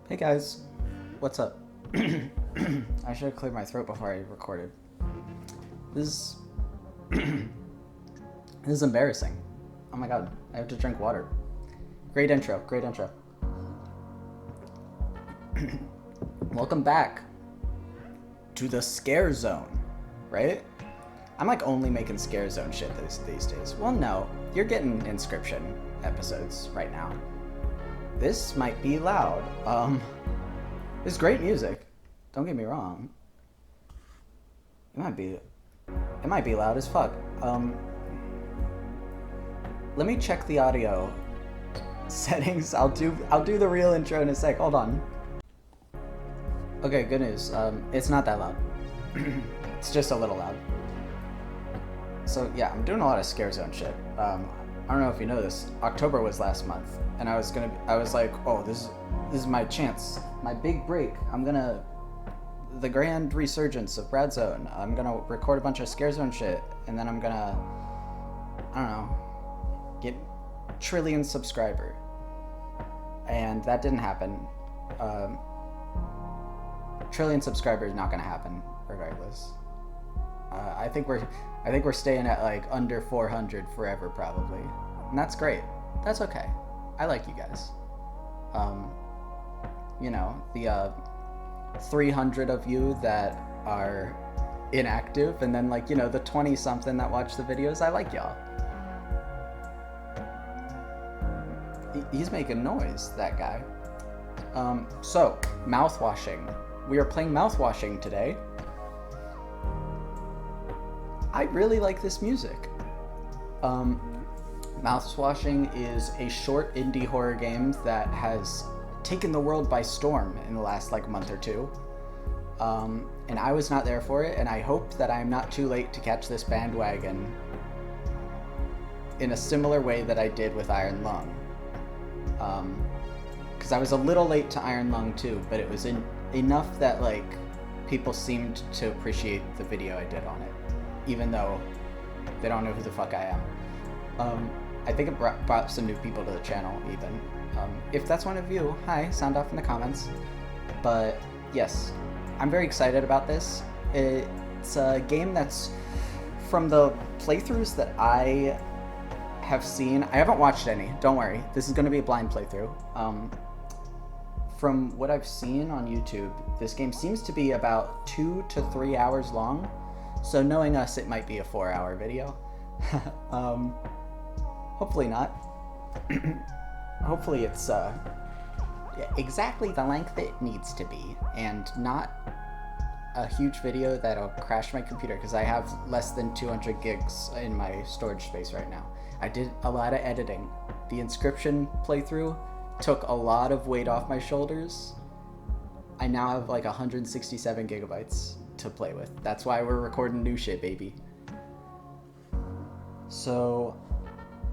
Hey guys, what's up? I should have cleared my throat before I recorded. This is embarrassing. Oh my god, I have to drink water. Great intro, great intro. Welcome back to the Scare Zone, right? I'm like only making Scare Zone shit these days. Well, no, you're getting Inscription episodes right now. This might be loud. It's great music. Don't get me wrong. It might be loud as fuck. Let me check the audio settings. I'll do the real intro in a sec. Hold on. Okay, good news. It's not that loud. It's just a little loud. So yeah, I'm doing a lot of Scare Zone shit. I don't know if you know this. October was last month, and I was like, oh, this is my chance, my big break. The grand resurgence of Brad Zone. I'm gonna record a bunch of Scare Zone shit, and then I'm gonna, I don't know, get trillion subscriber. And that didn't happen. Trillion subscribers not gonna happen regardless. I think we're staying at like under 400 forever probably, and that's great. That's okay. I like you guys. You know, the 300 of you that are inactive, and then like, you know, the 20 something that watch the videos. I like y'all. He's making noise, that guy. So Mouthwashing. We are playing Mouthwashing today. I really like this music. Mouthwashing is a short indie horror game that has taken the world by storm in the last like month or two. And I was not there for it, and I hope that I am not too late to catch this bandwagon in a similar way that I did with Iron Lung. Because I was a little late to Iron Lung too, but it was enough that like people seemed to appreciate the video I did on it, even though they don't know who the fuck I am. I think it brought some new people to the channel even. If that's one of you, hi, sound off in the comments. But yes, I'm very excited about this. It's a game that's, from the playthroughs that I have seen, I haven't watched any, don't worry, this is going to be a blind playthrough. From what I've seen on YouTube, this game seems to be about 2 to 3 hours long. So knowing us, it might be a 4-hour video. Hopefully not. Hopefully it's exactly the length it needs to be, and not a huge video that'll crash my computer, because I have less than 200 gigs in my storage space right now. I did a lot of editing. The Inscription playthrough took a lot of weight off my shoulders. I now have like 167 gigabytes to play with. That's why we're recording new shit, baby. So,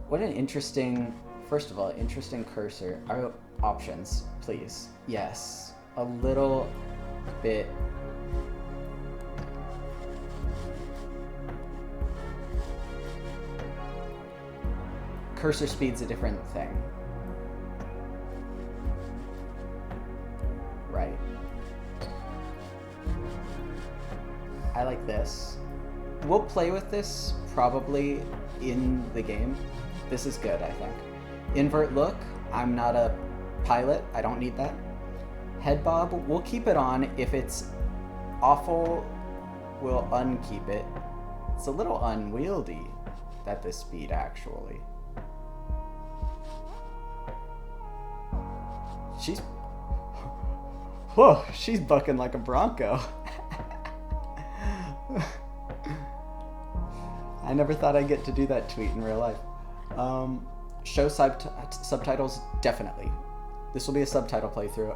what an interesting, first of all, interesting cursor. Our options, please. Yes, a little bit. Cursor speed's a different thing. Right. I like this. We'll play with this probably in the game. This is good, I think. Invert look, I'm not a pilot, I don't need that. Head bob, we'll keep it on. If it's awful, we'll unkeep it. It's a little unwieldy at this speed, actually. Whoa, she's bucking like a bronco. I never thought I'd get to do that tweet in real life. Show subtitles, definitely. This will be a subtitle playthrough.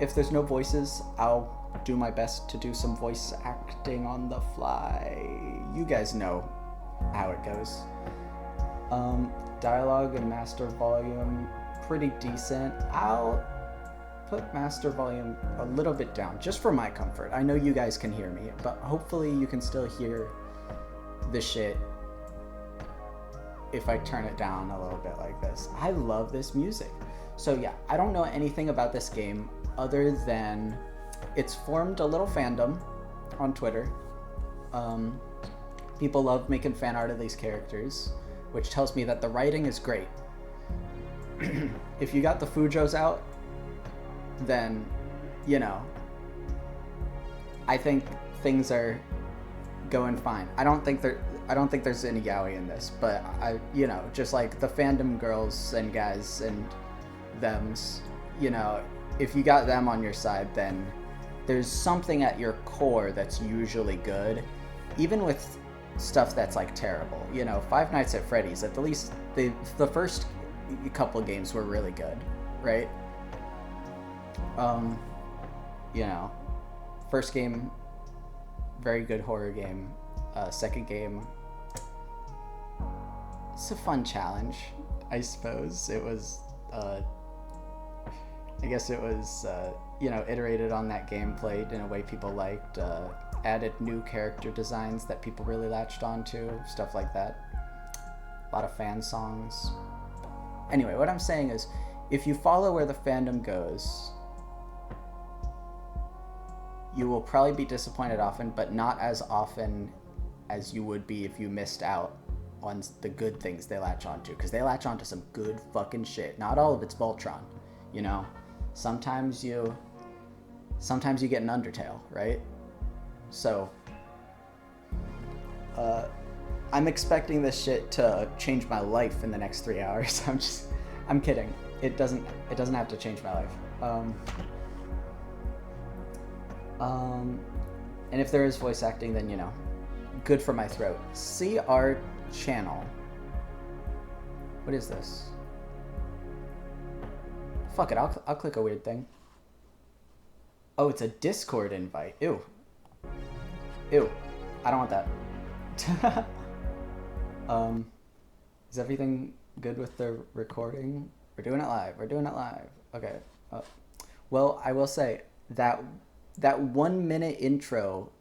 If there's no voices, I'll do my best to do some voice acting on the fly. You guys know how it goes. Dialogue and master volume, pretty decent. I'll put master volume a little bit down, just for my comfort. I know you guys can hear me, but hopefully you can still hear the shit if I turn it down a little bit like this. I love this music. So yeah, I don't know anything about this game other than it's formed a little fandom on Twitter. People love making fan art of these characters, which tells me that the writing is great. If you got the Fujos out, then, you know, I think things are going fine. I don't think there's any yaoi in this, but you know, just like the fandom girls and guys and thems, you know, if you got them on your side, then there's something at your core that's usually good, even with stuff that's like terrible. You know, Five Nights at Freddy's, at the least the first couple games were really good, right? You know, first game, very good horror game. Second game, it's a fun challenge, I suppose. It was, I guess it was, you know, iterated on that gameplay in a way people liked, added new character designs that people really latched onto, stuff like that. A lot of fan songs. Anyway, what I'm saying is, if you follow where the fandom goes, you will probably be disappointed often, but not as often as you would be if you missed out on the good things they latch onto, because they latch onto some good fucking shit. Not all of it's Voltron, you know. Sometimes you get an Undertale, right? So I'm expecting this shit to change my life in the next 3 hours. I'm kidding. It doesn't have to change my life. And if there is voice acting, then, you know, good for my throat. See our channel. What is this? Fuck it, I'll click a weird thing. Oh, it's a Discord invite. Ew. Ew. I don't want that. Is everything good with the recording? We're doing it live. Okay. Well, I will say that 1 minute intro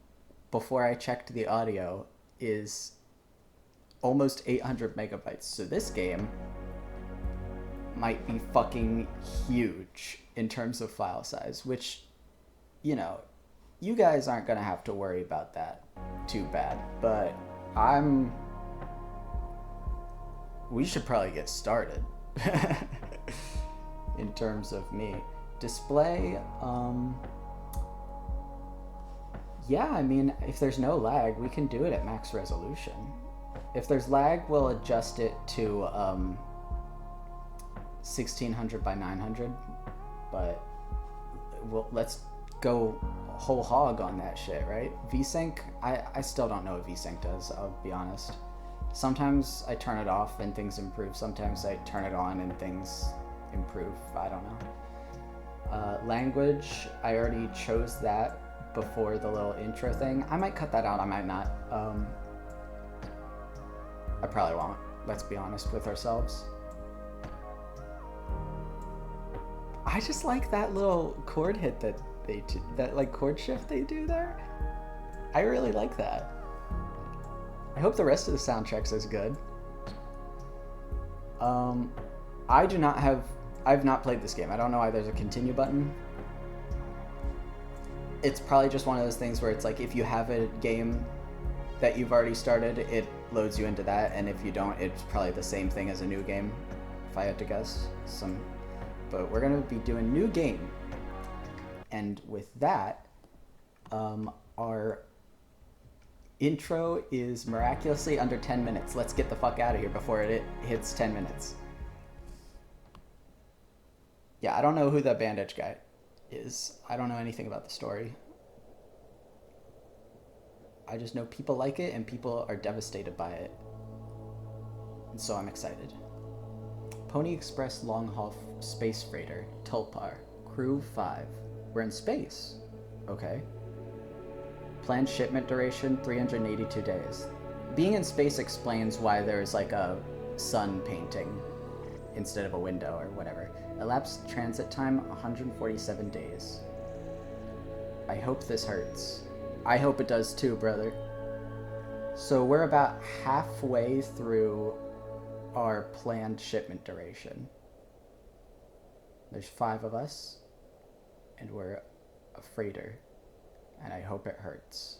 before I checked the audio is almost 800 megabytes. So this game might be fucking huge in terms of file size, which, you know, you guys aren't gonna have to worry about that too bad, but we should probably get started. In terms of me. Display, yeah, I mean, if there's no lag, we can do it at max resolution. If there's lag, we'll adjust it to 1600 by 900, but let's go whole hog on that shit, right? VSync, I still don't know what VSync does, I'll be honest. Sometimes I turn it off and things improve. Sometimes I turn it on and things improve. I don't know. Language, I already chose that before the little intro thing. I might cut that out, I might not. I probably won't. Let's be honest with ourselves. I just like that little chord hit that that like chord shift they do there. I really like that. I hope the rest of the soundtrack's as good. I've not played this game. I don't know why there's a continue button. It's probably just one of those things where it's like if you have a game that you've already started, it loads you into that, and if you don't, it's probably the same thing as a new game, if I had to guess. But we're gonna be doing new game. And with that, our intro is miraculously under 10 minutes. Let's get the fuck out of here before it hits 10 minutes. Yeah, I don't know who that bandage guy is. I don't know anything about the story. I just know people like it and people are devastated by it. And so I'm excited. Pony Express long haul space freighter, Tulpar, crew 5. We're in space. Okay. Planned shipment duration, 382 days. Being in space explains why there's like a sun painting instead of a window or whatever. Elapsed transit time, 147 days. I hope this hurts. I hope it does too, brother. So we're about halfway through our planned shipment duration. There's 5 of us, and we're a freighter, and I hope it hurts.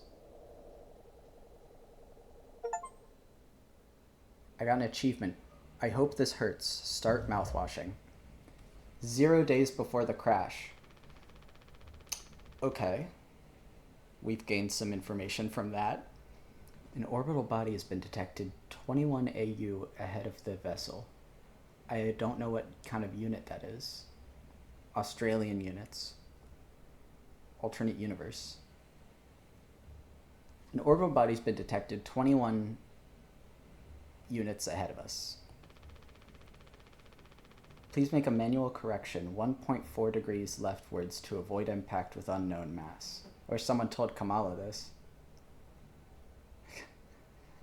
I got an achievement. I hope this hurts. Start mouthwashing. 0 days before the crash. Okay. We've gained some information from that. An orbital body has been detected 21 AU ahead of the vessel. I don't know what kind of unit that is. Australian units. Alternate universe. An orbital body's been detected 21 units ahead of us. Please make a manual correction 1.4 degrees leftwards to avoid impact with unknown mass. I wish someone told Kamala this.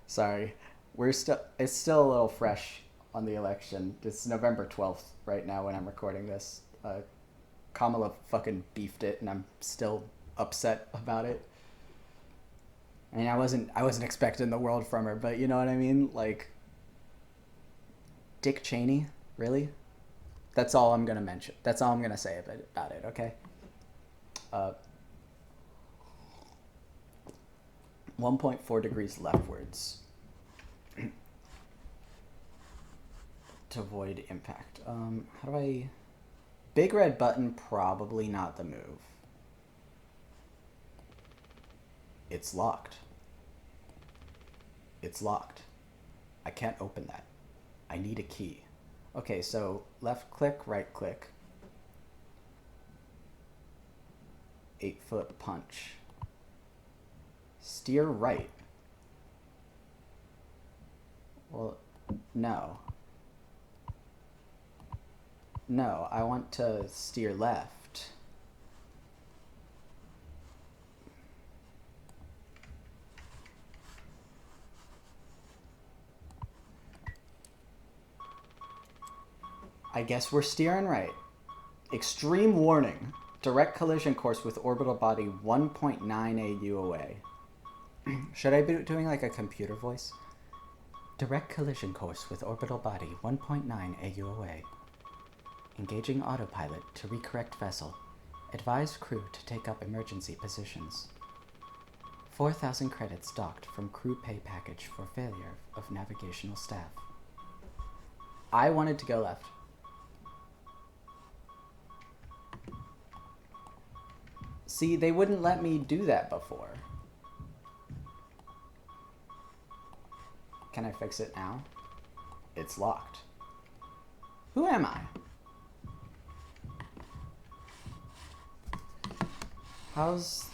Sorry. It's still a little fresh on the election. It's November 12th right now when I'm recording this. Kamala fucking beefed it, and I'm still upset about it. I mean, I wasn't expecting the world from her, but you know what I mean? Like, Dick Cheney, really? That's all I'm gonna mention. That's all I'm gonna say about it. Okay. 1.4 degrees leftwards to avoid impact. How do I? Big red button, probably not the move. It's locked. It's locked. I can't open that. I need a key. Okay, so left click, right click. 8-foot punch. Steer right. Well, no. No, I want to steer left. I guess we're steering right. Extreme warning. Direct collision course with orbital body 1.9 AU away. Should I be doing like a computer voice? Direct collision course with orbital body 1.9 AU away. Engaging autopilot to recorrect vessel. Advise crew to take up emergency positions. 4,000 credits docked from crew pay package for failure of navigational staff. I wanted to go left. See, they wouldn't let me do that before. Can I fix it now? It's locked. Who am I? How's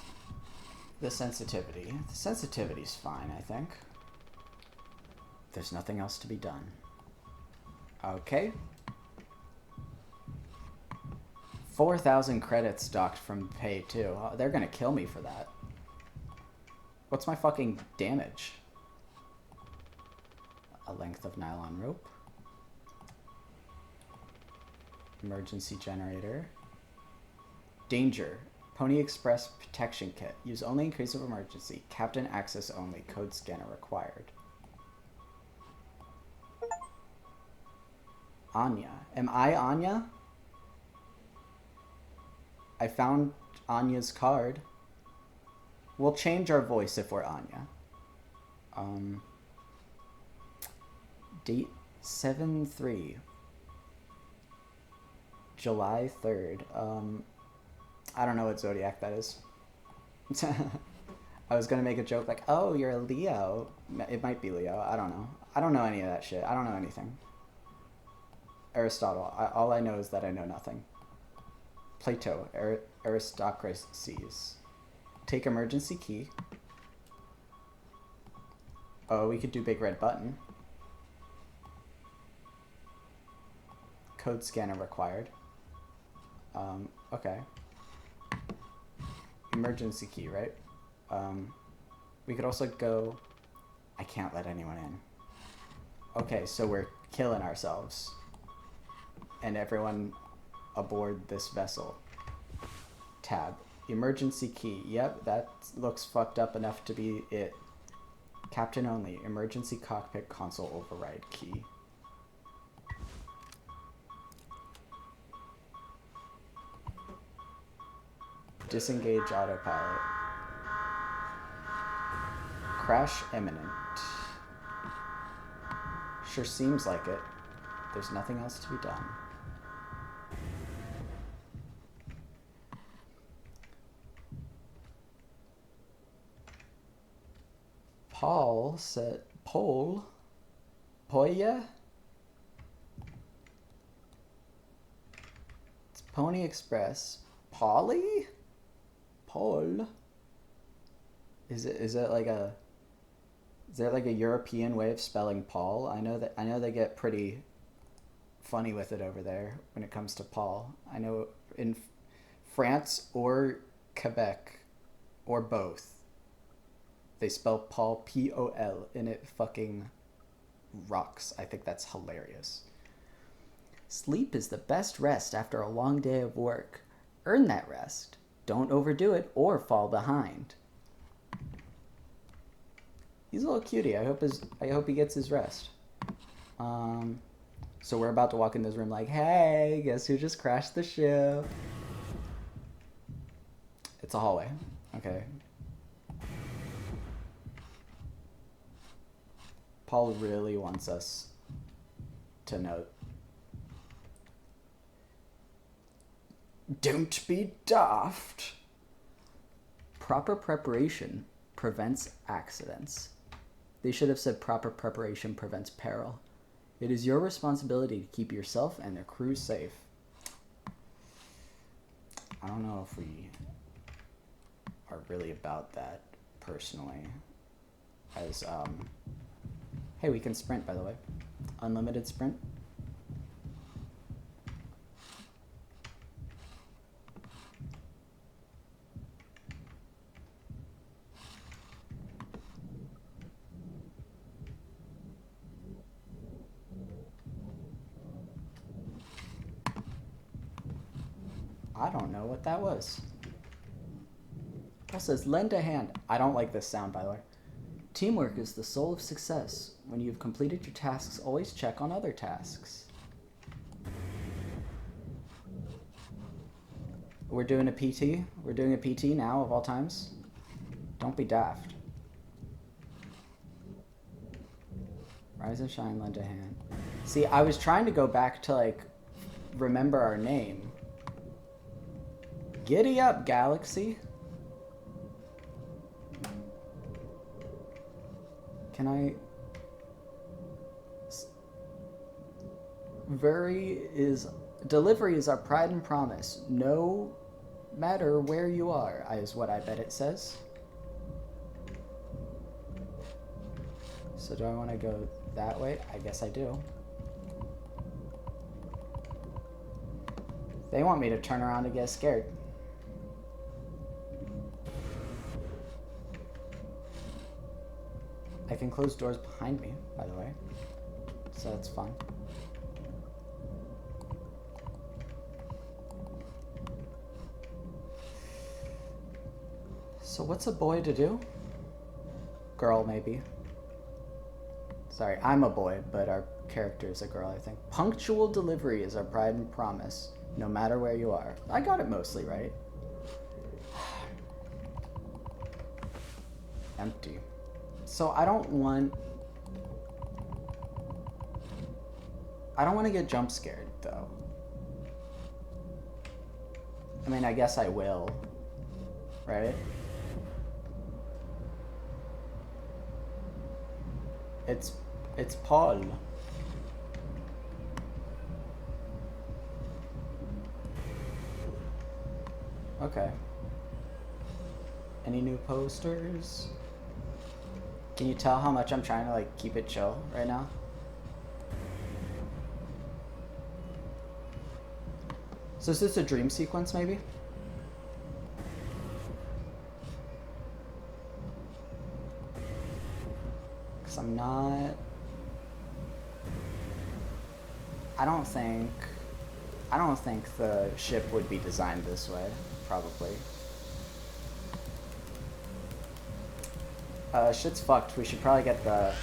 the sensitivity? The sensitivity's fine, I think. There's nothing else to be done. Okay. 4,000 credits docked from pay too. Oh, they're gonna kill me for that. What's my fucking damage? A length of nylon rope. Emergency generator. Danger. Pony Express protection kit. Use only in case of emergency. Captain access only. Code scanner required. Anya. Am I Anya? I found Anya's card. We'll change our voice if we're Anya. Date 7/3. July 3rd. I don't know what zodiac that is. I was gonna make a joke like, oh, you're a Leo. It might be Leo. I don't know. I don't know any of that shit. I don't know anything. Aristotle. All I know is that I know nothing. Plato. Aristocracies. Take emergency key. Oh, we could do big red button. Code scanner required. Okay. Emergency key, right? We could also go... I can't let anyone in. Okay, so we're killing ourselves. And everyone aboard this vessel. Tab. Emergency key. Yep, that looks fucked up enough to be it. Captain only. Emergency cockpit console override key. Disengage autopilot. Crash imminent. Sure seems like it. There's nothing else to be done. Paul said, Poya? It's Pony Express. Polly? Paul? Is there like a European way of spelling Paul? I know they get pretty funny with it over there when it comes to Paul. I know in France or Quebec or both, they spell Paul P-O-L, and it fucking rocks. I think that's hilarious. Sleep is the best rest after a long day of work. Earn that rest. Don't overdo it or fall behind. He's a little cutie. I hope he gets his rest. So we're about to walk in this room like, hey, guess who just crashed the ship? It's a hallway. Okay. Paul really wants us to know. Don't be daft. Proper preparation prevents accidents. They should have said proper preparation prevents peril. It is your responsibility to keep yourself and the crew safe. I don't know if we are really about that personally. As, hey, we can sprint, by the way. Unlimited sprint. I don't know what that was. Paul says, lend a hand. I don't like this sound, by the way. Teamwork is the soul of success. When you've completed your tasks, always check on other tasks. We're doing a PT. We're doing a PT now, of all times. Don't be daft. Rise and shine, lend a hand. See, I was trying to go back to, like, remember our name. Giddy up, Galaxy. Can I... Delivery is our pride and promise. No matter where you are, is what I bet it says. So do I want to go that way? I guess I do. They want me to turn around and get scared. I can close doors behind me, by the way. So that's fun. So what's a boy to do? Girl, maybe. Sorry, I'm a boy, but our character is a girl, I think. Punctual delivery is our pride and promise, no matter where you are. I got it mostly right. Empty. So I don't want to get jump scared, though. I mean, I guess I will, right? It's Paul. Okay. Any new posters? Can you tell how much I'm trying to, like, keep it chill right now? So is this a dream sequence, maybe? Because I'm not... I don't think the ship would be designed this way, probably. Shit's fucked. We should probably get the...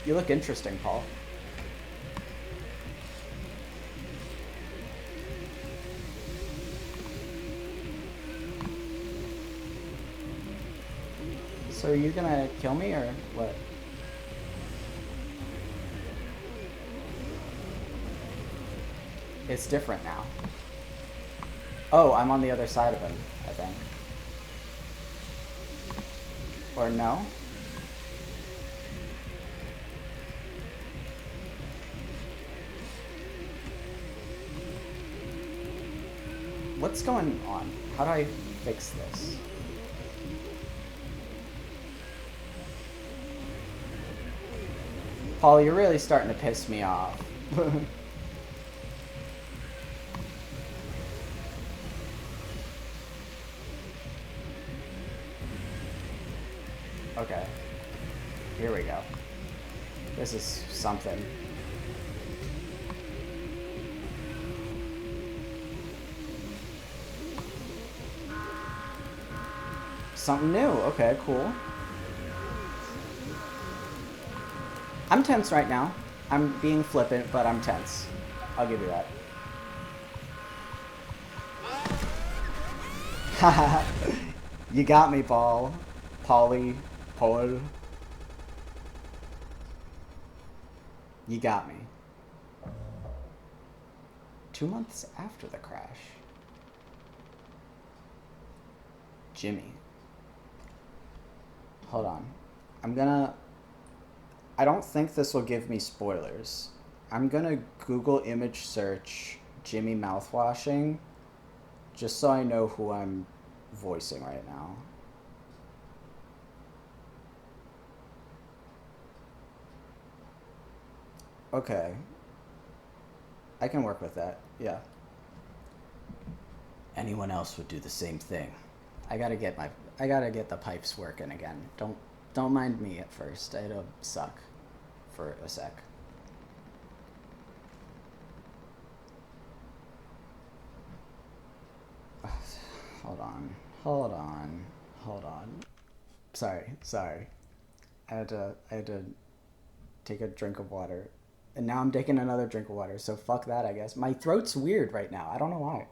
You look interesting, Paul. So are you gonna kill me or what? It's different now. Oh, I'm on the other side of him, I think. Or no? What's going on? How do I fix this? Paul, you're really starting to piss me off. Okay. Here we go. This is something. Something new. Okay, cool. I'm tense right now. I'm being flippant, but I'm tense. I'll give you that. Haha. You got me, Paul. Paul. You got me. 2 months after the crash. Jimmy. Hold on. I don't think this will give me spoilers. I'm gonna Google image search Jimmy mouthwashing just so I know who I'm voicing right now. Okay. I can work with that, yeah. Anyone else would do the same thing. I gotta get the pipes working again. Don't mind me at first. It'll suck for a sec. Hold on. Sorry. I had to take a drink of water. And now I'm taking another drink of water, so fuck that, I guess. My throat's weird right now. I don't know why.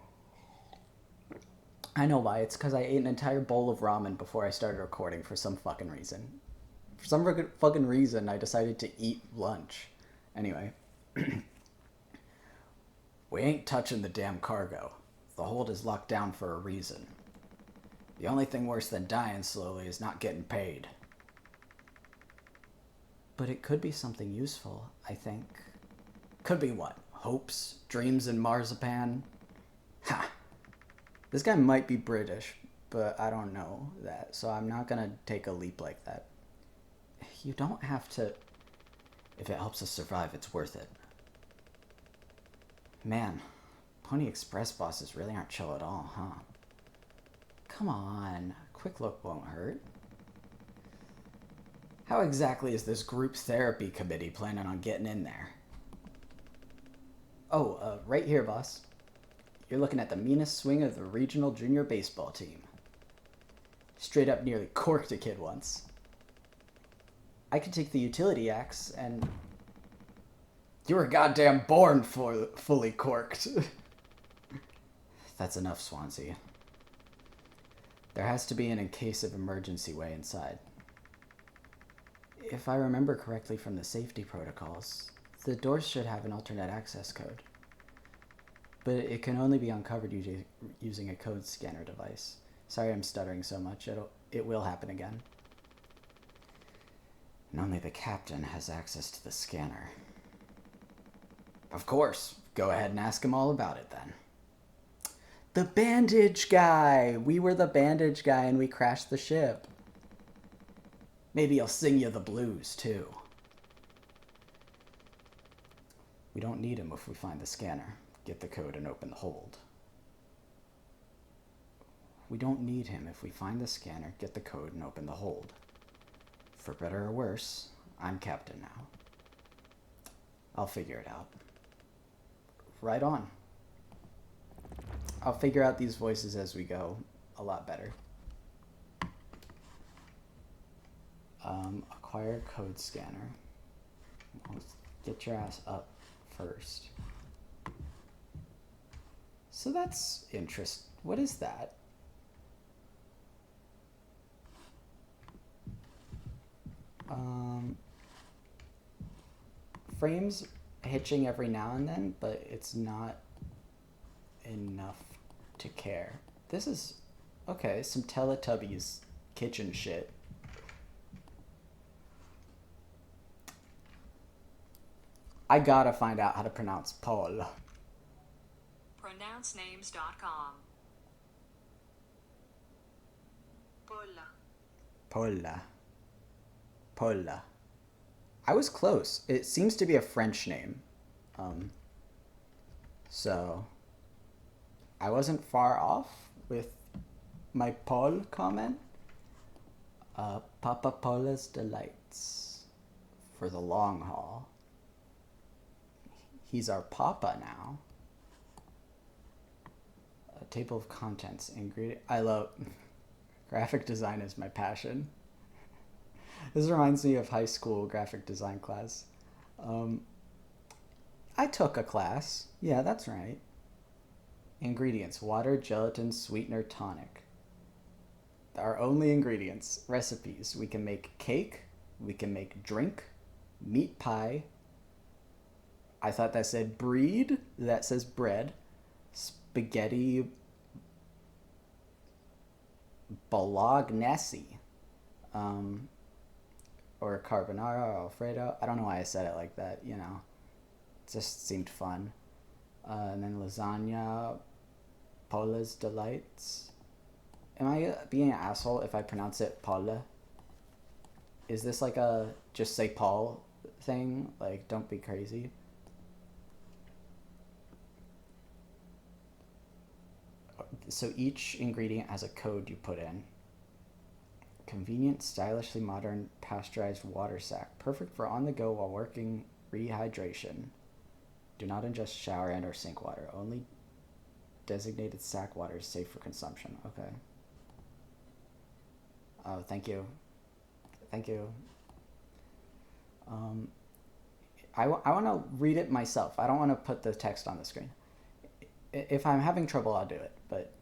I know why. It's because I ate an entire bowl of ramen before I started recording for some fucking reason. For some fucking reason, I decided to eat lunch. Anyway. We ain't touching the damn cargo. The hold is locked down for a reason. The only thing worse than dying slowly is not getting paid. But it could be something useful, I think. Could be what? Hopes? Dreams and marzipan? Ha! This guy might be British, but I don't know that, so I'm not gonna take a leap like that. You don't have to... If it helps us survive, it's worth it. Man, Pony Express bosses really aren't chill at all, huh? Come on, a quick look won't hurt. How exactly is this group therapy committee planning on getting in there? Oh, right here, boss. You're looking at the meanest swing of the regional junior baseball team. Straight up nearly corked a kid once. I could take the utility axe and... You were goddamn born fully corked. That's enough, Swansea. There has to be an in case of emergency way inside. If I remember correctly from the safety protocols, the doors should have an alternate access code. But it can only be uncovered using a code scanner device. Sorry I'm stuttering so much. It will happen again. And only the captain has access to the scanner. Of course. Go ahead and ask him all about it then. The bandage guy! We were the bandage guy and we crashed the ship. Maybe I'll sing you the blues, too. We don't need him if we find the scanner. Get the code and open the hold. We don't need him if we find the scanner, get the code, and open the hold. For better or worse, I'm captain now. I'll figure it out. Right on. I'll figure out these voices as we go a lot better. Acquire code scanner. Let's get your ass up first. So that's interesting. What is that? Frames hitching every now and then, but it's not enough to care. This is, okay, some Teletubbies kitchen shit. I gotta find out how to pronounce Paul. Pronouncenames.com. Pola. Pola. I was close. It seems to be a French name. So I wasn't far off with my Paul comment. Papa Paula's Delights for the long haul. He's our papa now. A table of contents. Ingredient. I love graphic design is my passion. This reminds me of high school graphic design class. I took a class. Yeah, that's right. Ingredients: water, gelatin, sweetener, tonic. Our only ingredients. Recipes: we can make cake, we can make drink, meat pie. I thought that said breed. That says bread. Spaghetti bolognese. Or carbonara or alfredo. I don't know why I said it like that, you know. It just seemed fun. And then lasagna, Paula's Delights. Am I being an asshole if I pronounce it Paula? Is this like a just say Paul thing? Like, don't be crazy. So each ingredient has a code you put in. Convenient, stylishly modern, pasteurized water sack. Perfect for on the go while working. Rehydration. Do not ingest shower and or sink water. Only designated sack water is safe for consumption. Okay. Oh, thank you. Thank you. I want to read it myself. I don't want to put the text on the screen. If I'm having trouble, I'll do it. But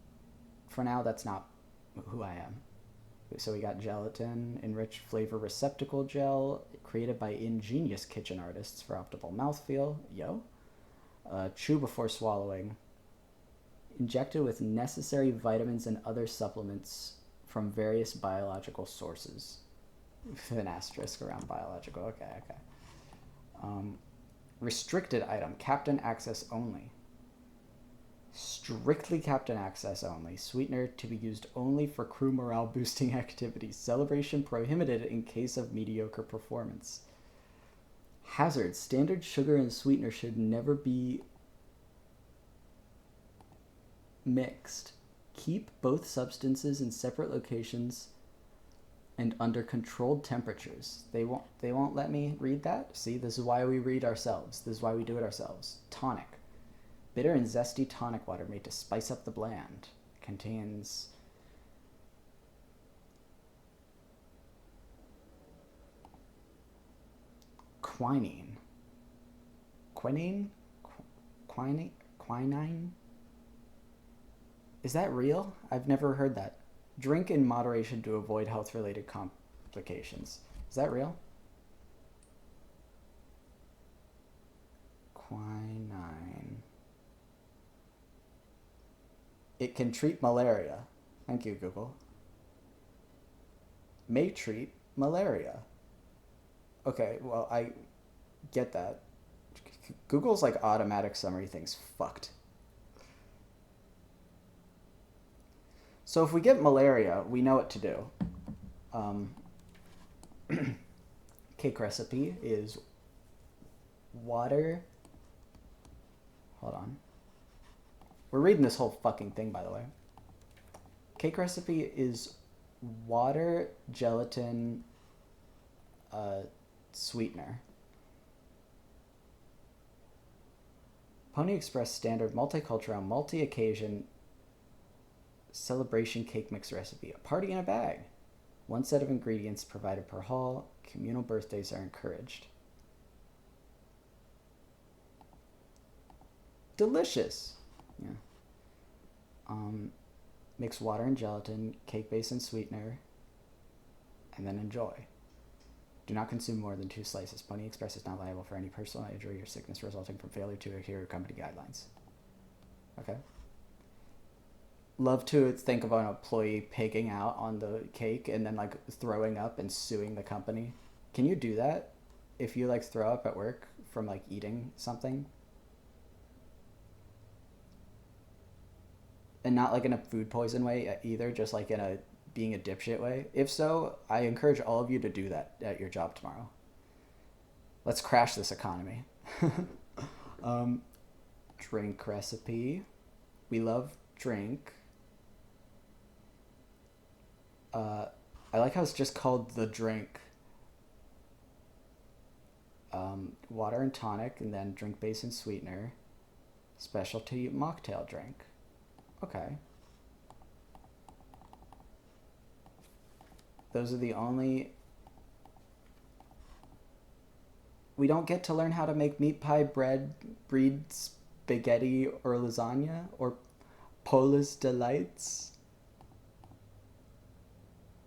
for now, that's not who I am. So we got gelatin, enriched flavor receptacle gel, created by ingenious kitchen artists for optimal mouthfeel. Yo. Chew before swallowing. Injected with necessary vitamins and other supplements from various biological sources. With an asterisk around biological. Okay, okay. Restricted item. Captain access only. Strictly captain access only. Sweetener to be used only for crew morale boosting activities. Celebration prohibited in case of mediocre performance. Hazard. Standard sugar and sweetener should never be mixed. Keep both substances in separate locations and under controlled temperatures. They won't let me read that. See, this is why we read ourselves. This is why we do it ourselves. Tonic. Bitter and zesty tonic water made to spice up the bland. Contains quinine. Quinine? Quinine? Is that real? I've never heard that. Drink in moderation to avoid health-related complications. Is that real? Quinine. It can treat malaria. Thank you, Google. May treat malaria. Okay, well, I get that. Google's like automatic summary thing's fucked. So if we get malaria, we know what to do. Cake recipe is water. Hold on. We're reading this whole fucking thing, by the way. Cake recipe is water, gelatin, sweetener. Pony Express standard multicultural multi-occasion celebration cake mix recipe. A party in a bag. One set of ingredients provided per haul. Communal birthdays are encouraged. Delicious. Yeah. Mix water and gelatin, cake base and sweetener, and then enjoy. Do not consume more than 2 slices. Pony Express is not liable for any personal injury or sickness resulting from failure to adhere to company guidelines. Okay. Love to think of an employee pigging out on the cake and then like throwing up and suing the company. Can you do that if you like throw up at work from like eating something? And not like in a food poison way either, just like in a being a dipshit way. If so, I encourage all of you to do that at your job tomorrow. Let's crash this economy. Drink recipe. We love drink. I like how it's just called the drink. Water and tonic, and then drink base and sweetener. Specialty mocktail drink. Okay. Those are the only... We don't get to learn how to make meat pie, bread, spaghetti, or lasagna, or Polish delights.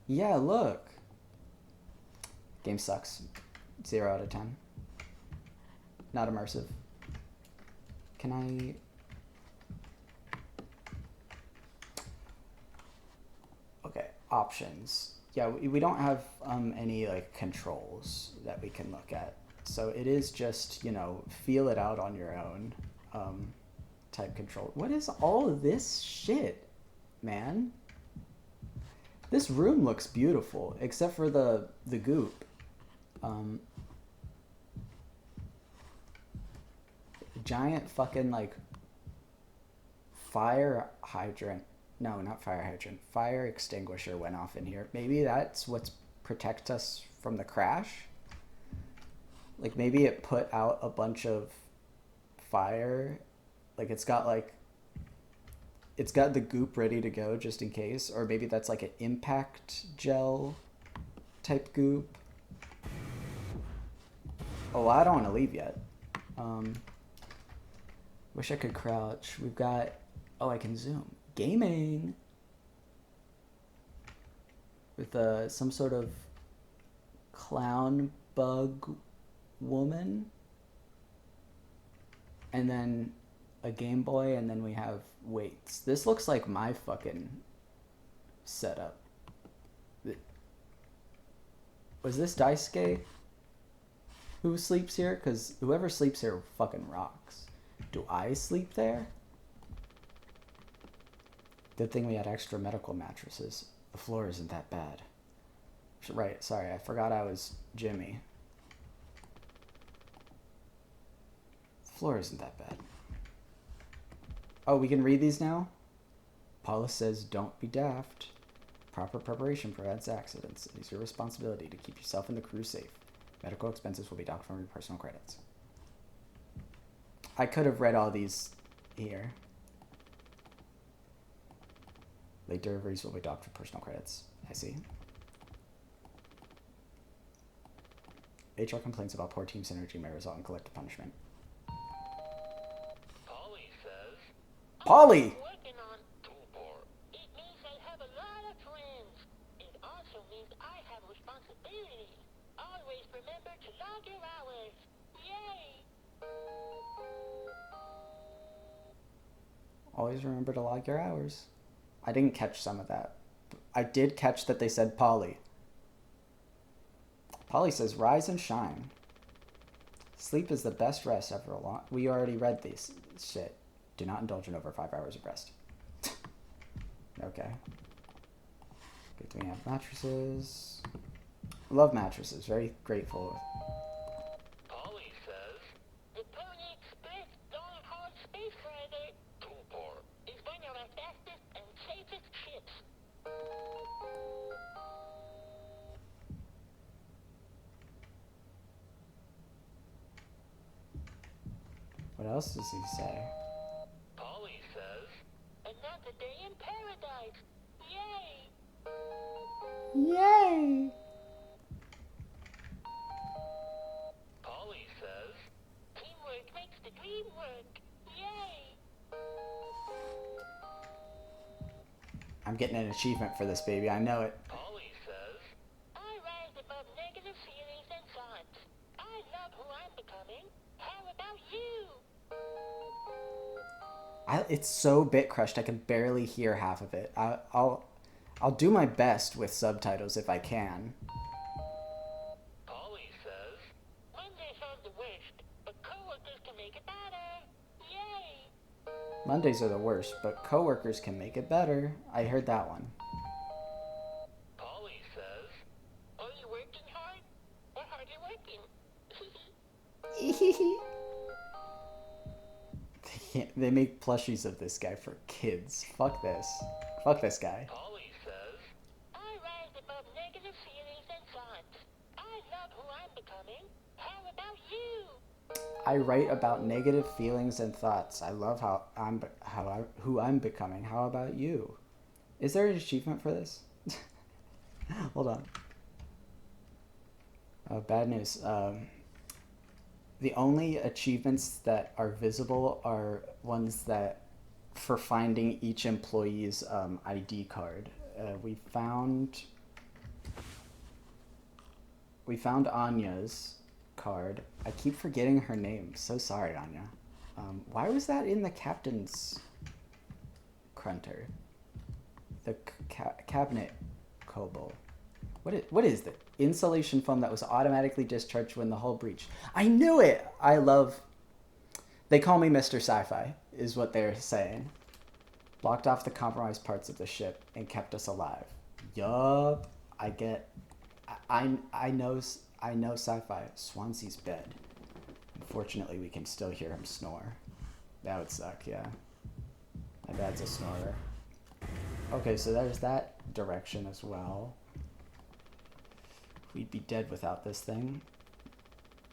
Yeah, look. Game sucks. 0 out of 10. Not immersive. Can I... Okay, options. Yeah, we don't have any like controls that we can look at. So it is just, you know, feel it out on your own type control. What is all of this shit, man? This room looks beautiful, except for the goop. Giant fucking like fire hydrant. No, not fire hydrant. Fire extinguisher went off in here. Maybe that's what protects us from the crash. Like maybe it put out a bunch of fire. Like it's got the goop ready to go just in case. Or maybe that's like an impact gel type goop. Oh, I don't want to leave yet. Wish I could crouch. We've got... Oh, I can zoom. Gaming! With some sort of clown bug woman. And then a Game Boy, and then we have weights. This looks like my fucking setup. Was this Daisuke who sleeps here? Because whoever sleeps here fucking rocks. Do I sleep there? Good thing we had extra medical mattresses. The floor isn't that bad. Right, sorry, I forgot I was Jimmy. The floor isn't that bad. Oh, we can read these now? Paula says, don't be daft. Proper preparation prevents accidents. It is your responsibility to keep yourself and the crew safe. Medical expenses will be docked from your personal credits. I could have read all these here. Late deliveries will be docked for personal credits. I see. HR complaints about poor team synergy may result in collective punishment. Polly says... Polly! Working on Tutor. It means I have a lot of friends. It also means I have responsibilities. Always remember to log your hours. Yay! Always remember to log your hours. I didn't catch some of that. I did catch that they said Polly. Polly says, rise and shine. Sleep is the best rest ever long. We already read these. Shit. Do not indulge in over 5 hours of rest. Okay. Good thing we have mattresses. Love mattresses. Very grateful. Polly says... The Pony Express Dawn Hard Space Rider Tutor is one of our fastest and safest ships. What else does he say? Polly says... Another day in paradise. Yay! Yay! Polly says... Teamwork makes the dream work. Yay! I'm getting an achievement for this, baby. I know it. Polly says... I rise above negative feelings and It's so bit crushed I can barely hear half of it. I'll do my best with subtitles if I can. Polly says, Mondays are the worst, but coworkers can make it better. Yay! Mondays are the worst, but coworkers can make it better. I heard that one. Polly says, are you working hard? Or hardly working? They make plushies of this guy for kids. Fuck this. Fuck this guy. Polly says, I rise above negative feelings and thoughts. I love who I'm becoming. How about you? I write about negative feelings and thoughts. I love who I'm becoming. How about you? Is there an achievement for this? Hold on. Bad news. The only achievements that are visible are ones that for finding each employee's ID card. We found Anya's card. I keep forgetting her name. So sorry, Anya. Why was that in the captain's crunter? The cabinet kobold. What is the insulation foam that was automatically discharged when the hull breached? I knew it! They call me Mr. Sci-Fi, is what they're saying. Blocked off the compromised parts of the ship and kept us alive. Yup. I know Sci-Fi. Swansea's bed. Unfortunately, we can still hear him snore. That would suck, yeah. My dad's a snorer. Okay, so there's that direction as well. We'd be dead without this thing.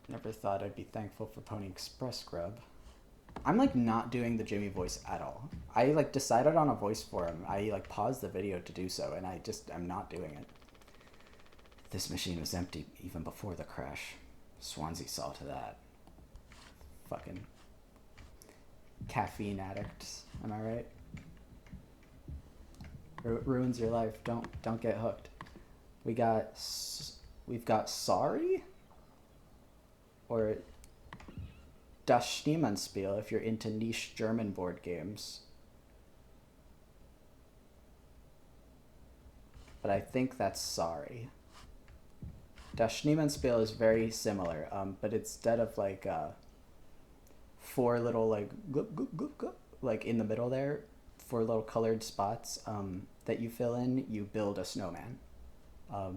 Never thought I'd be thankful for Pony Express grub. I'm like not doing the Jimmy voice at all. I like decided on a voice for him. I like paused the video to do so, and I'm not doing it. This machine was empty even before the crash. Swansea saw to that. Fucking caffeine addicts. Am I right? Ruins your life. Don't get hooked. We've got Sorry or Das Schneemannspiel if you're into niche German board games. But I think that's Sorry. Das Schneemannspiel is very similar, but instead of like 4 little like gloop, gloop, gloop, gloop, like in the middle there, 4 little colored spots that you fill in, you build a snowman.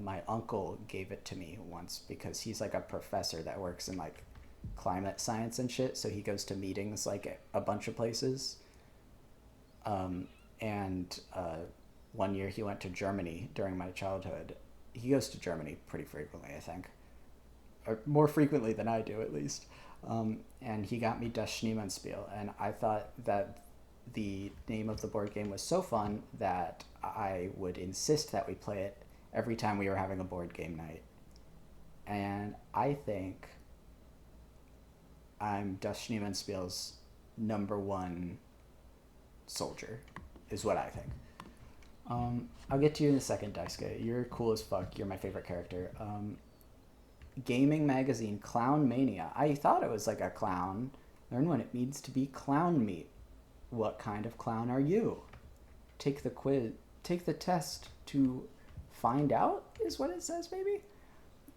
My uncle gave it to me once because he's like a professor that works in like climate science and shit. So he goes to meetings like a bunch of places. And one year he went to Germany during my childhood. He goes to Germany pretty frequently, I think. Or more frequently than I do, at least. And he got me Das Schneemannspiel. And I thought that the name of the board game was so fun that I would insist that we play it every time we were having a board game night. And I think I'm Das Schneemannspiel's #1 soldier, is what I think. I'll get to you in a second, Daisuke. You're cool as fuck. You're my favorite character. Gaming magazine, Clown Mania. I thought it was like a clown. Learn what it means to be clown meat. What kind of clown are you? Take the quiz. Take the test to find out, is what it says, maybe?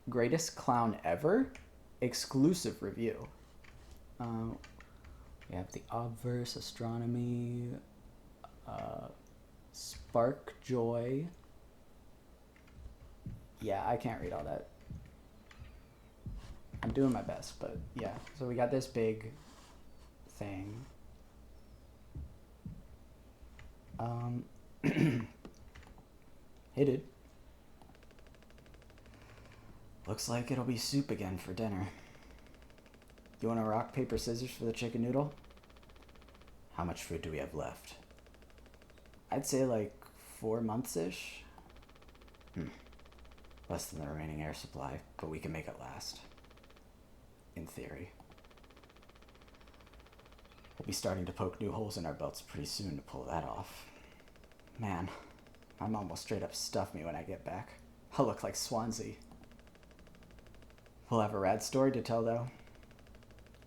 Greatest clown ever? Exclusive review. We have the obverse, astronomy, spark joy. Yeah, I can't read all that. I'm doing my best, but yeah. So we got this big thing. Hey, dude. Looks like it'll be soup again for dinner. You want a rock, paper, scissors for the chicken noodle? How much food do we have left? I'd say like 4 months-ish. Less than the remaining air supply, but we can make it last. In theory. We'll be starting to poke new holes in our belts pretty soon to pull that off. Man, my mom will straight up stuff me when I get back. I'll look like Swansea. We'll have a rad story to tell, though.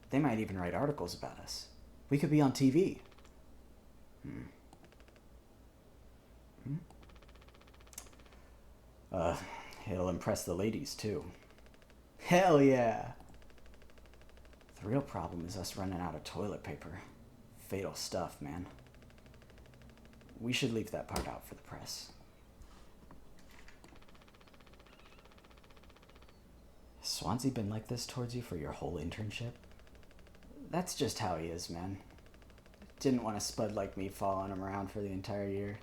They might even write articles about us. We could be on TV. It'll impress the ladies, too. Hell yeah! The real problem is us running out of toilet paper. Fatal stuff, man. We should leave that part out for the press. Has Swansea been like this towards you for your whole internship? That's just how he is, man. Didn't want a spud like me following him around for the entire year.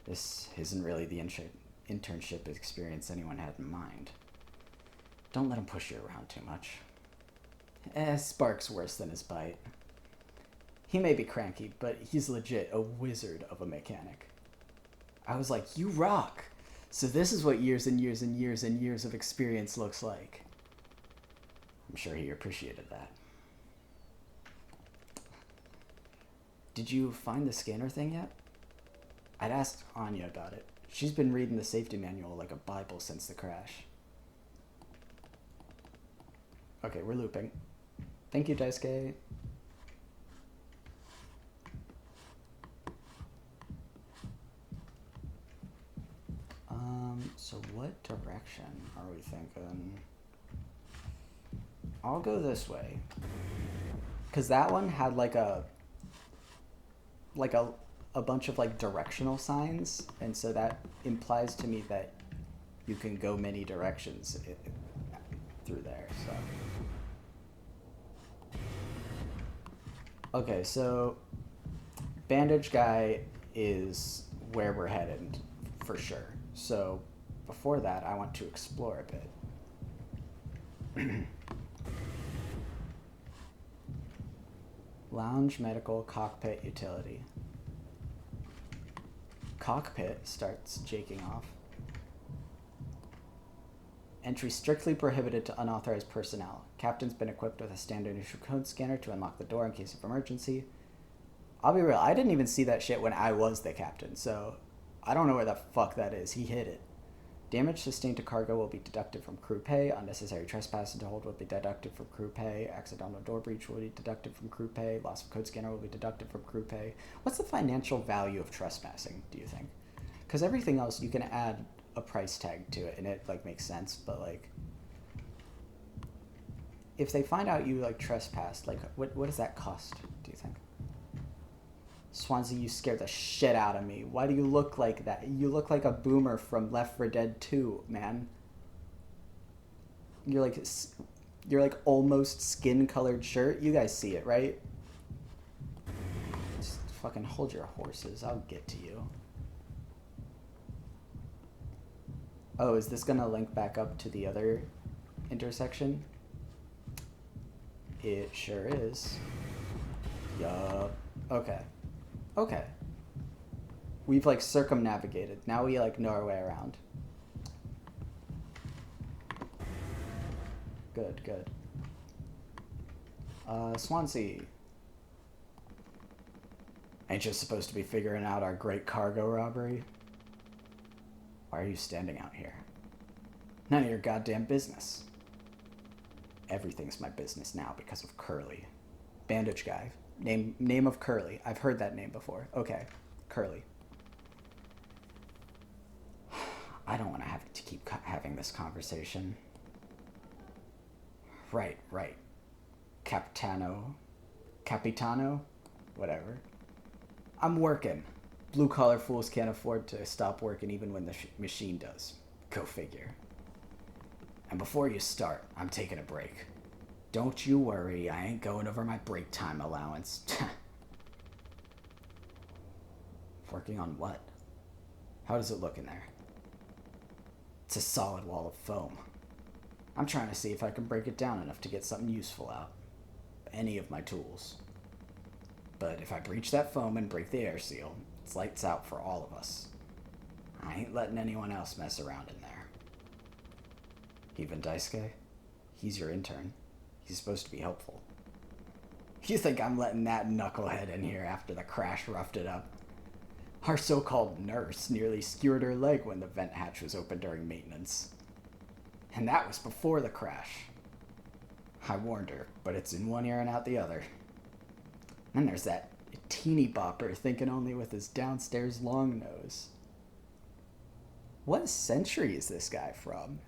This isn't really the internship experience anyone had in mind. Don't let him push you around too much. Spark's worse than his bite. He may be cranky, but he's legit a wizard of a mechanic. I was like, you rock! So this is what years and years and years and years of experience looks like. I'm sure he appreciated that. Did you find the scanner thing yet? I'd asked Anya about it. She's been reading the safety manual like a Bible since the crash. Okay, we're looping. Thank you, Daisuke. So what direction are we thinking? I'll go this way. Cause that one had like a bunch of like directional signs, and so that implies to me that you can go many directions through there, so. Okay, so Bandage Guy is where we're headed for sure. So before that, I want to explore a bit. Lounge, medical, cockpit, utility. Cockpit starts jaking off. Entry strictly prohibited to unauthorized personnel. Captain's been equipped with a standard issue code scanner to unlock the door in case of emergency. I'll be real, I didn't even see that shit when I was the captain, so I don't know where the fuck that is. He hid it. Damage sustained to cargo will be deducted from crew pay. Unnecessary trespass into hold will be deducted from crew pay. Accidental door breach will be deducted from crew pay. Loss of code scanner will be deducted from crew pay. What's the financial value of trespassing, do you think? Because everything else, you can add a price tag to it, and it, like, makes sense, but, like, if they find out you, like, trespassed, like, what does that cost, do you think? Swansea, you scared the shit out of me. Why do you look like that? You look like a boomer from Left 4 Dead 2, man. You're like almost skin-colored shirt. You guys see it, right? Just fucking hold your horses. I'll get to you. Oh, is this gonna link back up to the other intersection? It sure is. Yup. Okay. Okay. We've, like, circumnavigated. Now we, like, know our way around. Good, good. Swansea. Ain't you supposed to be figuring out our great cargo robbery? Why are you standing out here? None of your goddamn business. Everything's my business now because of Curly. Bandage Guy. Name of Curly. I've heard that name before. Okay, Curly. I don't want to have to keep having this conversation. Right. Capitano? Whatever. I'm working. Blue-collar fools can't afford to stop working even when the machine does. Go figure. And before you start, I'm taking a break. Don't you worry, I ain't going over my break time allowance. Working on what? How does it look in there? It's a solid wall of foam. I'm trying to see if I can break it down enough to get something useful out. Any of my tools. But if I breach that foam and break the air seal, it's lights out for all of us. I ain't letting anyone else mess around in there. Even Daisuke? He's your intern. He's supposed to be helpful. You think I'm letting that knucklehead in here after the crash roughed it up? Our so-called nurse nearly skewered her leg when the vent hatch was open during maintenance. And that was before the crash. I warned her, but it's in one ear and out the other. Then there's that A teeny bopper thinking only with his downstairs long nose. What century is this guy from?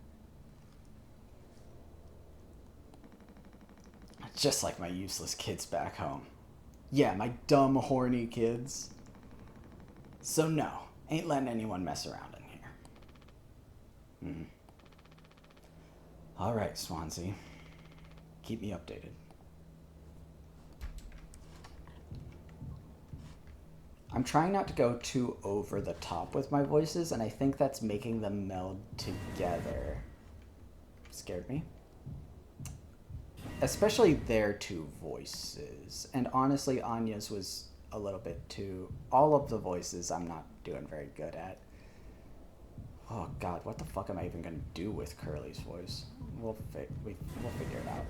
Just like my useless kids back home. Yeah, my dumb, horny kids. So no, ain't letting anyone mess around in here. Alright, Swansea. Keep me updated. I'm trying not to go too over the top with my voices, and I think that's making them meld together. Scared me. Especially their two voices. And honestly, Anya's was a little bit too... All of the voices I'm not doing very good at. Oh god, what the fuck am I even gonna do with Curly's voice? We'll figure it out.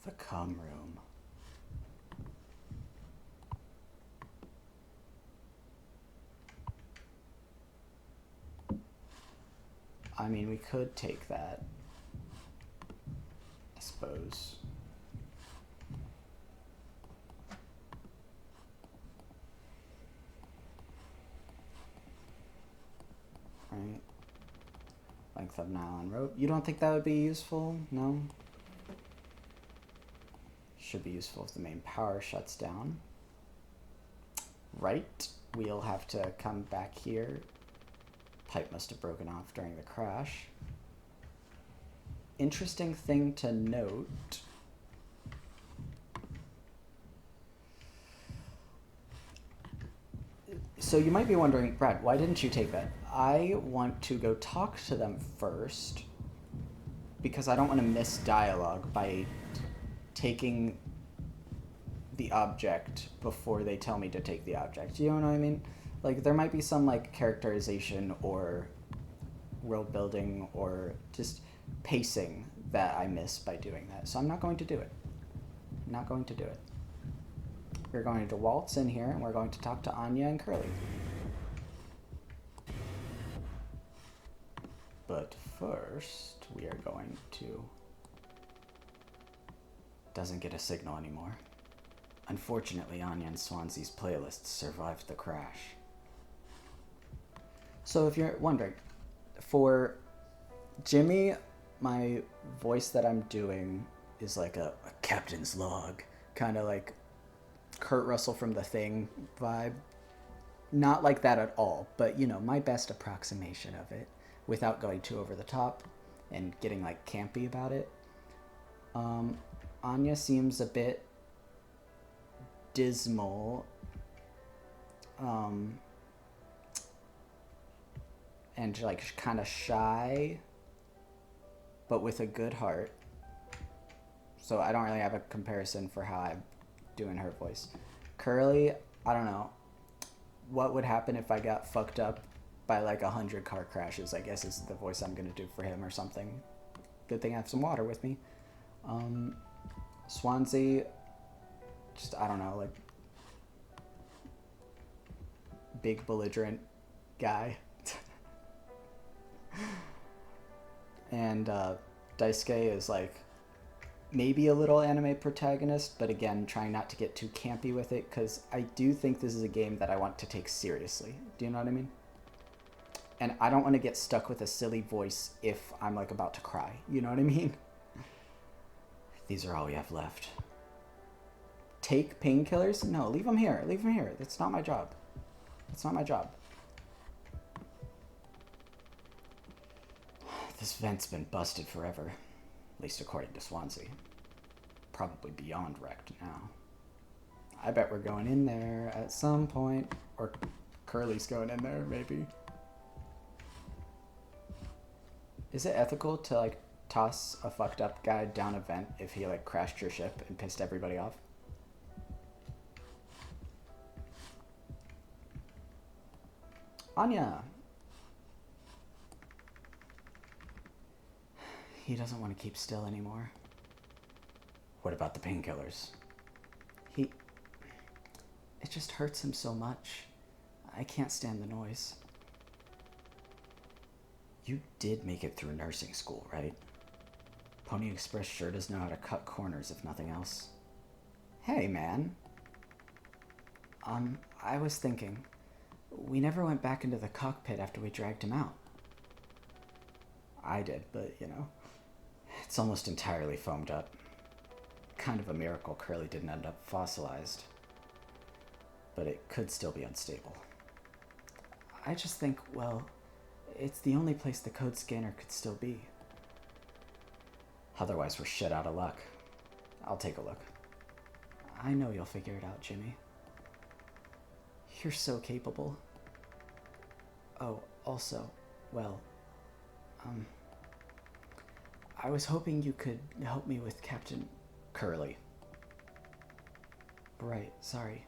The cum room. I mean, we could take that, I suppose. Right. Length of nylon rope. You don't think that would be useful? No? Should be useful if the main power shuts down. Right. We'll have to come back here. Pipe must have broken off during the crash. Interesting thing to note. So you might be wondering, Brad, why didn't you take that? I want to go talk to them first because I don't want to miss dialogue by taking the object before they tell me to take the object. You know what I mean? Like, there might be some, like, characterization or world building or just pacing that I miss by doing that. So I'm not going to do it. I'm not going to do it. We're going to waltz in here, and we're going to talk to Anya and Curly. But first, we are going to... Doesn't get a signal anymore. Unfortunately, Anya and Swansea's playlists survived the crash. So if you're wondering, for Jimmy, my voice that I'm doing is like a captain's log, kind of like Kurt Russell from The Thing vibe. Not like that at all, but you know, my best approximation of it without going too over the top and getting like campy about it. Anya seems a bit dismal and like kind of shy, but with a good heart. So I don't really have a comparison for how I'm doing her voice. Curly, I don't know. What would happen if I got fucked up by like 100 car crashes, I guess is the voice I'm gonna do for him or something. Good thing I have some water with me. Swansea, just, I don't know, like big belligerent guy. And Daisuke is like maybe a little anime protagonist, but again, trying not to get too campy with it, because I do think this is a game that I want to take seriously. Do you know what I mean? And I don't want to get stuck with a silly voice if I'm like about to cry. You know what I mean? These are all we have left. Take painkillers? No, leave them here. Leave them here. That's not my job. That's not my job. This vent's been busted forever. At least according to Swansea. Probably beyond wrecked now. I bet we're going in there at some point. Or Curly's going in there, maybe. Is it ethical to, like, toss a fucked up guy down a vent if he, like, crashed your ship and pissed everybody off? Anya! He doesn't want to keep still anymore. What about the painkillers? It just hurts him so much. I can't stand the noise. You did make it through nursing school, right? Pony Express sure does know how to cut corners, if nothing else. Hey, man. I was thinking, we never went back into the cockpit after we dragged him out. I did, but, you know, it's almost entirely foamed up. Kind of a miracle Curly didn't end up fossilized. But it could still be unstable. I just think, well, it's the only place the code scanner could still be. Otherwise, we're shit out of luck. I'll take a look. I know you'll figure it out, Jimmy. You're so capable. Oh, also, well, I was hoping you could help me with Captain Curly. Right, sorry.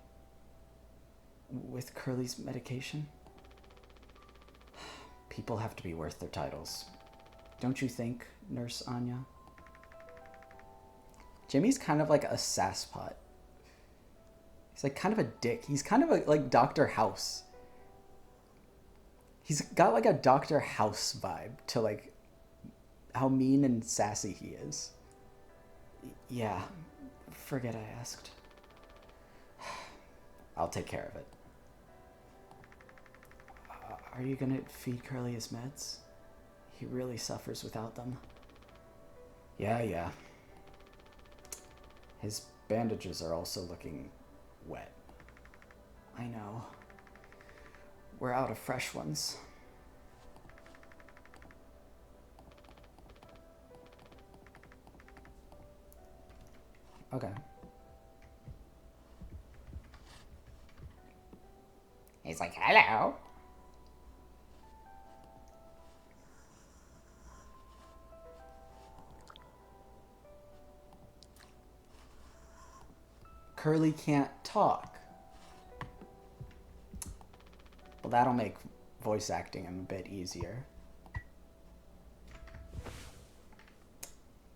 With Curly's medication? People have to be worth their titles. Don't you think, Nurse Anya? Jimmy's kind of like a sasspot. He's like kind of a dick. He's kind of like Dr. House. He's got like a Dr. House vibe to like how mean and sassy he is. Yeah, forget I asked. I'll take care of it. Are you gonna feed Curly his meds? He really suffers without them. Yeah. His bandages are also looking wet. I know. We're out of fresh ones. Okay. He's like, hello. Curly can't talk. Well, that'll make voice acting him a bit easier.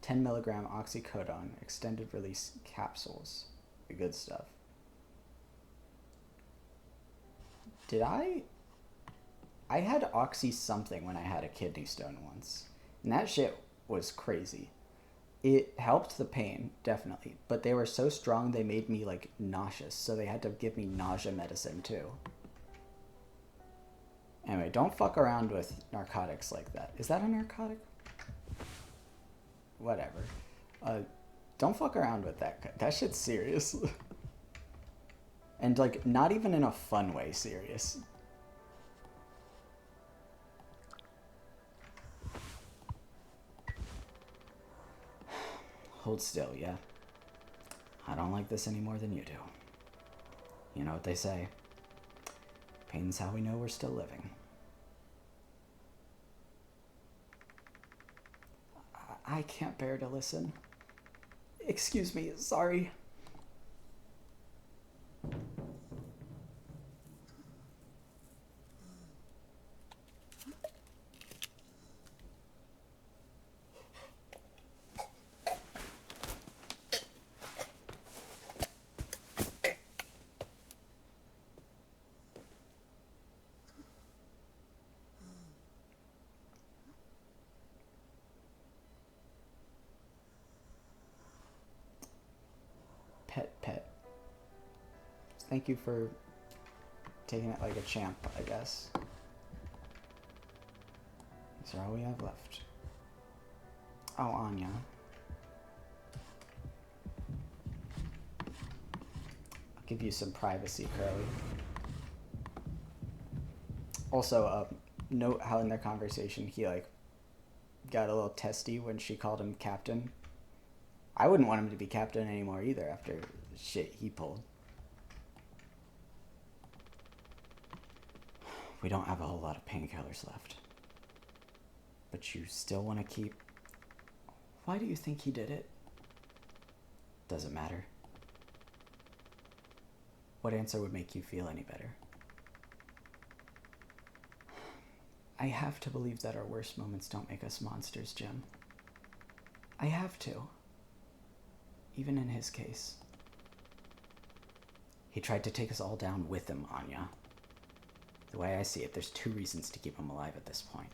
10 milligram oxycodone, extended release capsules. The good stuff. Did I had oxy something when I had a kidney stone once. And that shit was crazy. It helped the pain, definitely. But they were so strong they made me, like, nauseous. So they had to give me nausea medicine, too. Anyway, don't fuck around with narcotics like that. Is that a narcotic? Whatever. Don't fuck around with that. That shit's serious. And, like, not even in a fun way serious. Hold still, yeah. I don't like this any more than you do. You know what they say. Pain's how we know we're still living. I can't bear to listen. Excuse me, sorry. Pet. Thank you for taking it like a champ, I guess. These are all we have left. Oh, Anya. I'll give you some privacy, Curly. Also, note how in their conversation he, like, got a little testy when she called him captain. I wouldn't want him to be captain anymore either after the shit he pulled. We don't have a whole lot of painkillers left. But you still want to keep... Why do you think he did it? Doesn't matter. What answer would make you feel any better? I have to believe that our worst moments don't make us monsters, Jim. I have to. Even in his case. He tried to take us all down with him, Anya. The way I see it, there's 2 reasons to keep him alive at this point.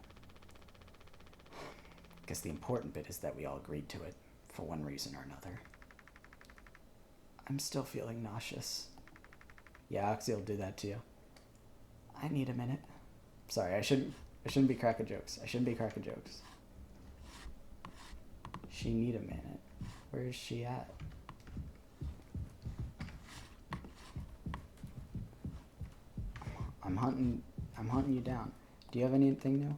guess the important bit is that we all agreed to it for one reason or another. I'm still feeling nauseous. Yeah, Oxy will do that to you. I need a minute. Sorry, I shouldn't be cracking jokes. I shouldn't be cracking jokes. She need a minute. Where is she at? I'm hunting you down. Do you have anything new?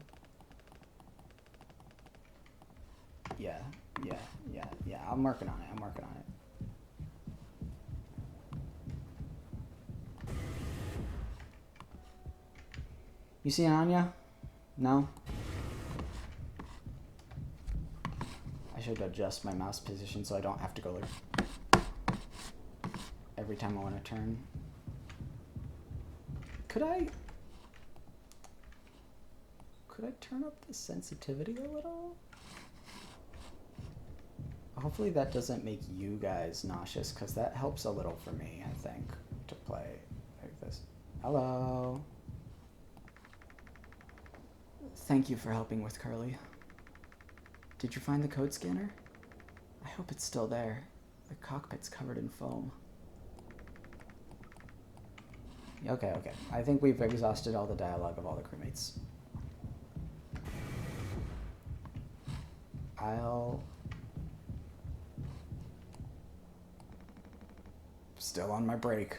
Yeah. I'm working on it. You see Anya? No? I should adjust my mouse position so I don't have to go like every time I want to turn. Could I turn up the sensitivity a little? Hopefully that doesn't make you guys nauseous, because that helps a little for me, I think, to play like this. Hello. Thank you for helping with Curly. Did you find the code scanner? I hope it's still there. The cockpit's covered in foam. Okay. I think we've exhausted all the dialogue of all the crewmates. Still on my break.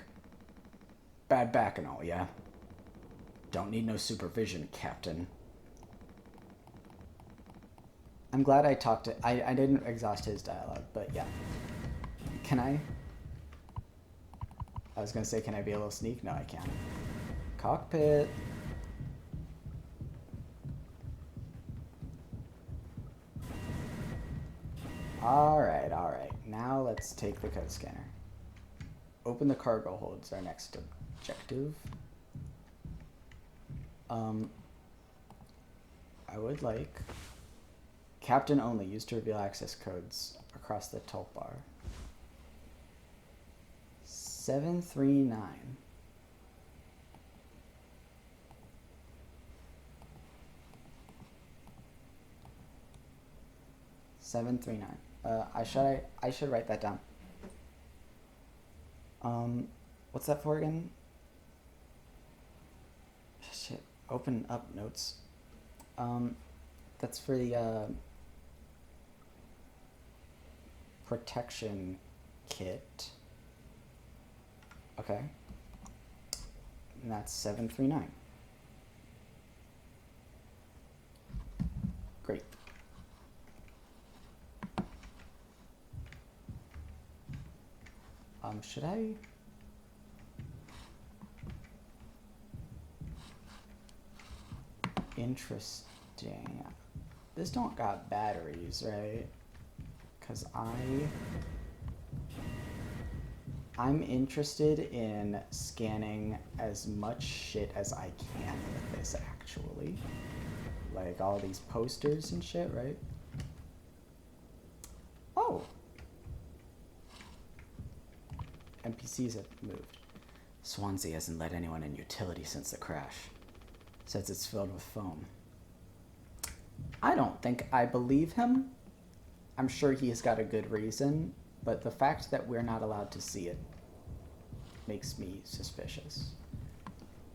Bad back and all, yeah? Don't need no supervision, Captain. I'm glad I talked to... I didn't exhaust his dialogue, but yeah. Can I? I was gonna say, can I be a little sneak? No, I can't. Cockpit. Alright. Now let's take the code scanner. Open the cargo hold is our next objective. I would like... Captain only, used to reveal access codes across the toolbar. 739. I should write that down. What's that for again? Shit. Open up notes. That's for the protection kit. Okay. And that's 739. Great. Should I? Interesting. This don't got batteries, right? Because I'm interested in scanning as much shit as I can with this, actually. Like all these posters and shit, right? Oh! NPCs have moved. Swansea hasn't let anyone in utility since the crash. Says it's filled with foam. I don't think I believe him. I'm sure he has got a good reason, but the fact that we're not allowed to see it makes me suspicious.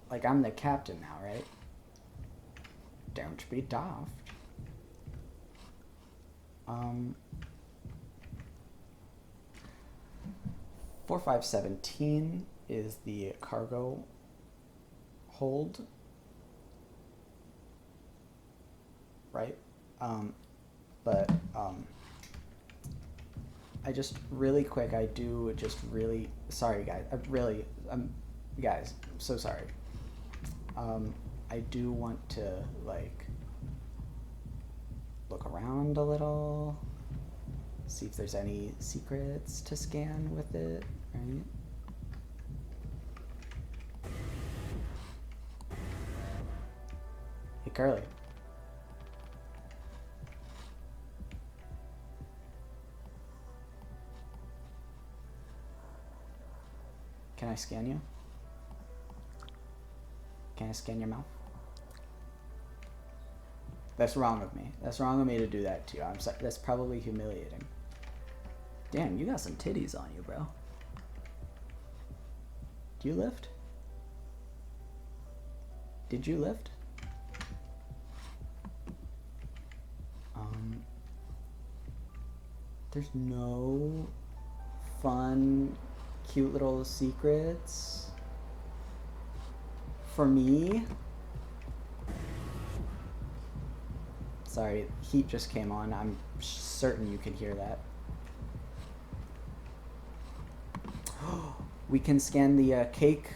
Like, I'm the captain now, right? Don't be daft. 4517 is the cargo hold, right? I just really quick, sorry guys, guys, I'm so sorry. I do want to, like, look around a little, see if there's any secrets to scan with it, right? Hey, Curly. Can I scan you? Can I scan your mouth? That's wrong of me. That's wrong of me to do that to you. I'm sorry. That's probably humiliating. Damn, you got some titties on you, bro. Do you lift? Did you lift? There's no fun, cute little secrets for me. Sorry, heat just came on. I'm certain you can hear that. We can scan the cake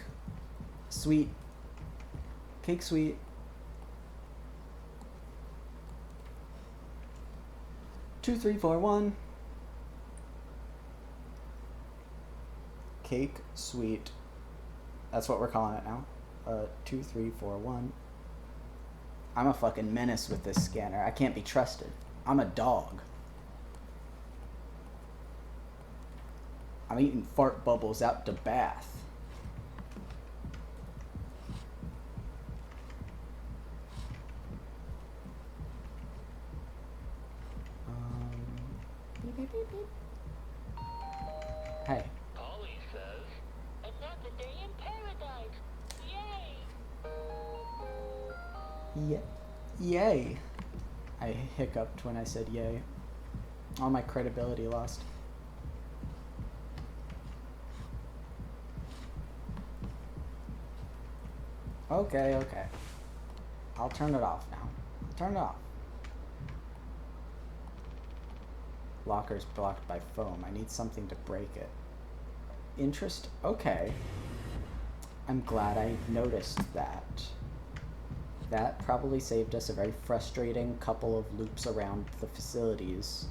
suite. Cake suite. Two, three, four, one. Cake suite. That's what we're calling it now. 2341. I'm a fucking menace with this scanner. I can't be trusted. I'm a dog. I'm eating fart bubbles out to bath. Beep, beep, beep, beep. Hey. Polly says, another day in paradise. Yay! Yay. I hiccuped when I said yay. All my credibility lost. Okay, okay. I'll turn it off now. Turn it off. Locker's blocked by foam. I need something to break it. Interest? Okay. I'm glad I noticed that. That probably saved us a very frustrating couple of loops around the facilities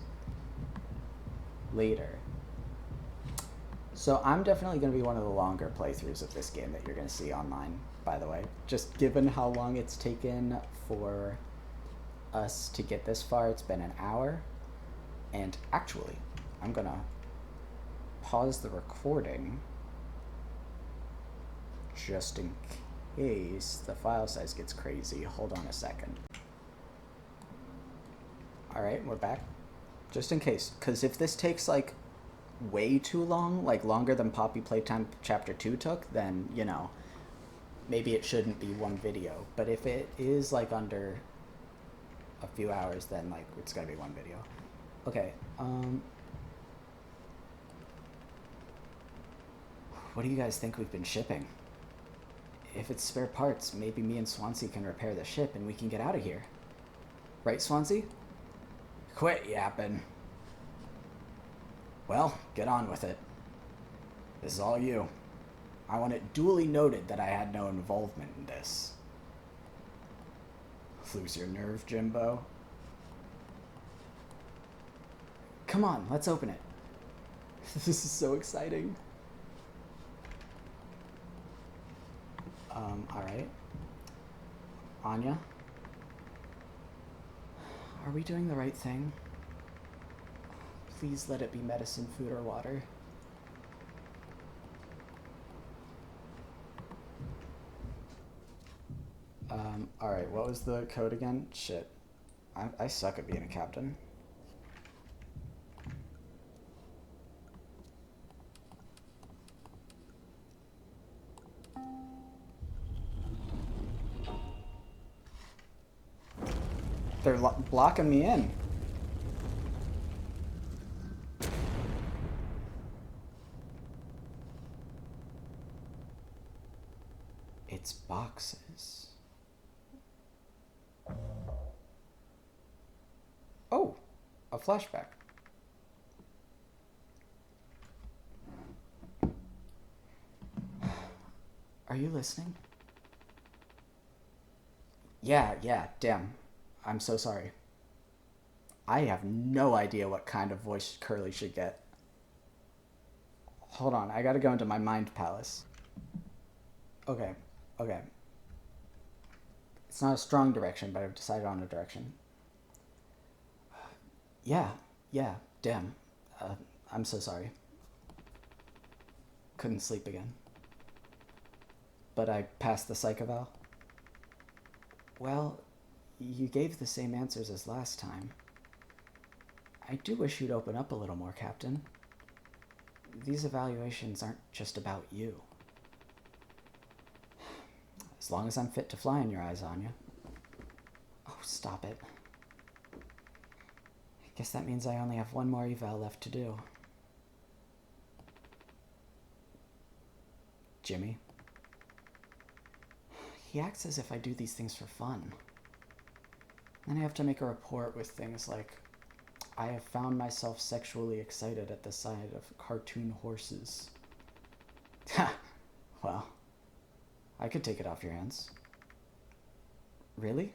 later. So I'm definitely going to be one of the longer playthroughs of this game that you're going to see online, by the way. Just given how long it's taken for us to get this far, it's been an hour. And actually, I'm going to pause the recording just in case the file size gets crazy. Hold on a second. Alright, we're back. Just in case, because if this takes like way too long, like longer than Poppy Playtime Chapter 2 took, then, you know, maybe it shouldn't be one video. But if it is like under a few hours, then like it's gotta be one video. Okay, what do you guys think we've been shipping? If it's spare parts, maybe me and Swansea can repair the ship and we can get out of here. Right, Swansea? Quit yapping. Well, get on with it. This is all you. I want it duly noted that I had no involvement in this. Lose your nerve, Jimbo? Come on, let's open it. This is so exciting. Alright. Anya? Are we doing the right thing? Please let it be medicine, food, or water. Alright, what was the code again? Shit. I suck at being a captain. They're blocking me in. It's boxes. Oh, a flashback. Are you listening? Yeah, damn. I'm so sorry. I have no idea what kind of voice Curly should get. Hold on, I gotta go into my mind palace. Okay. It's not a strong direction, but I've decided on a direction. Yeah, damn. I'm so sorry. Couldn't sleep again. But I passed the psych eval. Well, You gave the same answers as last time. I do wish you'd open up a little more, Captain. These evaluations aren't just about you. As long as I'm fit to fly in your eyes, Anya. Oh, stop it. I guess that means I only have one more eval left to do. Jimmy. He acts as if I do these things for fun. Then I have to make a report with things like, I have found myself sexually excited at the sight of cartoon horses. Ha! Well, I could take it off your hands. Really?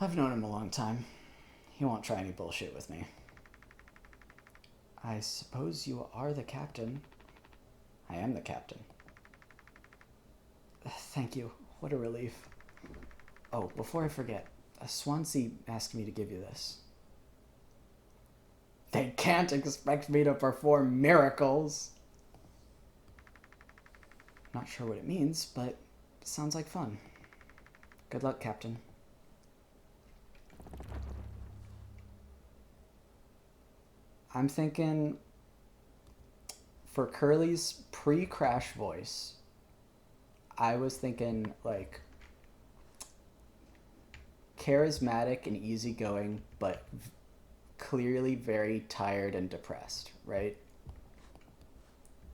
I've known him a long time. He won't try any bullshit with me. I suppose you are the captain. I am the captain. Thank you. What a relief. Oh, before I forget, Swansea asked me to give you this. They can't expect me to perform miracles! Not sure what it means, but it sounds like fun. Good luck, Captain. I'm thinking for Curly's pre-crash voice, I was thinking like charismatic and easygoing, but clearly very tired and depressed, right?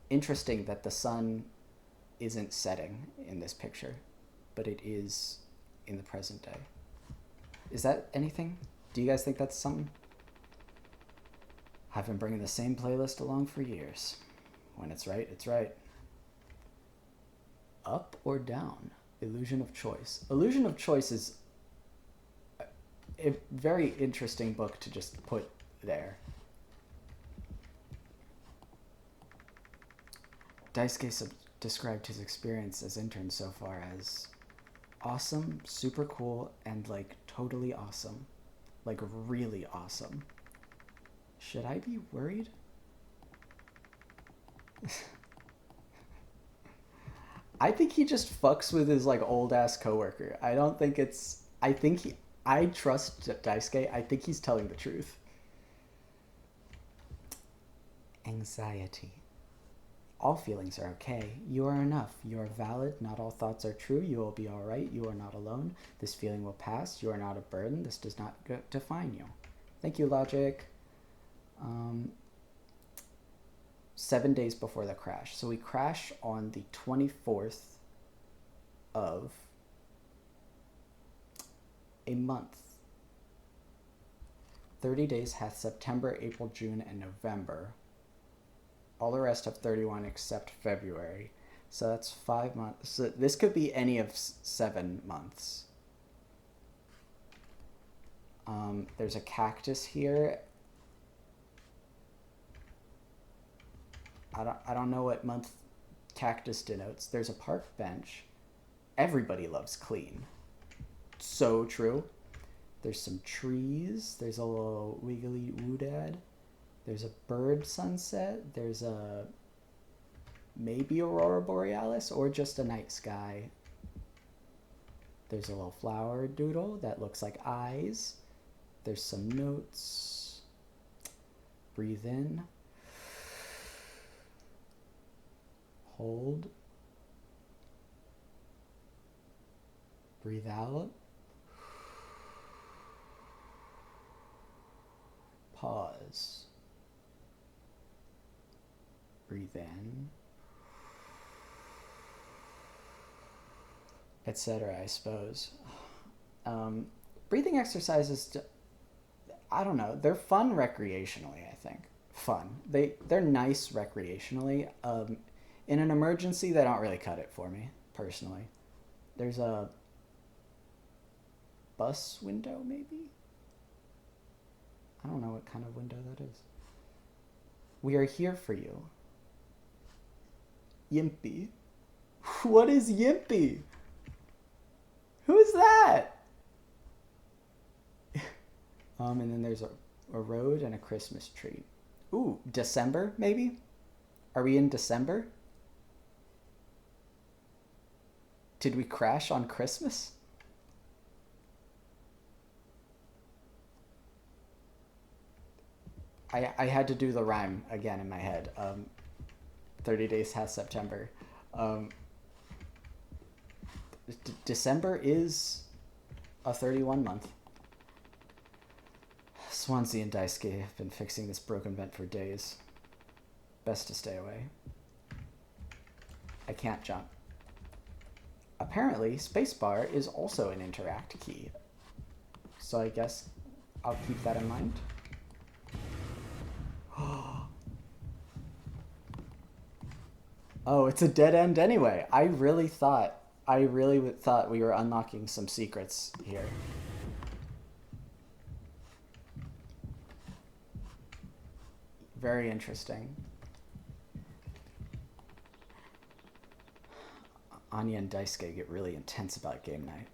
Interesting that the sun isn't setting in this picture, but it is in the present day. Is that anything? Do you guys think that's something? I've been bringing the same playlist along for years. When it's right, it's right. Up or down? Illusion of Choice. Illusion of Choice is a very interesting book to just put there. Daisuke described his experience as intern so far as awesome, super cool, and like totally awesome. Like really awesome. Should I be worried? I think he just fucks with his like old ass coworker. I don't think it's. I trust Daisuke. I think he's telling the truth. Anxiety. All feelings are okay. You are enough. You are valid. Not all thoughts are true. You will be all right. You are not alone. This feeling will pass. You are not a burden. This does not define you. Thank you, Logic. 7 days before the crash. So we crash on the 24th of a month. 30 days hath September, April, June, and November. All the rest have 31 except February. So that's 5 months. So this could be any of 7 months. There's a cactus here. I don't know what month cactus denotes. There's a park bench. Everybody loves clean. So true. There's some trees. There's a little wiggly woodad. There's a bird sunset. There's a maybe aurora borealis or just a night sky. There's a little flower doodle that looks like eyes. There's some notes. Breathe in. Hold. Breathe out. Pause. Breathe in. Etc., I suppose. Breathing exercises, I don't know, they're fun recreationally, I think. Fun. They're nice recreationally. In an emergency, they don't really cut it for me, personally. There's a bus window, maybe? I don't know what kind of window that is. We are here for you. Yimpy. What is Yimpy? Who is that? And then there's a road and a Christmas tree. Ooh, December, maybe? Are we in December? Did we crash on Christmas? I had to do the rhyme again in my head. 30 days past September. December is a 31 month. Swansea and Daisuke have been fixing this broken vent for days. Best to stay away. I can't jump. Apparently, spacebar is also an interact key. So I guess I'll keep that in mind. Oh, it's a dead end anyway. I really thought we were unlocking some secrets here. Very interesting. Anya and Daisuke get really intense about game night.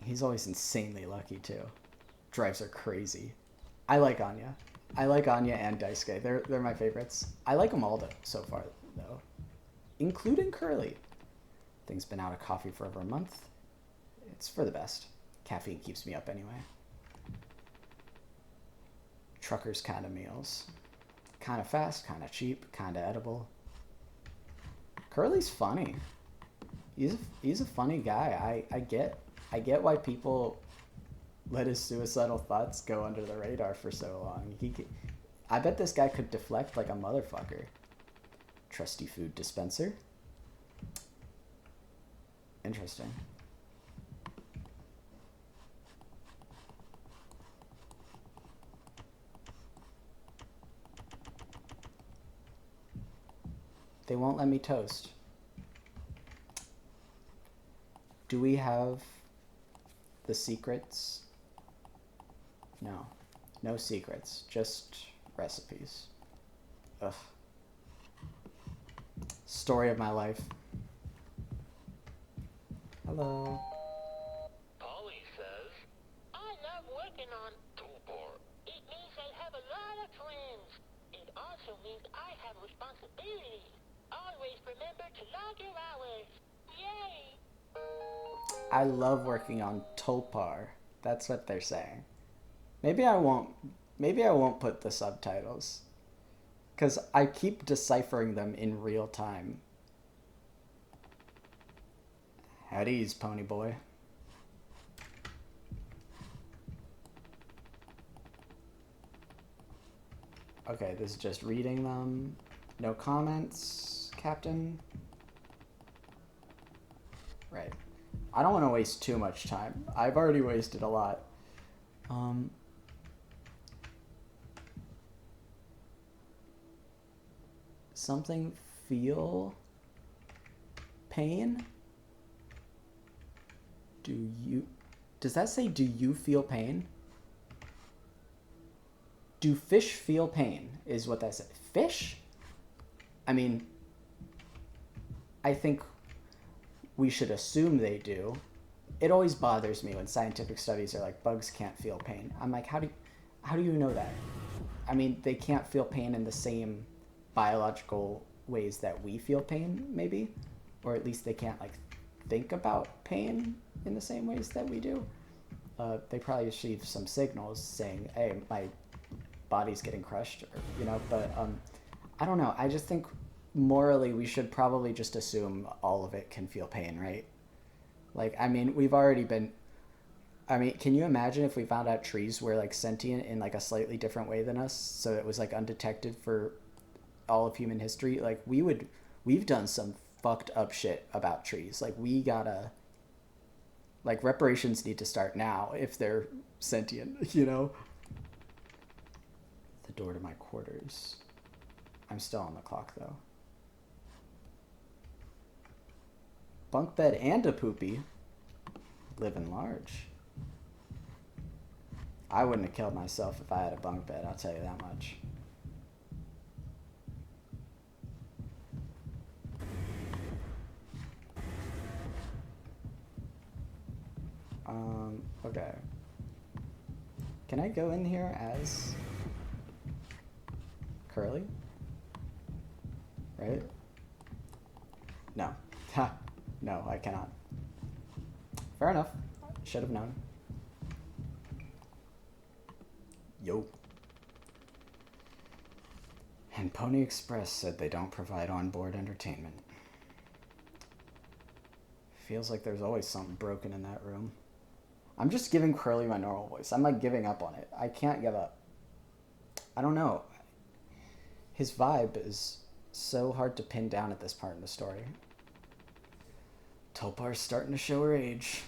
He's always insanely lucky too. Drives her crazy. I like Anya. I like Anya and Daisuke. They're my favorites. I like them all so far though, including Curly. Thing's been out of coffee for over a month. It's for the best. Caffeine keeps me up anyway. Truckers kind of meals. Kind of fast, kind of cheap, kind of edible. Curly's funny. He's a funny guy. I get why people let his suicidal thoughts go under the radar for so long. I bet this guy could deflect like a motherfucker. Trusty food dispenser. Interesting. They won't let me toast. Do we have the secrets? No. No secrets. Just recipes. Ugh. Story of my life. Hello. Polly says, I love working on Toolbar. It means I have a lot of friends. It also means I have responsibilities. Always remember to log your hours. Yay! I love working on Tolpar. That's what they're saying. Maybe I won't put the subtitles, because I keep deciphering them in real time. At ease, pony boy. Okay, this is just reading them. No comments, Captain. Right. I don't want to waste too much time. I've already wasted a lot. Something feel pain? Does that say do you feel pain? Do fish feel pain is what that says. Fish? I mean, I think we should assume they do. It always bothers me when scientific studies are like bugs can't feel pain. I'm like, how do you know that? I mean, they can't feel pain in the same biological ways that we feel pain, maybe, or at least they can't like think about pain in the same ways that we do. They probably receive some signals saying, hey, my body's getting crushed, or, you know, but I don't know. I just think morally we should probably just assume all of it can feel pain, right? Like, I mean, can you imagine if we found out trees were like sentient in like a slightly different way than us, so it was like undetected for all of human history? Like, we've done some fucked up shit about trees. Like, we gotta, like, reparations need to start now if they're sentient, you know? The door to my quarters. I'm still on the clock though. Bunk bed and a poopy. Living large. I wouldn't have killed myself if I had a bunk bed, I'll tell you that much. Okay. Can I go in here as Curly? Right? No. Ha. No, I cannot. Fair enough. Should have known. Yo. And Pony Express said they don't provide onboard entertainment. Feels like there's always something broken in that room. I'm just giving Curly my normal voice. I'm like giving up on it. I can't give up. I don't know. His vibe is so hard to pin down at this part in the story. Tulpar's starting to show her age.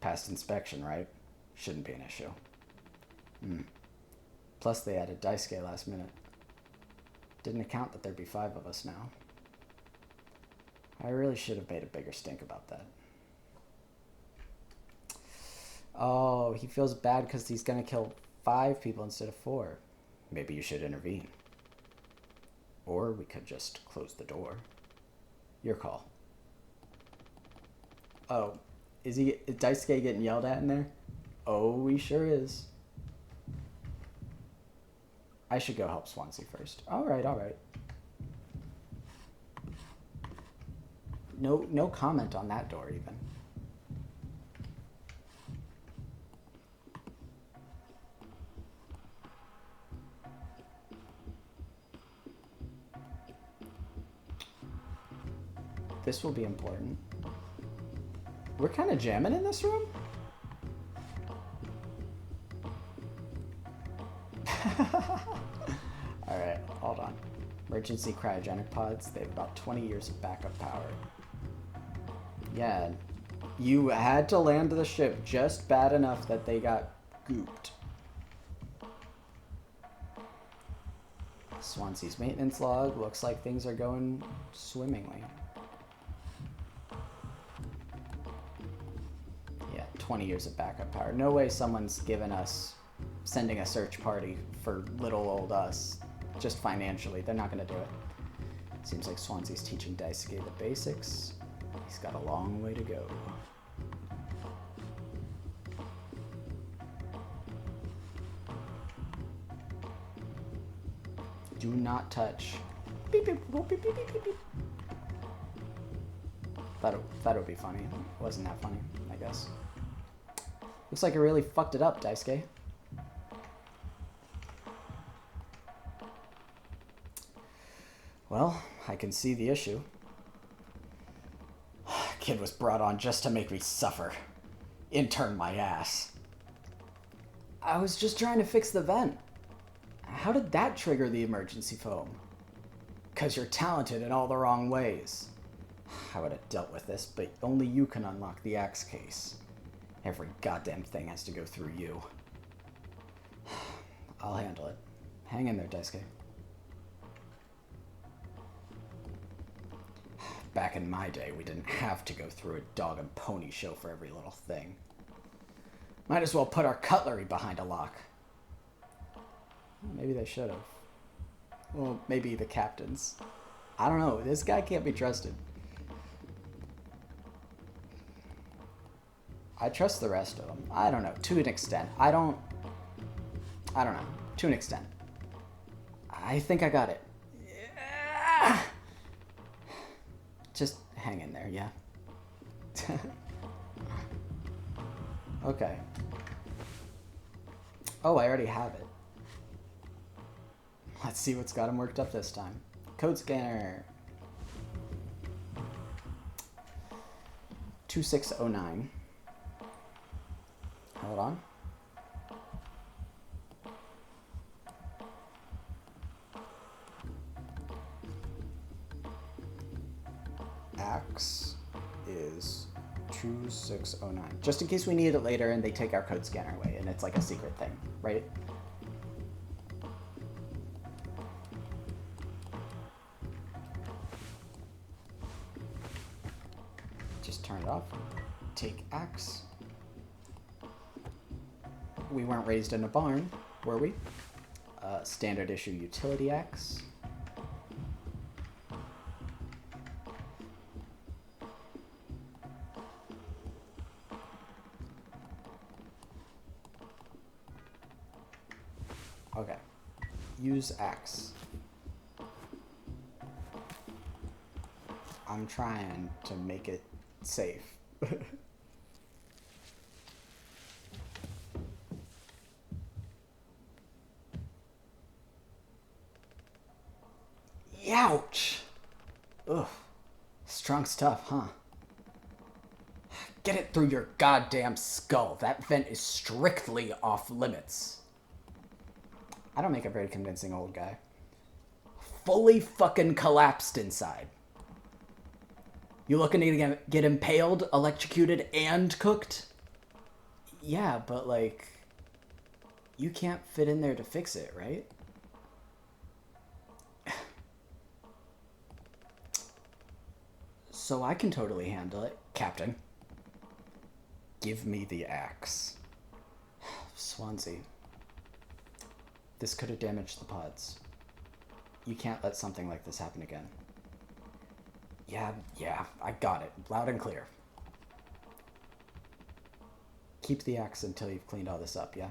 Past inspection, right? Shouldn't be an issue. Plus they added Daisuke last minute. Didn't account that there'd be 5 of us now. I really should have made a bigger stink about that. Oh, he feels bad because he's gonna kill 5 people instead of 4. Maybe you should intervene. Or we could just close the door. Your call. Oh, is Daisuke getting yelled at in there? Oh, he sure is. I should go help Swansea first. Alright, alright. No comment on that door even. This will be important. We're kind of jamming in this room? Alright, hold on. Emergency cryogenic pods. They have about 20 years of backup power. Yeah, you had to land the ship just bad enough that they got gooped. Swansea's maintenance log. Looks like things are going swimmingly. Yeah, 20 years of backup power. No way someone's sending a search party for little old us. Just financially. They're not going to do it. Seems like Swansea's teaching Daisuke the basics. He's got a long way to go. Do not touch. Beep, beep, boop, beep, beep, beep, beep, beep. Thought it would be funny. It wasn't that funny, I guess. Looks like I really fucked it up, Daisuke. Well, I can see the issue. Kid was brought on just to make me suffer. Intern my ass. I was just trying to fix the vent. How did that trigger the emergency foam? 'Cause you're talented in all the wrong ways. I would have dealt with this, but only you can unlock the axe case. Every goddamn thing has to go through you. I'll handle it. Hang in there, Daisuke. Back in my day, we didn't have to go through a dog and pony show for every little thing. Might as well put our cutlery behind a lock. Maybe they should have. Well, maybe the captains. I don't know. This guy can't be trusted. I trust the rest of them. I don't know. To an extent. I don't know. To an extent. I think I got it. Yeah. Just hang in there, yeah. Okay. Oh, I already have it. Let's see what's got him worked up this time. Code scanner. 2609. Hold on. Axe is 2609. Just in case we need it later and they take our code scanner away and it's like a secret thing, right? Just turn it off. Take axe. We weren't raised in a barn, were we? Standard issue utility axe. Okay. Use axe. I'm trying to make it safe. Ouch! Ugh. Strong stuff, huh? Get it through your goddamn skull. That vent is strictly off limits. I don't make a very convincing old guy. Fully fucking collapsed inside. You looking to get impaled, electrocuted, and cooked? Yeah, but like, you can't fit in there to fix it, right? So I can totally handle it, Captain. Give me the axe. Swansea. This could have damaged the pods. You can't let something like this happen again. Yeah, I got it. Loud and clear. Keep the axe until you've cleaned all this up, yeah?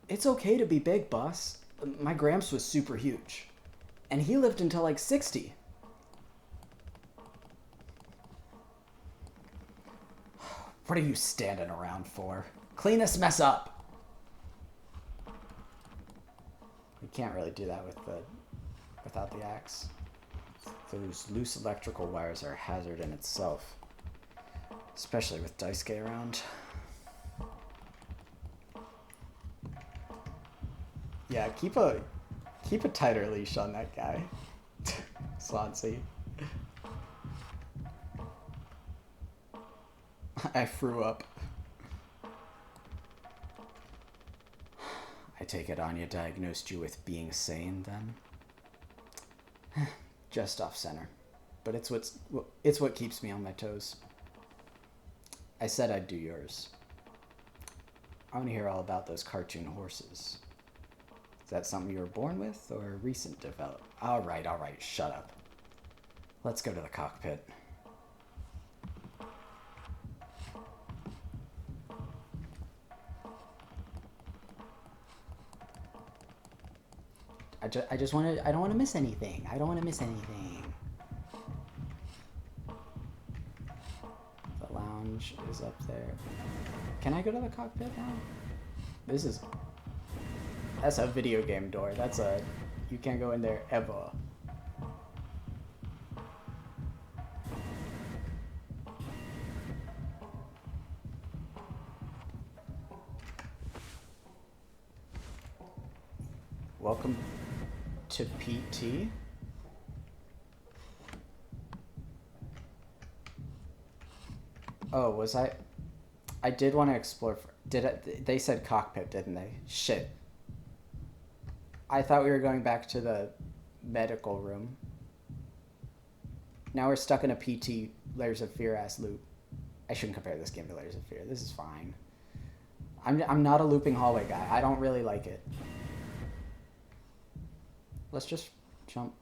It's okay to be big, boss. My Gramps was super huge. And he lived until like 60. What are you standing around for? Clean this mess up. We can't really do that without the axe. Those loose electrical wires are a hazard in itself, especially with Daisuke around. Yeah, keep a tighter leash on that guy, Swansea. I threw up. I take it Anya diagnosed you with being sane, then? Just off center. But it's what keeps me on my toes. I said I'd do yours. I want to hear all about those cartoon horses. Is that something you were born with, or a recent development? All right, shut up. Let's go to the cockpit. I don't want to miss anything. I don't want to miss anything. The lounge is up there. Can I go to the cockpit now? That's a video game door. You can't go in there ever. Welcome to PT. Oh, was I did want to explore. They said cockpit, didn't they? Shit. I thought we were going back to the medical room. Now we're stuck in a PT Layers of Fear ass loop. I shouldn't compare this game to Layers of Fear. This is fine. I'm not a looping hallway guy. I don't really like it. Let's just jump.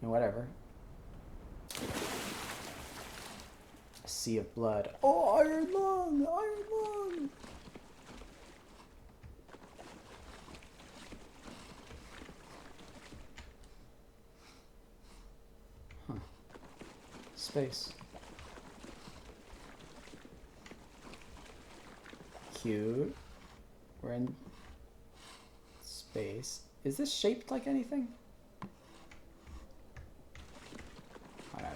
Whatever. A sea of blood. Oh, Iron Lung! Iron Lung! Huh. Space. Cute. We're in space. Is this shaped like anything? Whatever.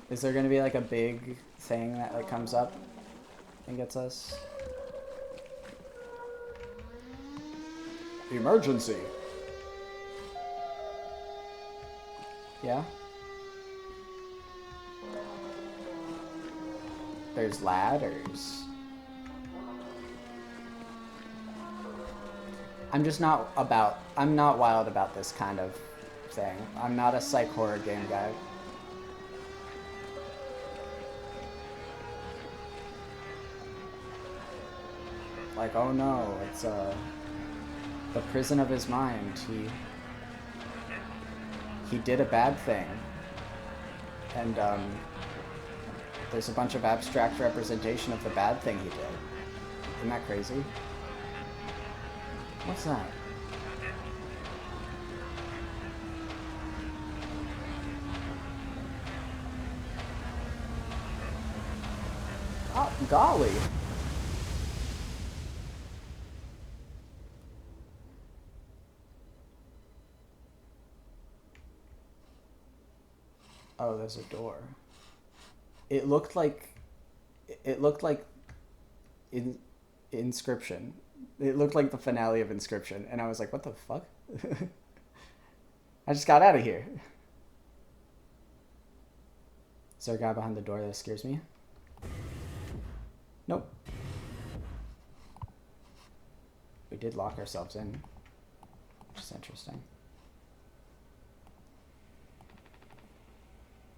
Is there gonna be like a big thing that like comes up and gets us? Emergency. Yeah? There's ladders. I'm not wild about this kind of thing. I'm not a psych horror game guy. Like, oh no, it's the prison of his mind. He did a bad thing. And there's a bunch of abstract representation of the bad thing he did. Isn't that crazy? What's that? Oh, golly. Oh, there's a door. It looked like in Inscription. It looked like the finale of Inscription, and I was like, what the fuck? I just got out of here. Is there a guy behind the door that scares me? Nope. We did lock ourselves in, which is interesting.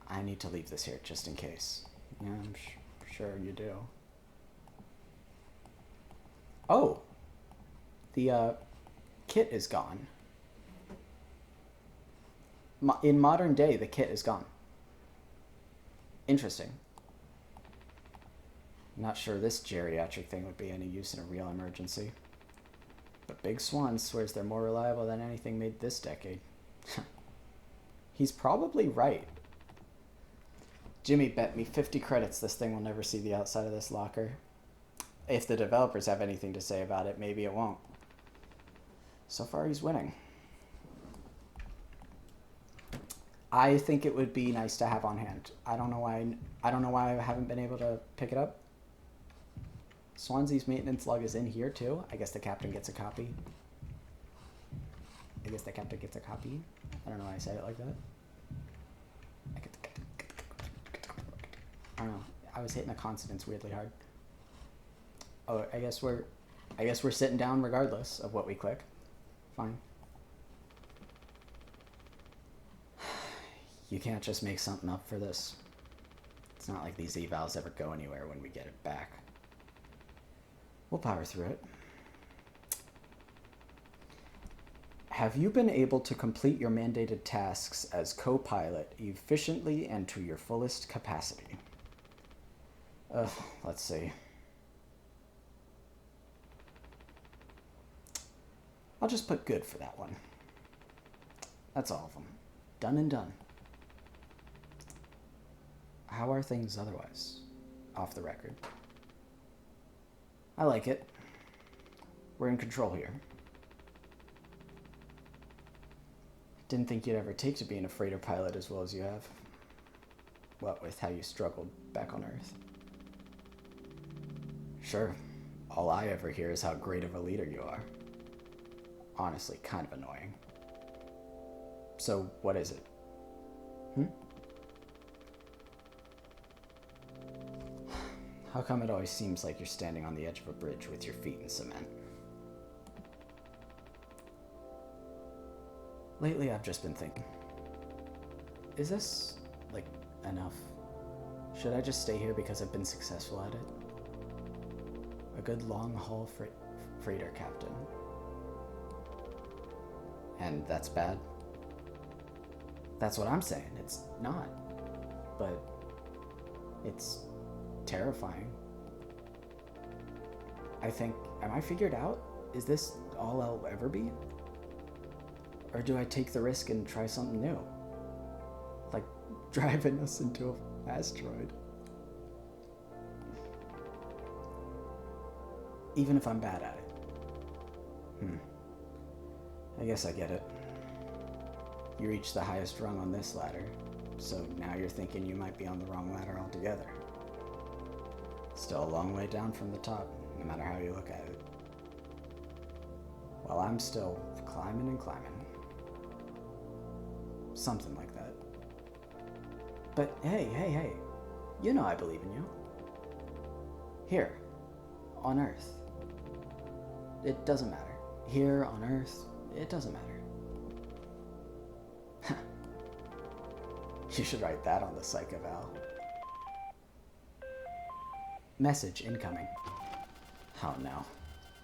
I need to leave this here just in case. Yeah, I'm sure you do. Oh! The, kit is gone. In modern day, the kit is gone. Interesting. I'm not sure this geriatric thing would be any use in a real emergency. But Big Swan swears they're more reliable than anything made this decade. He's probably right. Jimmy bet me 50 credits this thing will never see the outside of this locker. If the developers have anything to say about it, maybe it won't. So far, he's winning. I think it would be nice to have on hand. I don't know why I haven't been able to pick it up. Swansea's maintenance log is in here too. I guess the captain gets a copy. I don't know why I said it like that. I don't know. I was hitting the consonants weirdly hard. Oh, I guess we're sitting down regardless of what we click. Fine. You can't just make something up for this. It's not like these evals ever go anywhere when we get it back. We'll power through it. Have you been able to complete your mandated tasks as co-pilot efficiently and to your fullest capacity? Let's see. I'll just put good for that one. That's all of them. Done and done. How are things otherwise? Off the record. I like it. We're in control here. Didn't think you'd ever take to being a freighter pilot as well as you have. What with how you struggled back on Earth. Sure, all I ever hear is how great of a leader you are. Honestly, kind of annoying. So, what is it? How come it always seems like you're standing on the edge of a bridge with your feet in cement? Lately, I've just been thinking, is this, like, enough? Should I just stay here because I've been successful at it? A good long-haul freighter captain. And that's bad? That's what I'm saying. It's not. But it's terrifying. I think, am I figured out? Is this all I'll ever be? Or do I take the risk and try something new? Like driving us into an asteroid. Even if I'm bad at it. I guess I get it. You reached the highest rung on this ladder, so now you're thinking you might be on the wrong ladder altogether. Still a long way down from the top, no matter how you look at it. While I'm still climbing and climbing. Something like that. But hey, you know I believe in you. Here, on Earth. It doesn't matter. Here, on Earth, it doesn't matter. You should write that on the psych eval. Message incoming. Oh no.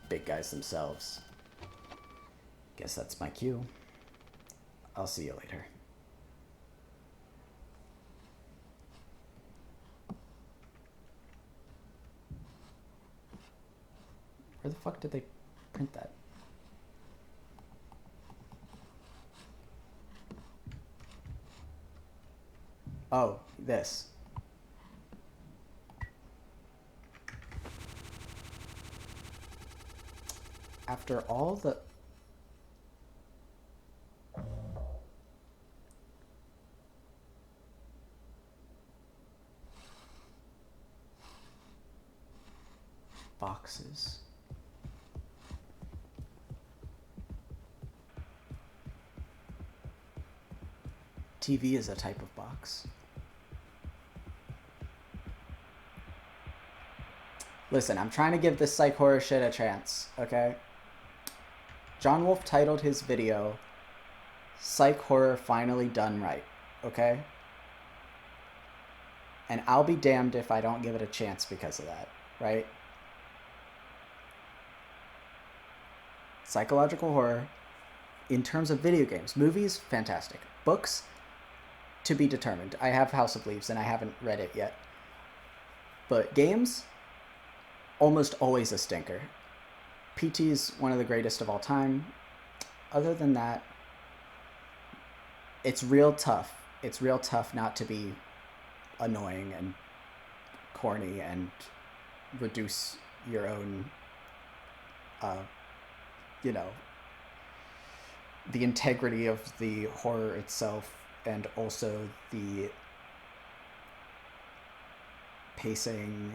Big guys themselves. Guess that's my cue. I'll see you later. Where the fuck did they print that? Oh, this. After all the... boxes. TV is a type of box. Listen, I'm trying to give this psych horror shit a chance, okay? John Wolfe titled his video, Psych Horror Finally Done Right, okay? And I'll be damned if I don't give it a chance because of that, right? Psychological horror, in terms of video games. Movies, fantastic. Books, to be determined. I have House of Leaves and I haven't read it yet. But games, almost always a stinker. PT's one of the greatest of all time. Other than that, it's real tough. It's real tough not to be annoying and corny and reduce your own, you know, the integrity of the horror itself and also the pacing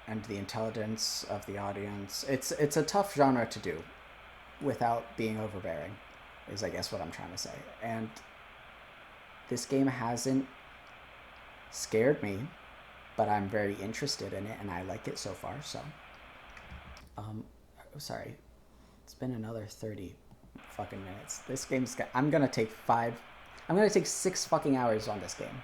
and the intelligence of the audience. It's a tough genre to do without being overbearing, is I guess what I'm trying to say. And this game hasn't scared me, but I'm very interested in it and I like it so far, so. Sorry. It's been another 30 fucking minutes. This game's I'm gonna take 6 fucking hours on this game.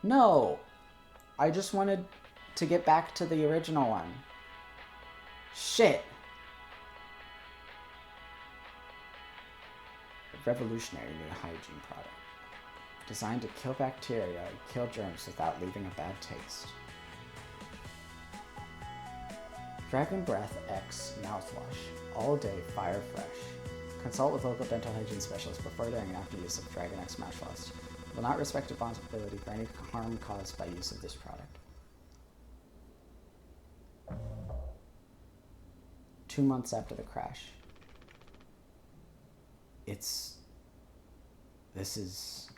No! I just wanted to get back to the original one. Shit! A revolutionary new hygiene product. Designed to kill bacteria and kill germs without leaving a bad taste. Dragon Breath X Mouthwash. All day, fire fresh. Consult with local dental hygiene specialists before, during, and after use of Dragon X Mouthwash. Will not respect responsibility for any harm caused by use of this product. 2 months after the crash. This is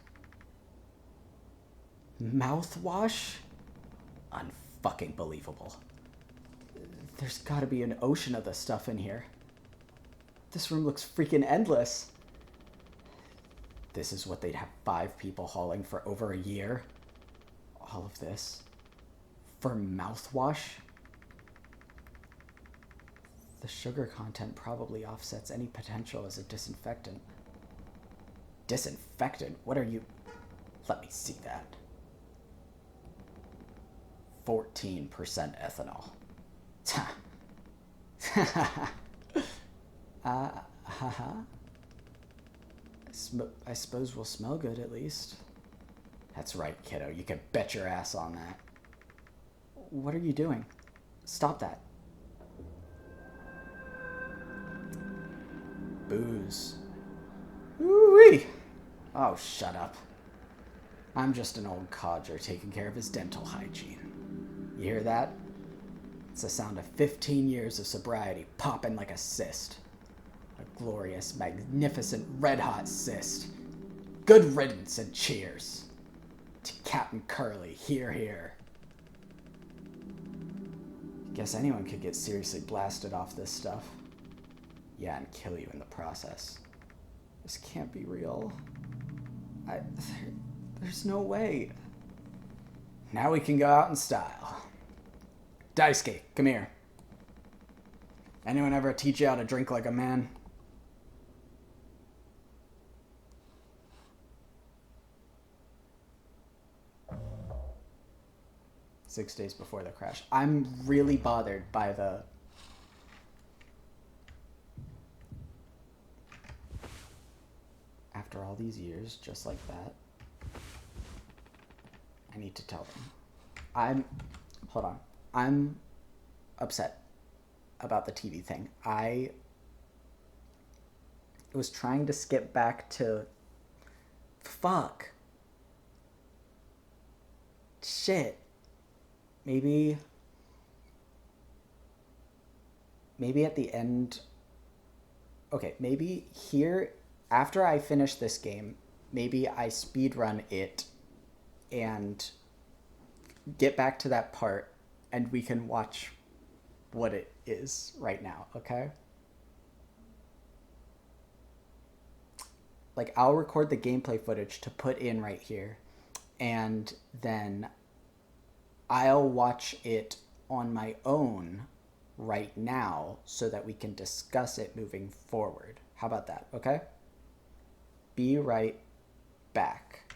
mouthwash? Unfucking believable. There's gotta be an ocean of this stuff in here. This room looks freaking endless. This is what they'd have 5 people hauling for over a year. All of this for mouthwash? The sugar content probably offsets any potential as a disinfectant. Disinfectant? What are you... Let me see that. 14% ethanol. I suppose we'll smell good at least. That's right, kiddo. You can bet your ass on that. What are you doing? Stop that. Booze. Ooh-wee. Oh, shut up. I'm just an old codger taking care of his dental hygiene. You hear that? It's the sound of 15 years of sobriety popping like a cyst. A glorious, magnificent, red-hot cyst. Good riddance and cheers. To Captain Curly, hear, hear. Guess anyone could get seriously blasted off this stuff. Yeah, and kill you in the process. This can't be real. There's no way. Now we can go out in style. Daisuke, come here. Anyone ever teach you how to drink like a man? Six days before the crash. I'm really bothered by the... After all these years, just like that, I need to tell them. Hold on. I'm upset about the TV thing. I was trying to skip back to Fuck. Shit. Maybe at the end. Okay, maybe here, after I finish this game, maybe I speedrun it and get back to that part and we can watch what it is right now, okay? Like, I'll record the gameplay footage to put in right here, and then I'll watch it on my own right now so that we can discuss it moving forward. How about that, okay? Be right back.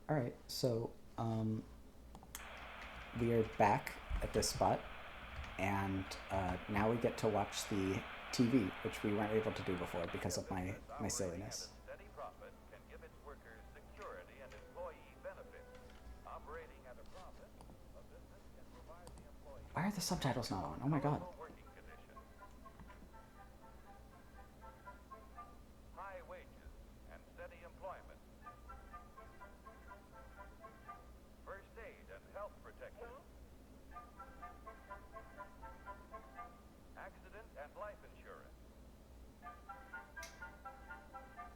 All right, so we are back at this spot, and now we get to watch the TV, which we weren't able to do before because of my silliness. Why are the subtitles not on? Oh my god. High wages and steady employment. First aid and health protection. Accident and life insurance.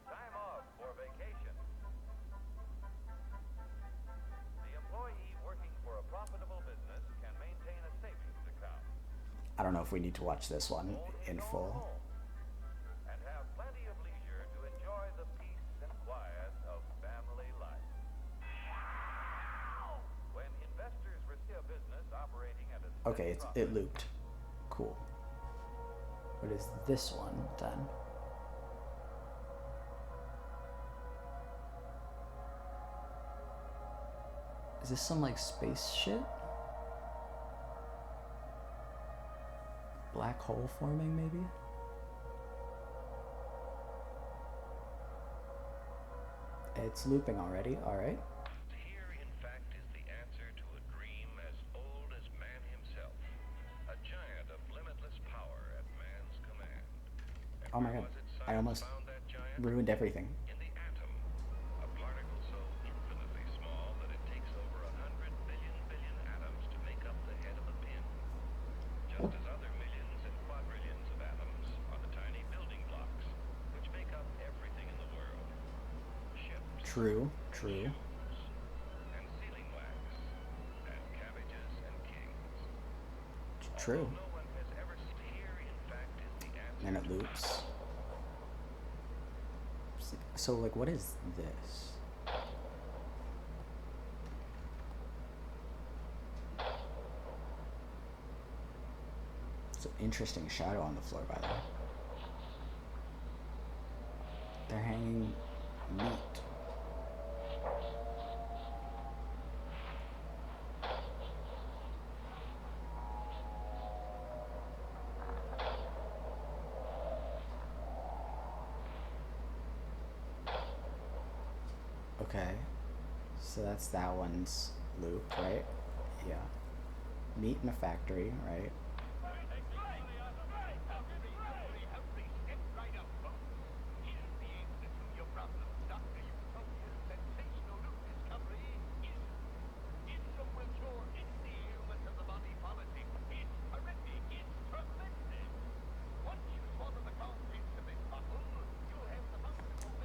Time off for vacation. The employee working for a profitable business can maintain a savings account. I don't know if we need to watch this one in full. And have plenty of leisure to enjoy the peace and quiet of family life. When investors receive a business operating at a Okay, it looped. Cool. What is this one then? Is this some like space shit? Black hole forming maybe? It's looping already, alright. Here, in fact, is the answer to a dream as old as man himself. A giant of limitless power at man's command. And Oh my where god, was it I science almost found that giant? ruined everything. In the atom, a particle so infinitely small that it takes over 100 billion atoms to make up the head of a pin. Just as other millions and quadrillions of atoms are the tiny building blocks which make up everything in the world. Ships, True. and sealing wax, and cabbages and kings. True. No one has ever seen. Here, in fact, is the answer. And it loops. So, like, what is this? It's an interesting shadow on the floor, by the way. They're hanging meat. Okay, so that's that one's loop, right? Yeah. Meat in a factory, right?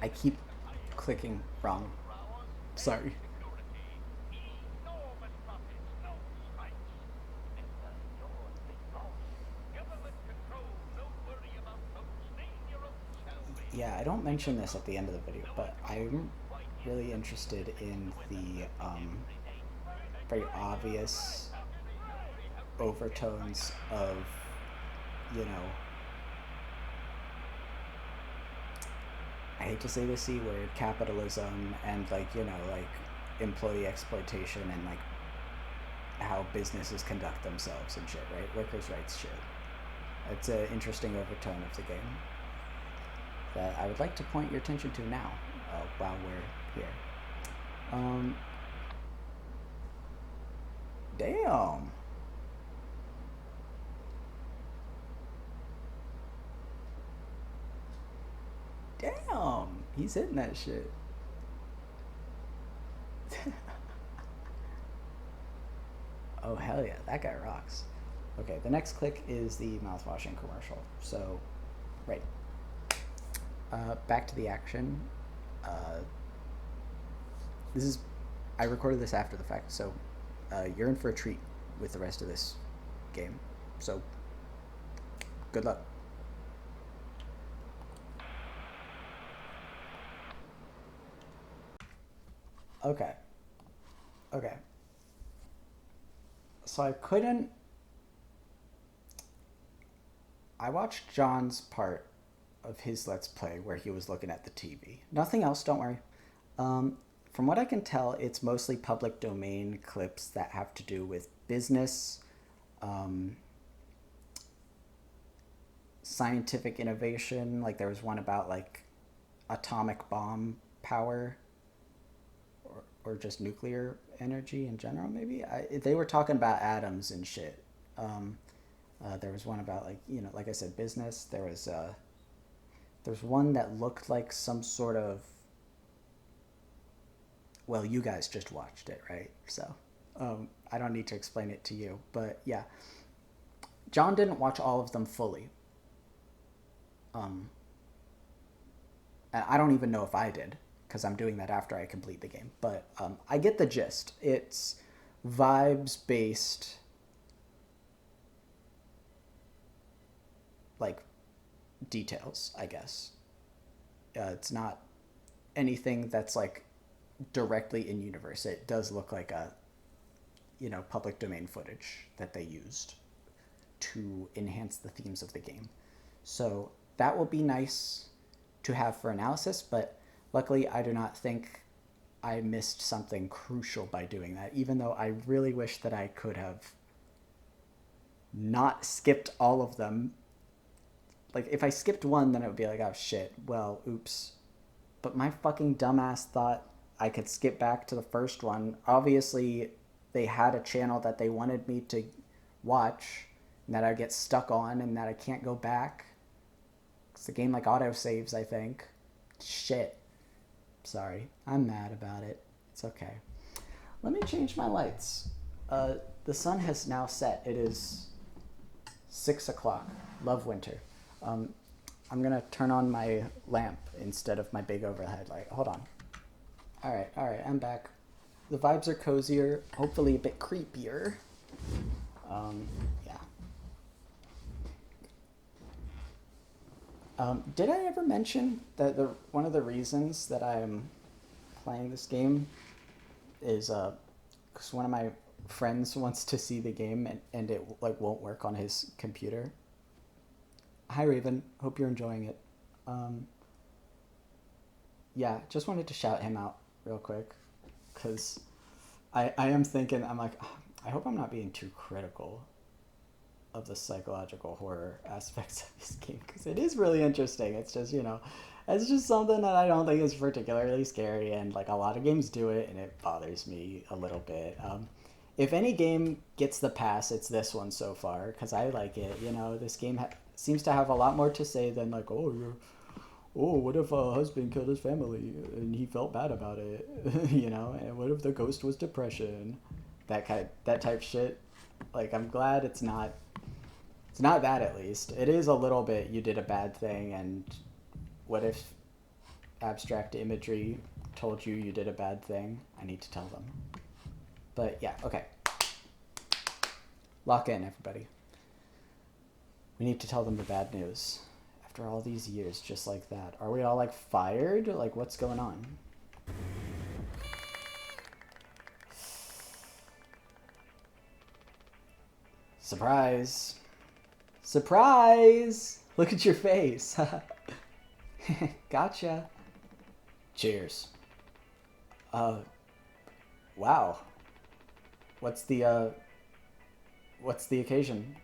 I keep clicking wrong. Sorry. Yeah, I don't mention this at the end of the video, but I'm really interested in the very obvious overtones of, you know, I hate to say the C word, capitalism, and like, you know, like employee exploitation and like how businesses conduct themselves and shit, right? Workers' rights shit. It's an interesting overtone of the game that I would like to point your attention to now while we're here. Damn. Damn. He's hitting that shit. Oh, hell yeah. That guy rocks. Okay, the next click is the mouthwashing commercial. So, right. Back to the action. This is... I recorded this after the fact, so you're in for a treat with the rest of this game. So, good luck. Okay. Okay. So I couldn't... I watched John's part of his Let's Play where he was looking at the TV. Nothing else, don't worry. From what I can tell, it's mostly public domain clips that have to do with business, scientific innovation. Like there was one about like atomic bomb power or just nuclear energy in general, maybe. They were talking about atoms and shit. There was one about like, you know, like I said, business. There's one that looked like some sort of... Well, you guys just watched it, right? So I don't need to explain it to you. But yeah, John didn't watch all of them fully. And I don't even know if I did, because I'm doing that after I complete the game. But I get the gist. It's vibes-based, like, details, I guess. It's not anything that's, like, directly in universe. It does look like a, you know, public domain footage that they used to enhance the themes of the game. So that will be nice to have for analysis, but luckily I do not think I missed something crucial by doing that, even though I really wish that I could have not skipped all of them. Like, if I skipped one, then it would be like, oh shit, well, oops. But my fucking dumbass thought I could skip back to the first one. Obviously, they had a channel that they wanted me to watch, and that I get stuck on, and that I can't go back. It's a game like autosaves, I think. Shit. Sorry. I'm mad about it. It's okay. Let me change my lights. The sun has now set. It is 6 o'clock. Love winter. I'm gonna turn on my lamp instead of my big overhead light. Hold on. Alright, I'm back. The vibes are cozier, hopefully a bit creepier. Yeah. Did I ever mention that one of the reasons that I am playing this game is because one of my friends wants to see the game and it like won't work on his computer. Hi Raven, hope you're enjoying it. Yeah, just wanted to shout him out real quick because I am thinking, I'm like, I hope I'm not being too critical of the psychological horror aspects of this game, because it is really interesting. It's just, you know, it's just something that I don't think is particularly scary, and like a lot of games do it and it bothers me a little bit. If any game gets the pass, it's this one so far, because I like it. You know, this game seems to have a lot more to say than like, oh, what if a husband killed his family and he felt bad about it? You know, and what if the ghost was depression? That type shit. Like, I'm glad it's not that, at least. It is a little bit, you did a bad thing, and what if abstract imagery told you did a bad thing? I need to tell them. But yeah, okay. Lock in, everybody. We need to tell them the bad news. After all these years, just like that. Are we all like fired? Like, what's going on? Surprise! Surprise! Look at your face. Gotcha. Cheers. Wow. What's the occasion?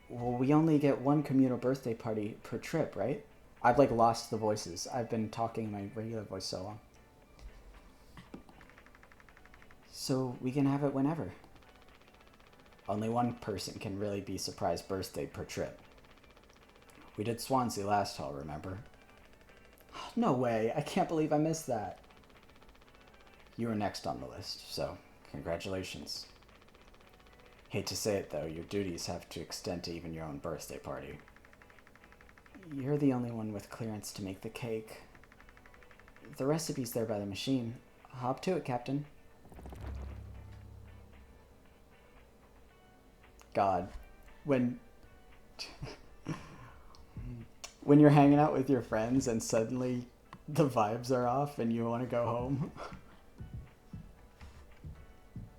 Well, we only get one communal birthday party per trip, right? I've like lost the voices. I've been talking in my regular voice so long. So we can have it whenever. Only one person can really be surprise birthday per trip. We did Swansea last haul, remember? No way. I can't believe I missed that. You were next on the list, so congratulations. Hate to say it, though, your duties have to extend to even your own birthday party. You're the only one with clearance to make the cake. The recipe's there by the machine. Hop to it, Captain. God, when you're hanging out with your friends and suddenly the vibes are off and you want to go home.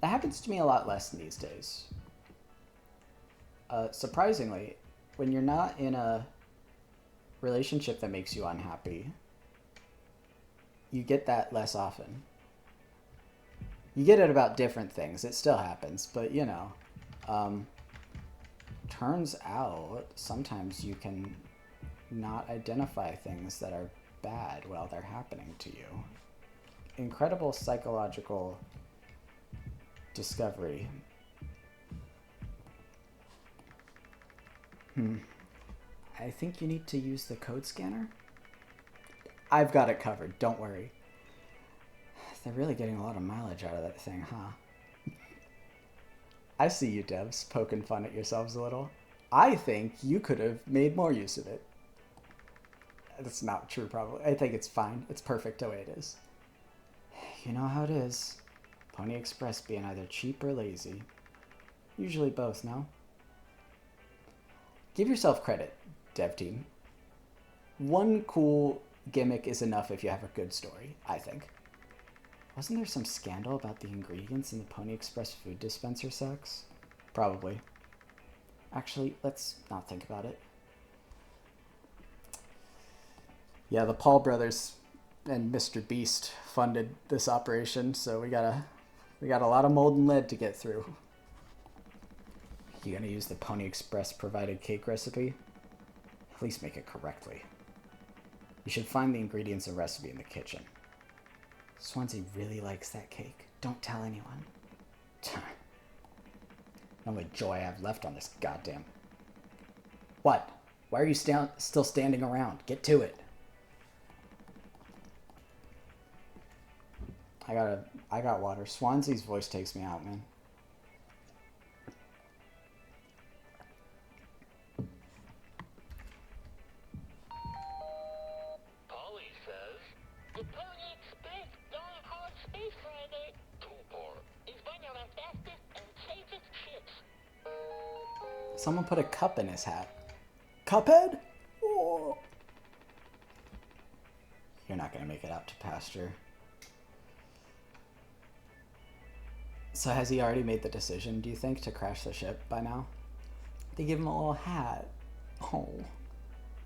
That happens to me a lot less these days. Surprisingly, when you're not in a relationship that makes you unhappy, you get that less often. You get it about different things. It still happens, but you know, turns out sometimes you can not identify things that are bad while they're happening to you. Incredible psychological discovery. I think you need to use the code scanner. I've got it covered, don't worry. They're really getting a lot of mileage out of that thing, huh? I see you devs poking fun at yourselves a little. I think you could have made more use of it. That's not true, probably. I think it's fine. It's perfect the way it is. You know how it is. Pony Express being either cheap or lazy. Usually both, no? Give yourself credit, dev team. One cool gimmick is enough if you have a good story, I think. Wasn't there some scandal about the ingredients in the Pony Express food dispenser sacks? Probably. Actually, let's not think about it. Yeah, the Paul brothers and Mr. Beast funded this operation, so we got a lot of molten lead to get through. You gonna use the Pony Express provided cake recipe? At least make it correctly. You should find the ingredients and recipe in the kitchen. Swansea really likes that cake. Don't tell anyone. The only joy I have left on this goddamn... What? Why are you still standing around? Get to it. I got water. Swansea's voice takes me out, man. Polly says, the Pony Express Dark Hard Space Rider 2-4 is one of our fastest and safest ships. Someone put a cup in his hat. Cuphead? Oh. You're not gonna make it out to pasture. So has he already made the decision, do you think, to crash the ship by now? They give him a little hat. Oh.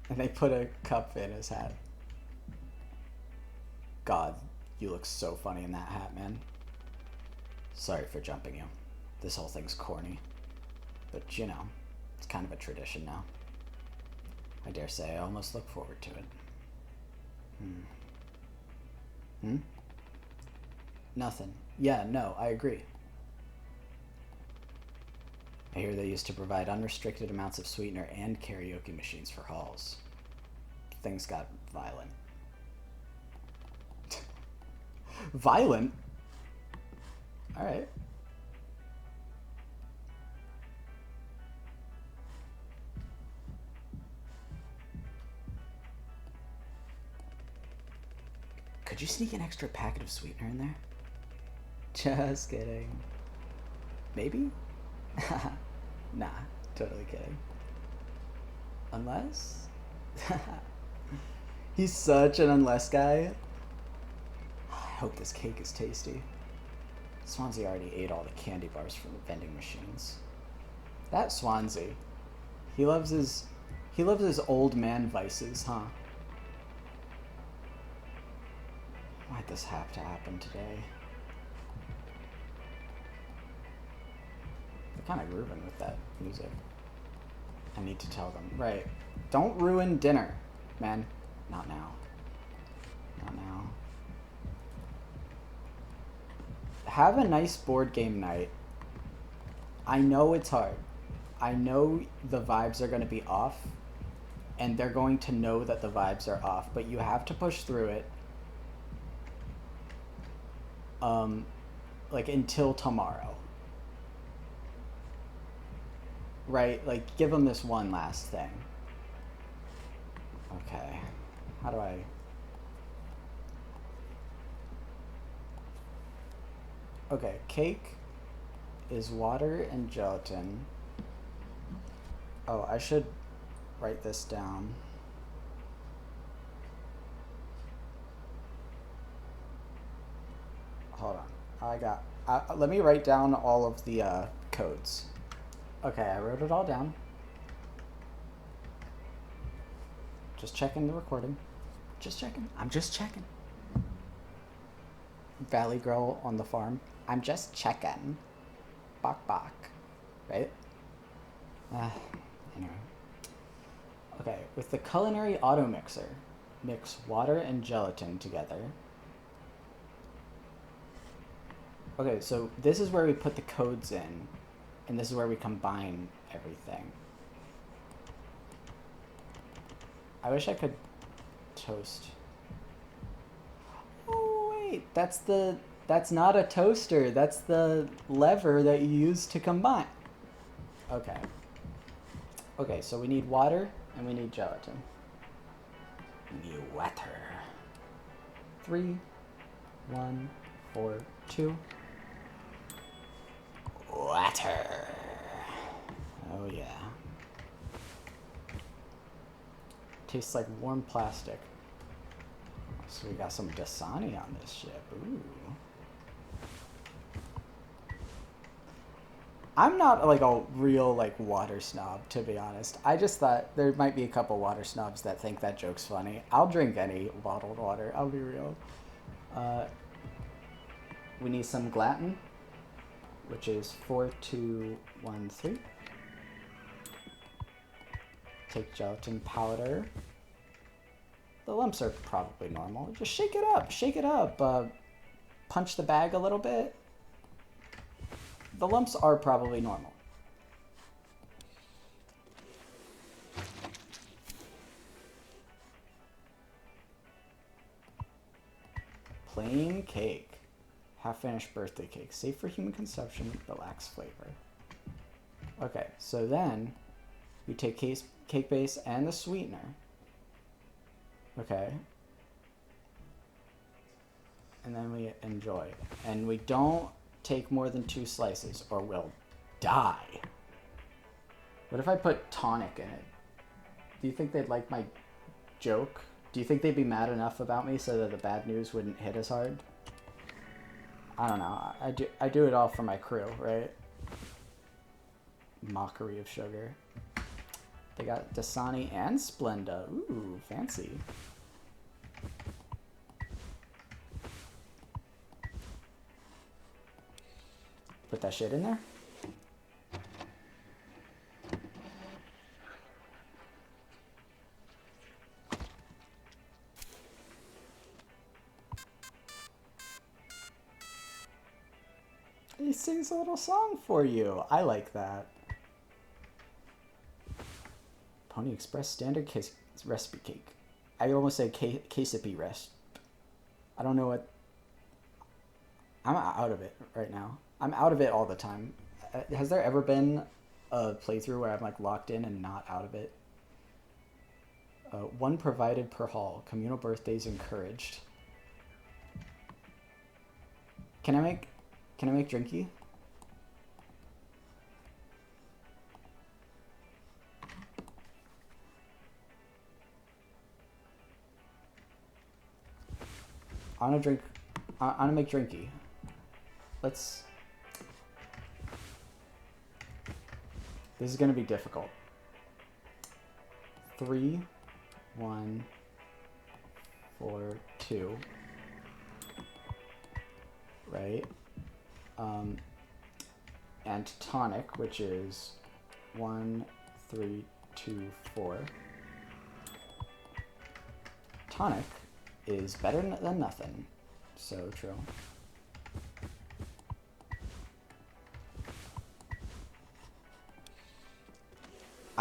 And they put a cup in his hat. God, you look so funny in that hat, man. Sorry for jumping you. This whole thing's corny. But, you know, it's kind of a tradition now. I dare say I almost look forward to it. Nothing. Yeah, no, I agree. I hear they used to provide unrestricted amounts of sweetener and karaoke machines for halls. Things got violent. Violent? Alright. Could you sneak an extra packet of sweetener in there? Just kidding. Maybe? Nah, totally kidding. Unless? He's such an unless guy. I hope this cake is tasty. Swansea already ate all the candy bars from the vending machines. That Swansea. He loves his old man vices, huh? Why'd this have to happen today? They're kind of grooving with that music. I need to tell them. Right. Don't ruin dinner, man. Not now. Not now. Have a nice board game night. I know it's hard. I know the vibes are going to be off. and they're going to know that the vibes are off, but you have to push through it. Like until tomorrow. Right? Like give them this one last thing. Okay. How do I... Okay, cake is water and gelatin. Oh, I should write this down. Hold on. Let me write down all of the codes. Okay, I wrote it all down. Just checking the recording. Just checking. I'm just checking. Valley Girl on the farm. I'm just checking. Bok bok. Right? Anyway. Okay, with the culinary auto mixer, mix water and gelatin together. Okay, so this is where we put the codes in, and this is where we combine everything. I wish I could toast. Oh wait, that's not a toaster. That's the lever that you use to combine. Okay. Okay, so we need water and we need gelatin. We need water. 3, 1, 4, 2. Water. Oh yeah. Tastes like warm plastic. So we got some Dasani on this ship. Ooh. I'm not like a real like water snob, to be honest. I just thought there might be a couple water snobs that think that joke's funny. I'll drink any bottled water. I'll be real. We need some gelatin, which is 4213. Take gelatin powder. The lumps are probably normal. Just shake it up. Shake it up. Punch the bag a little bit. The lumps are probably normal. Plain cake. Half-finished birthday cake. Safe for human consumption, but lacks flavor. Okay, so then we take cake base and the sweetener. Okay. And then we enjoy. And we don't take more than 2 slices or we'll die. What if I put tonic in it? Do you think they'd like my joke? Do you think they'd be mad enough about me so that the bad news wouldn't hit as hard? I don't know. I do it all for my crew, right? Mockery of sugar. They got Dasani and Splenda. Ooh, fancy. Put that shit in there. He sings a little song for you. I like that. Pony Express standard recipe cake. I almost said quesapi rest. I don't know what... I'm out of it right now. I'm out of it all the time. Has there ever been a playthrough where I'm like locked in and not out of it? 1 provided per hall. Communal birthdays encouraged. Can I make drinky? I wanna make drinky. Let's... This is gonna be difficult. 3, 1, 4, 2. Right? And tonic, which is 1, 3, 2, 4. Tonic is better than nothing. So true.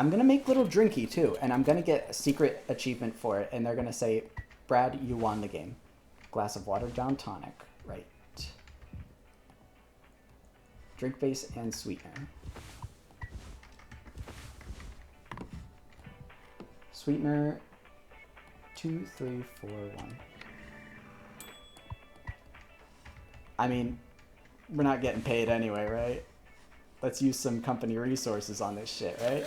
I'm gonna make little drinky too, and I'm gonna get a secret achievement for it, and they're gonna say, Brad, you won the game. Glass of watered down tonic. Right. Drink base and sweetener. Sweetener 2, 3, 4, 1. I mean, we're not getting paid anyway, right? Let's use some company resources on this shit, right?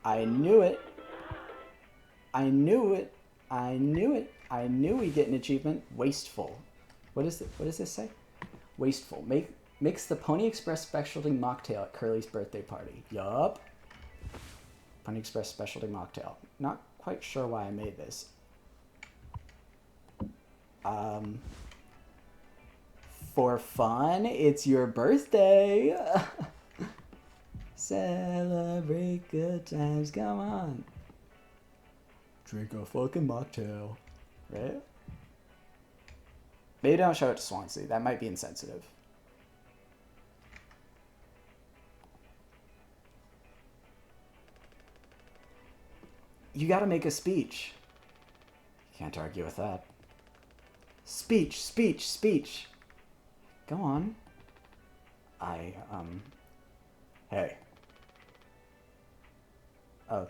I knew it. I knew it. I knew it. I knew we'd get an achievement. Wasteful. What is it? What does this say? Wasteful. Mix the Pony Express specialty mocktail at Curly's birthday party. Yup. Pony Express specialty mocktail. Not quite sure why I made this. For fun, it's your birthday. Celebrate good times, come on. Drink a fucking mocktail, right? Maybe don't show it to Swansea. That might be insensitive. You gotta make a speech. Can't argue with that. Speech, speech, speech. Go on. Hey. Oh,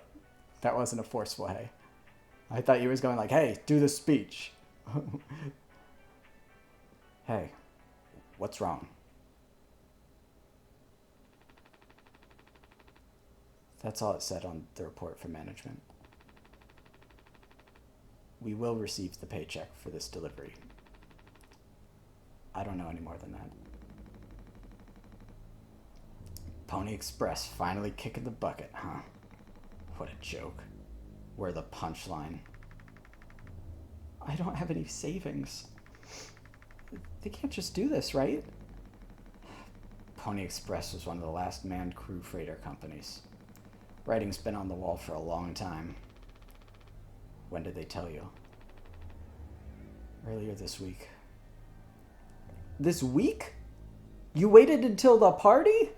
that wasn't a forceful hey. I thought you was going like, hey, do the speech. Hey, what's wrong? That's all it said on the report from management. We will receive the paycheck for this delivery. I don't know any more than that. Pony Express finally kicking the bucket, huh? What a joke. We're the punchline. I don't have any savings. They can't just do this, right? Pony Express was one of the last manned crew freighter companies. Writing's been on the wall for a long time. When did they tell you? Earlier this week. This week? You waited until the party?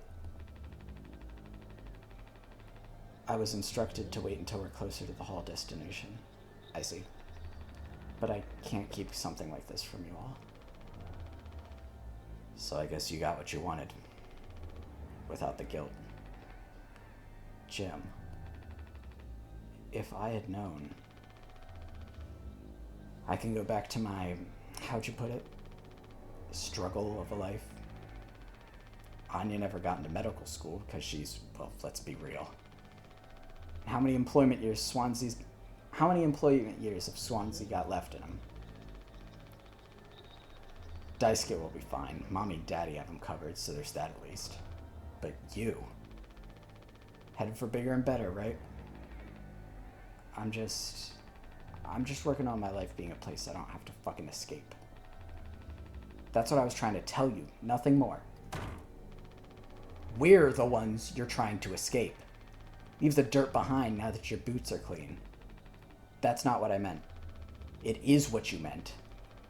I was instructed to wait until we're closer to the haul destination. I see. But I can't keep something like this from you all. So I guess you got what you wanted. Without the guilt. Jim. If I had known... I can go back to my... how'd you put it? Struggle of a life. Anya never got into medical school because she's... well, let's be real. How many employment years have Swansea got left in him? Daisuke will be fine. Mommy and Daddy have him covered, so there's that at least. But you... headed for bigger and better, right? I'm just working on my life being a place I don't have to fucking escape. That's what I was trying to tell you. Nothing more. We're the ones you're trying to escape. Leave the dirt behind now that your boots are clean. That's not what I meant. It is what you meant.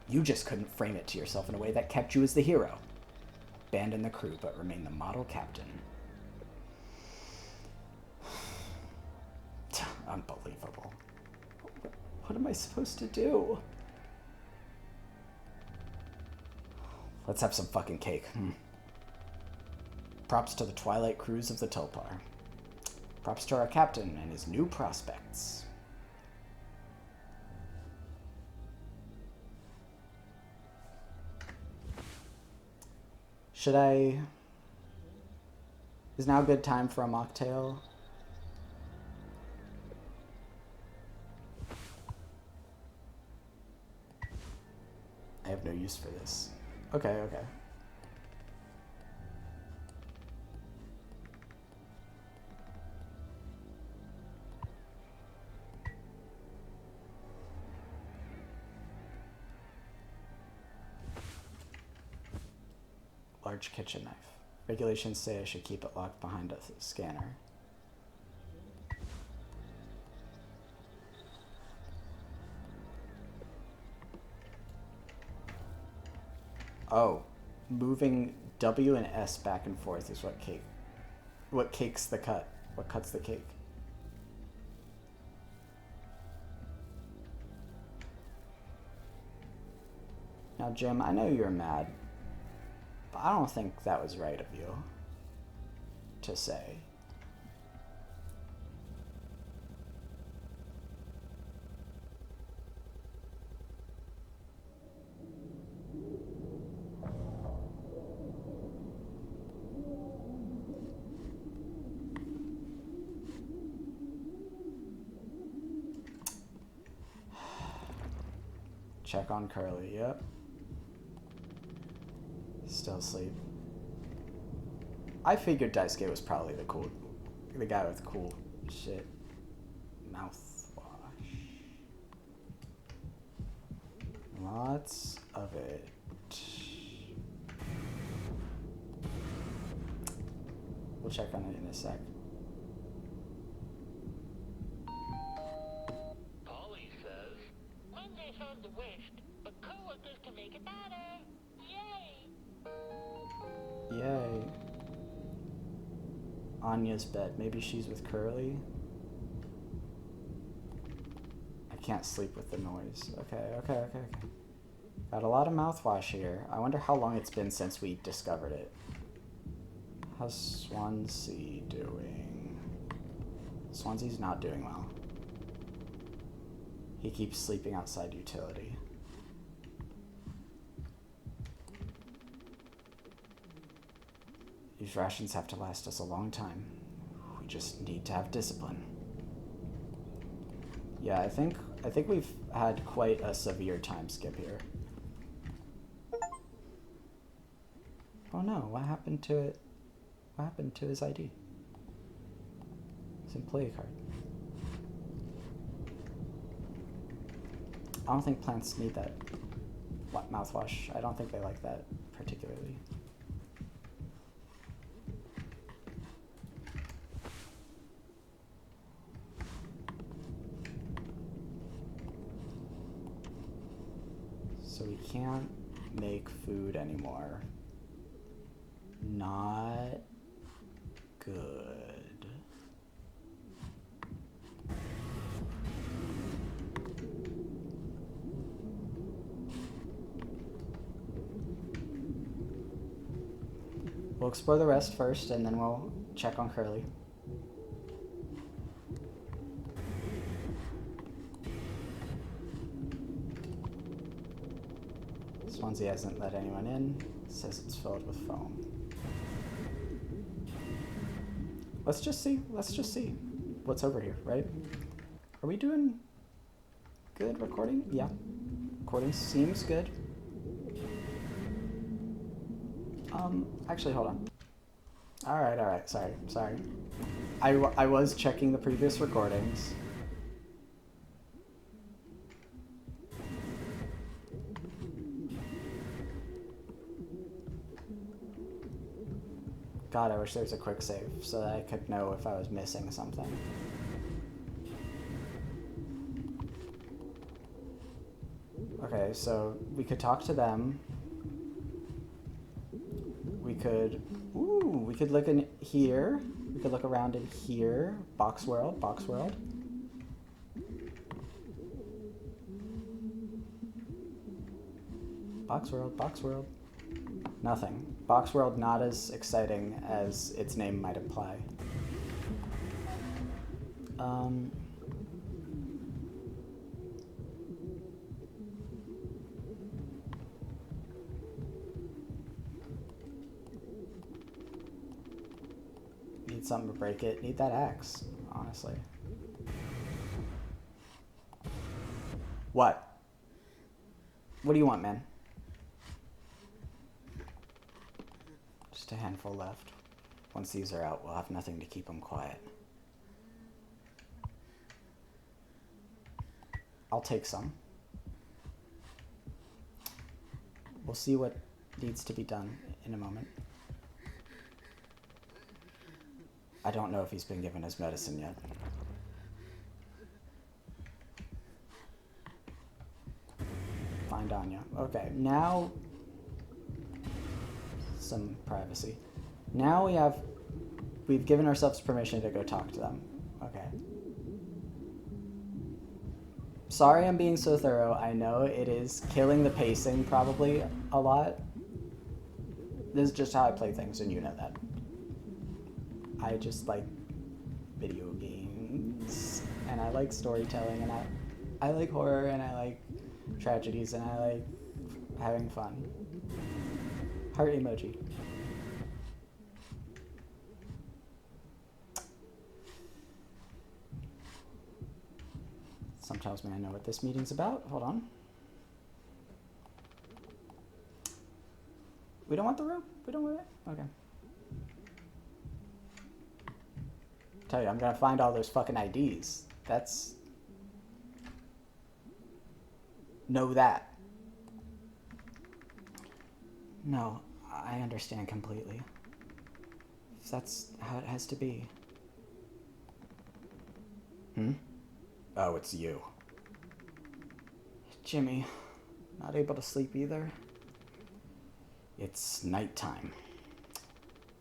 You just couldn't frame it to yourself in a way that kept you as the hero. Abandon the crew, but remain the model captain. Unbelievable. What am I supposed to do? Let's have some fucking cake. Props to the Twilight crews of the Tulpar. Props to our captain and his new prospects. Should I... Is now a good time for a mocktail? I have no use for this. Okay, okay. Large kitchen knife. Regulations say I should keep it locked behind a scanner. Oh, moving W and S back and forth is what what cakes the cut? What cuts the cake? Now, Jim, I know you're mad, but I don't think that was right of you to say. Check on Curly, yep. Still asleep. I figured Daisuke was probably the guy with cool shit. Mouthwash. Lots of it. We'll check on it in a sec. Polly says, Monday's on the wish, but coworkers can make it better. Yay! Yay. Anya's bed. Maybe she's with Curly? I can't sleep with the noise. Okay. Got a lot of mouthwash here. I wonder how long it's been since we discovered it. How's Swansea doing? Swansea's not doing well. He keeps sleeping outside utility. These rations have to last us a long time. We just need to have discipline. Yeah, I think we've had quite a severe time skip here. Oh no, what happened to it? What happened to his ID? His employee card. I don't think plants need that mouthwash. I don't think they like that particularly. So we can't make food anymore. Not good. We'll explore the rest first, and then we'll check on Curly. Swansea hasn't let anyone in. It says it's filled with foam. Let's just see what's over here, right? Are we doing good recording? Yeah. Recording seems good. Actually, hold on. Alright, sorry. I was checking the previous recordings. God, I wish there was a quick save so that I could know if I was missing something. Okay, so we could talk to them. We could look in here. We could look around in here. Box world. Box world. Nothing. Box world not as exciting as its name might imply. Need something to break it. Need that axe, honestly. What? What do you want, man? Just a handful left. Once these are out, we'll have nothing to keep them quiet. I'll take some. We'll see what needs to be done in a moment. I don't know if he's been given his medicine yet. Find Anya. Okay, now some privacy. Now we have we've given ourselves permission to go talk to them. Okay. Sorry I'm being so thorough. I know it is killing the pacing probably a lot. This is just how I play things, and you know that. I just like video games, and I like storytelling, and I like horror, and I like tragedies, and I like having fun. Heart emoji. Some tells me I know what this meeting's about. Hold on. We don't want the room? We don't want it? Okay. Tell you, I'm gonna find all those fucking IDs. That's... Know that. No, I understand completely. If that's how it has to be. Hmm? Oh, it's you. Jimmy, not able to sleep either? It's nighttime.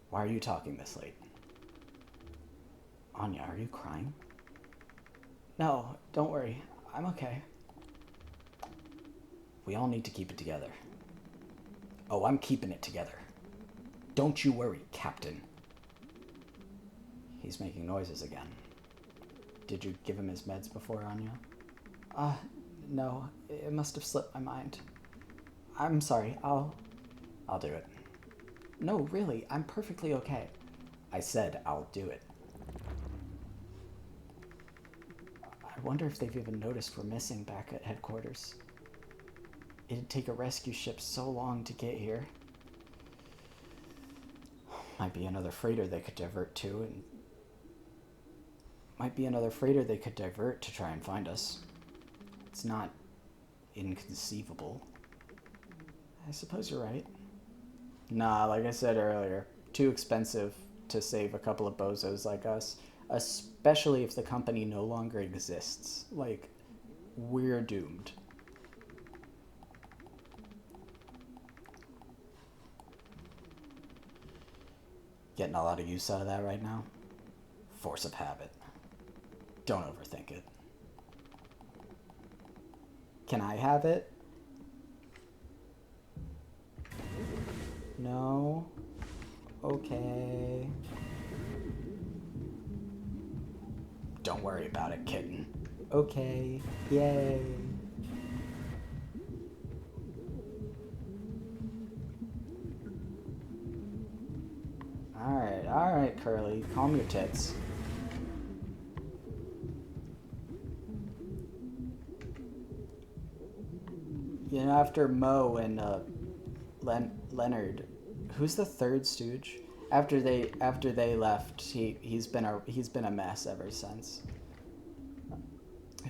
Why are you talking this late? Anya, are you crying? No, don't worry. I'm okay. We all need to keep it together. Oh, I'm keeping it together. Don't you worry, Captain. He's making noises again. Did you give him his meds before, Anya? No. It must have slipped my mind. I'm sorry. I'll do it. No, really. I'm perfectly okay. I said I'll do it. I wonder if they've even noticed we're missing back at headquarters. It'd take a rescue ship so long to get here. Might be another freighter they could divert to, and might be another freighter they could divert to try and find us. It's not inconceivable. I suppose you're right. Nah, like I said earlier, too expensive to save a couple of bozos like us, especially if the company no longer exists. Like, we're doomed. Getting a lot of use out of that right now. Force of habit. Don't overthink it. Can I have it? No. Okay. Don't worry about it, kitten. Okay. Yay. Alright, Curly. Calm your tits. You know, after Mo and Leonard, who's the third stooge? After they left, he's been a mess ever since.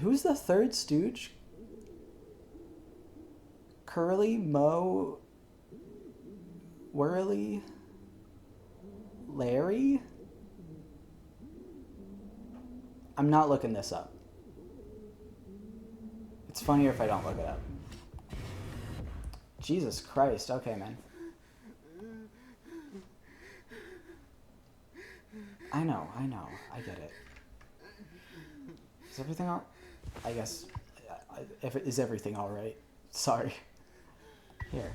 Who's the third stooge? Curly, Mo, Whirly, Larry? I'm not looking this up. It's funnier if I don't look it up. Jesus Christ. Okay, man. I know. I get it. Is everything all... I guess... Is everything alright? Sorry. Here.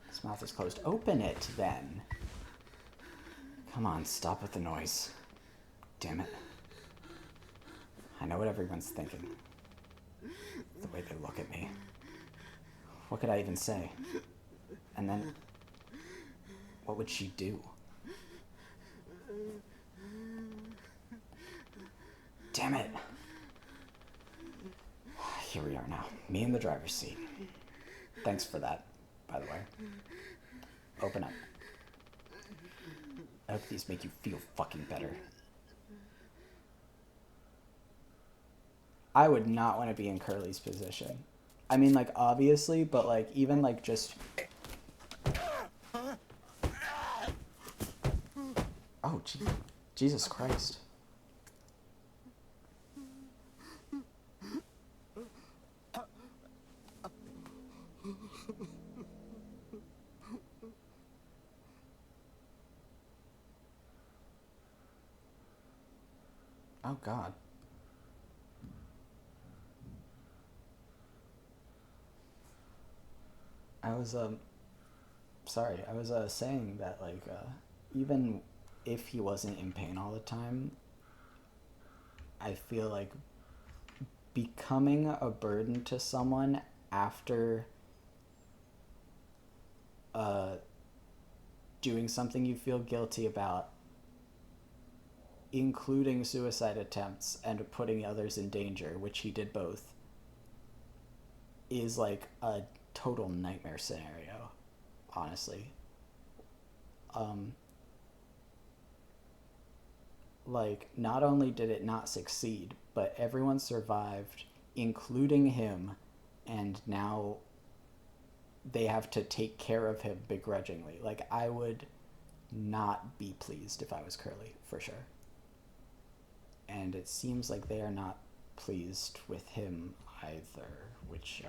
His mouth is closed. Open it, then. Come on, stop with the noise. Damn it. I know what everyone's thinking. The way they look at me. What could I even say? And then... what would she do? Damn it. Here we are now. Me in the driver's seat. Thanks for that, by the way. Open up. I hope these make you feel fucking better. I would not want to be in Curly's position. I mean, like, obviously, but, like, even, like, just... Oh, Jesus Christ. Oh God. I was sorry. I was saying that like even if he wasn't in pain all the time, I feel like becoming a burden to someone after doing something you feel guilty about, including suicide attempts and putting others in danger, which he did both, is like a total nightmare scenario, honestly. Like, not only did it not succeed, but everyone survived, including him, and now they have to take care of him begrudgingly. Like, I would not be pleased if I was Curly, for sure. And it seems like they are not pleased with him either, which,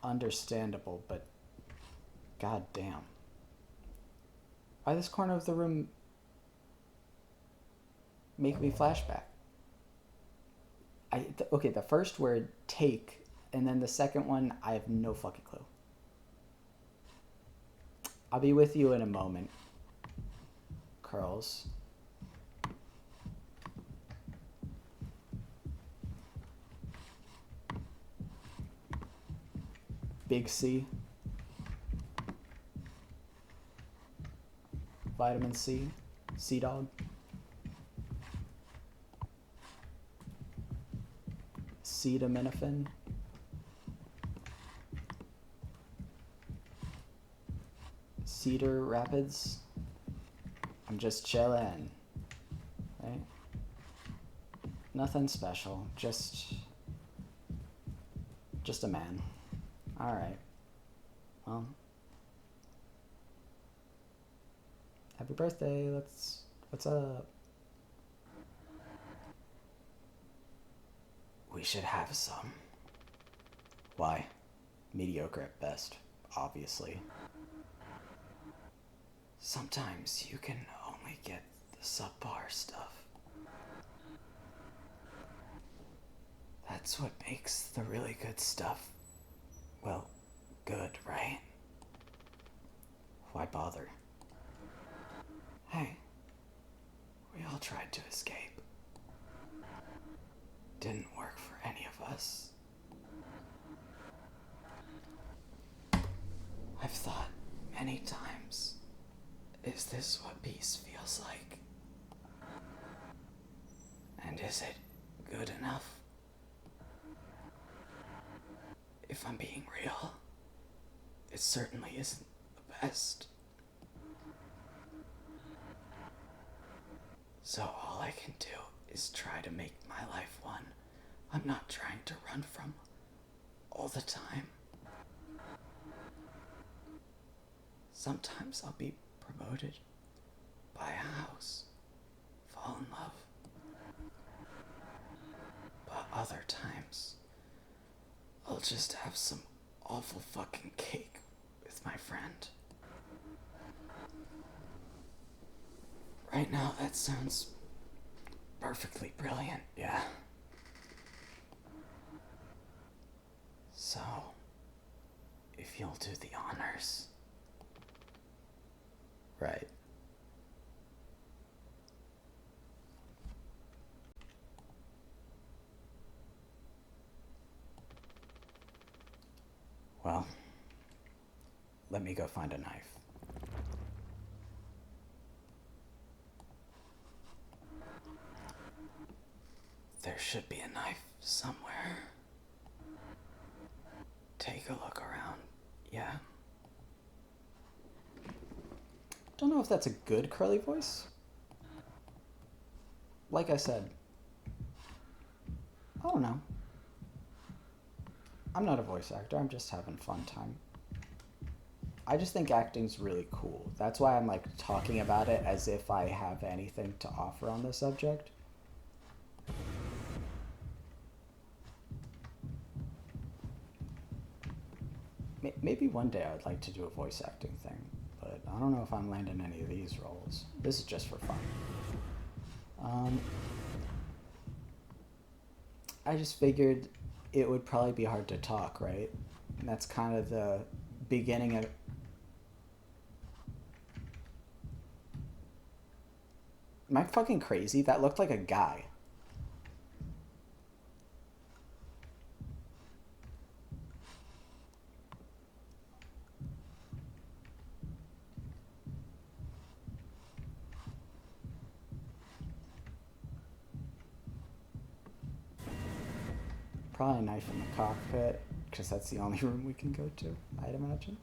understandable, but god damn. Why this corner of the room make me flashback? Okay, the first word, take, and then the second one, I have no fucking clue. I'll be with you in a moment. Curls. Big C. Vitamin C. Sea Dog. Acetaminophen. Cedar Rapids. I'm just chillin'. Right? Nothing special. Just a man. Alright. Well. Happy birthday. What's up? We should have some. Why? Mediocre at best, obviously. Sometimes you can only get the subpar stuff. That's what makes the really good stuff, well, good, right? Why bother? Hey, we all tried to escape. Didn't work for any of us. I've thought many times, is this what peace feels like? And is it good enough? If I'm being real, it certainly isn't the best. So all I can do is try to make my life one I'm not trying to run from all the time. Sometimes I'll be promoted, buy a house, fall in love. But other times, I'll just have some awful fucking cake with my friend. Right now, that sounds perfectly brilliant, yeah. So, if you'll do the honors. Right. Well, let me go find a knife. There should be a knife somewhere. Take a look around, yeah. Don't know if that's a good Curly voice. Like I said, I don't know. I'm not a voice actor, I'm just having fun time. I just think acting's really cool. That's why I'm like talking about it as if I have anything to offer on the subject. Maybe one day I'd like to do a voice acting thing, but I don't know if I'm landing any of these roles. This is just for fun. I just figured it would probably be hard to talk, right? And that's kind of the beginning of... Am I fucking crazy? That looked like a guy. Probably a knife in the cockpit, because that's the only room we can go to, I'd imagine.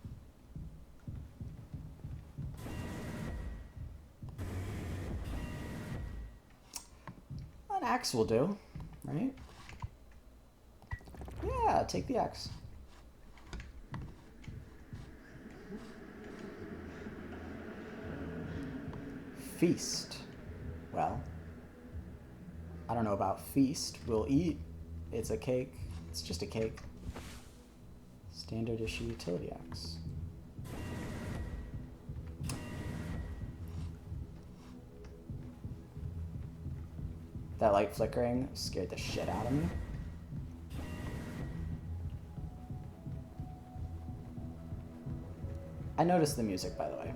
An axe will do, right? Yeah, take the axe. Feast. Well, I don't know about feast. We'll eat. It's a cake. It's just a cake. Standard issue utility axe. That light flickering scared the shit out of me. I noticed the music, by the way.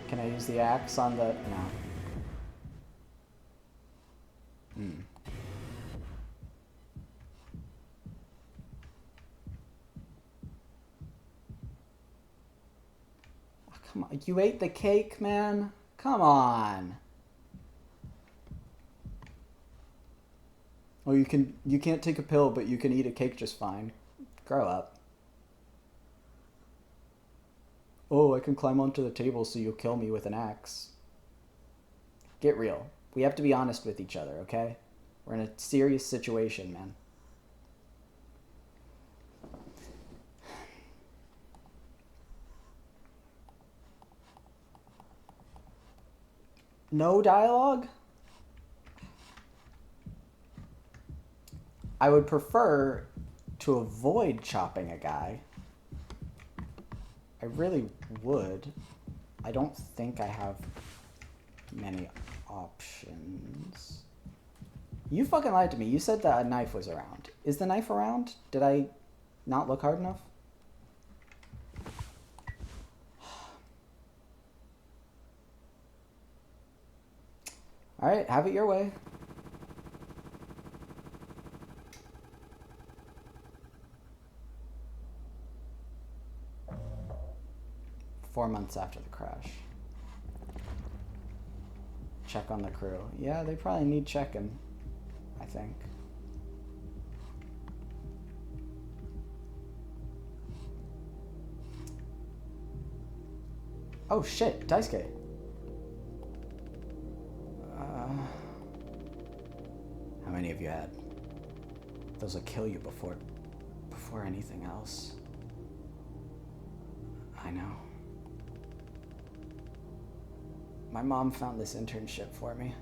Can I use the axe on the... No. Oh, come on. You ate the cake, man? Come on. Oh, you can't take a pill, but you can eat a cake just fine. Grow up. Oh, I can climb onto the table so you'll kill me with an axe. Get real. We have to be honest with each other, okay? We're in a serious situation, man. No dialogue? I would prefer to avoid chopping a guy. I really would. I don't think I have many options. You fucking lied to me. You said that a knife was around. Is the knife around? Did I not look hard enough? Alright, have it your way. Four months after the crash. Check on the crew. Yeah, they probably need checking, I think. Oh shit, Daisuke. How many have you had? Those will kill you before anything else. I know. My mom found this internship for me.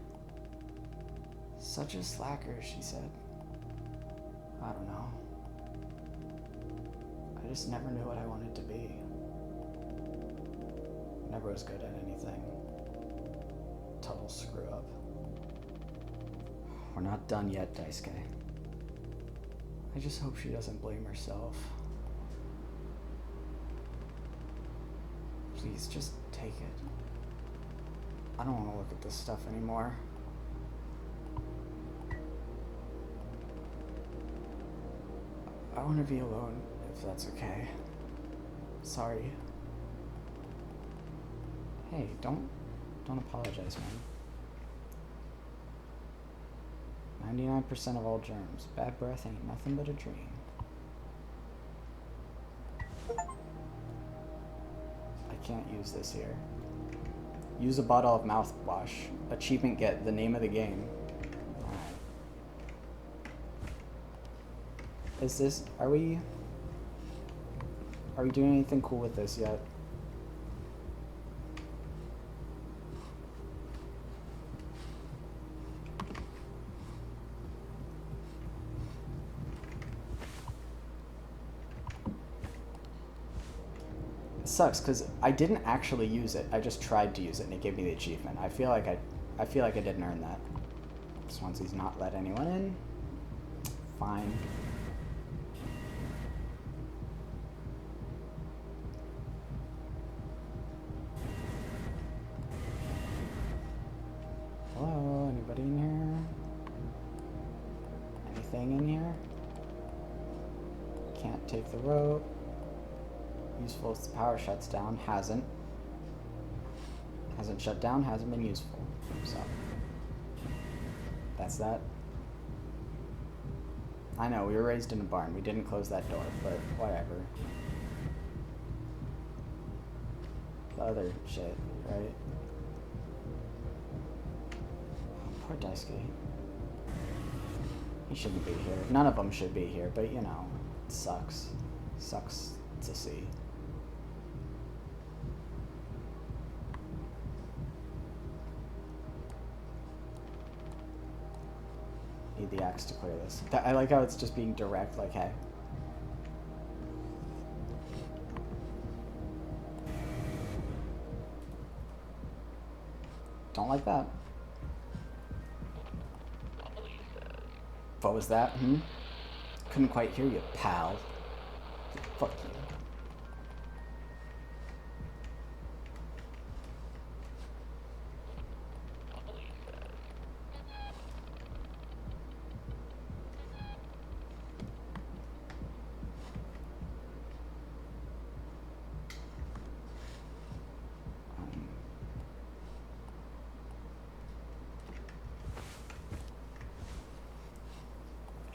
Such a slacker, she said. I don't know. I just never knew what I wanted to be. Never was good at anything. Total screw up. We're not done yet, Daisuke. I just hope she doesn't blame herself. Please, just take it. I don't want to look at this stuff anymore. I want to be alone, if that's okay. Sorry. Hey, don't apologize, man. 99% of all germs. Bad breath ain't nothing but a dream. I can't use this here. Use a bottle of mouthwash. Achievement get, the name of the game. Alright. Is this, are we doing anything cool with this yet? sucks because I didn't actually use it. I just tried to use it and it gave me the achievement. I feel like I didn't earn that. Swansea's not let anyone in. Fine. Hello, anybody in here? Anything in here? Can't take the rope. Useful if the power shuts down. Hasn't. Hasn't shut down, hasn't been useful. So that's that. I know, we were raised in a barn. We didn't close that door, but whatever. The other shit, right? Poor Daisuke. He shouldn't be here. None of them should be here, but you know, it sucks. Sucks to see. Need the axe to clear this. I like how it's just being direct, like, hey. Don't like that. What was that? Couldn't quite hear you, pal. Fuck you.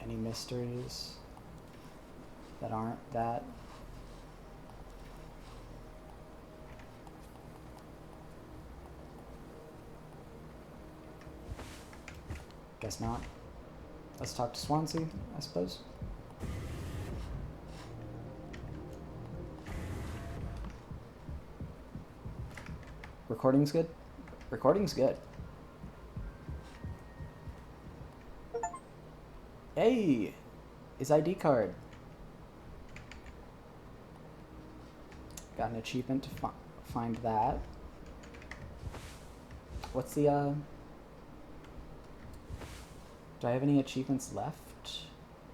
Any mysteries that aren't that? Guess not. Let's talk to Swansea, I suppose. Recording's good? Recording's good. Hey! His ID card. Got an achievement to find that. What's the, do I have any achievements left?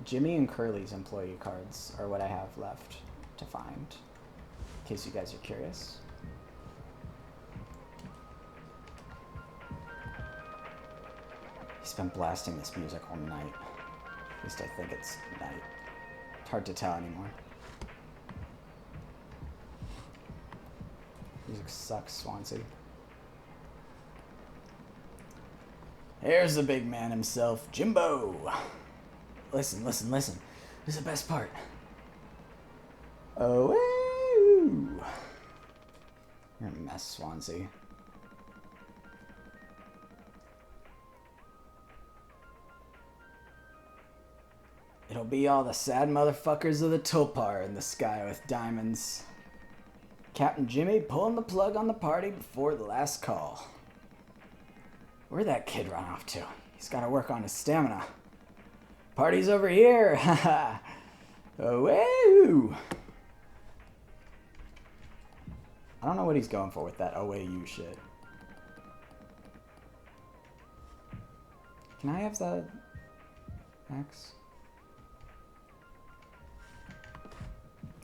Jimmy and Curly's employee cards are what I have left to find. In case you guys are curious. He's been blasting this music all night. At least I think it's night. It's hard to tell anymore. Music sucks, Swansea. Here's the big man himself, Jimbo. Listen, listen, listen. This is the best part. Oh, woo. You're a mess, Swansea. It'll be all the sad motherfuckers of the Tulpar in the sky with diamonds. Captain Jimmy pulling the plug on the party before the last call. Where'd that kid run off to? He's got to work on his stamina. Party's over here! Haha! Oh, woo! I don't know what he's going for with that OAU shit. Can I have the axe?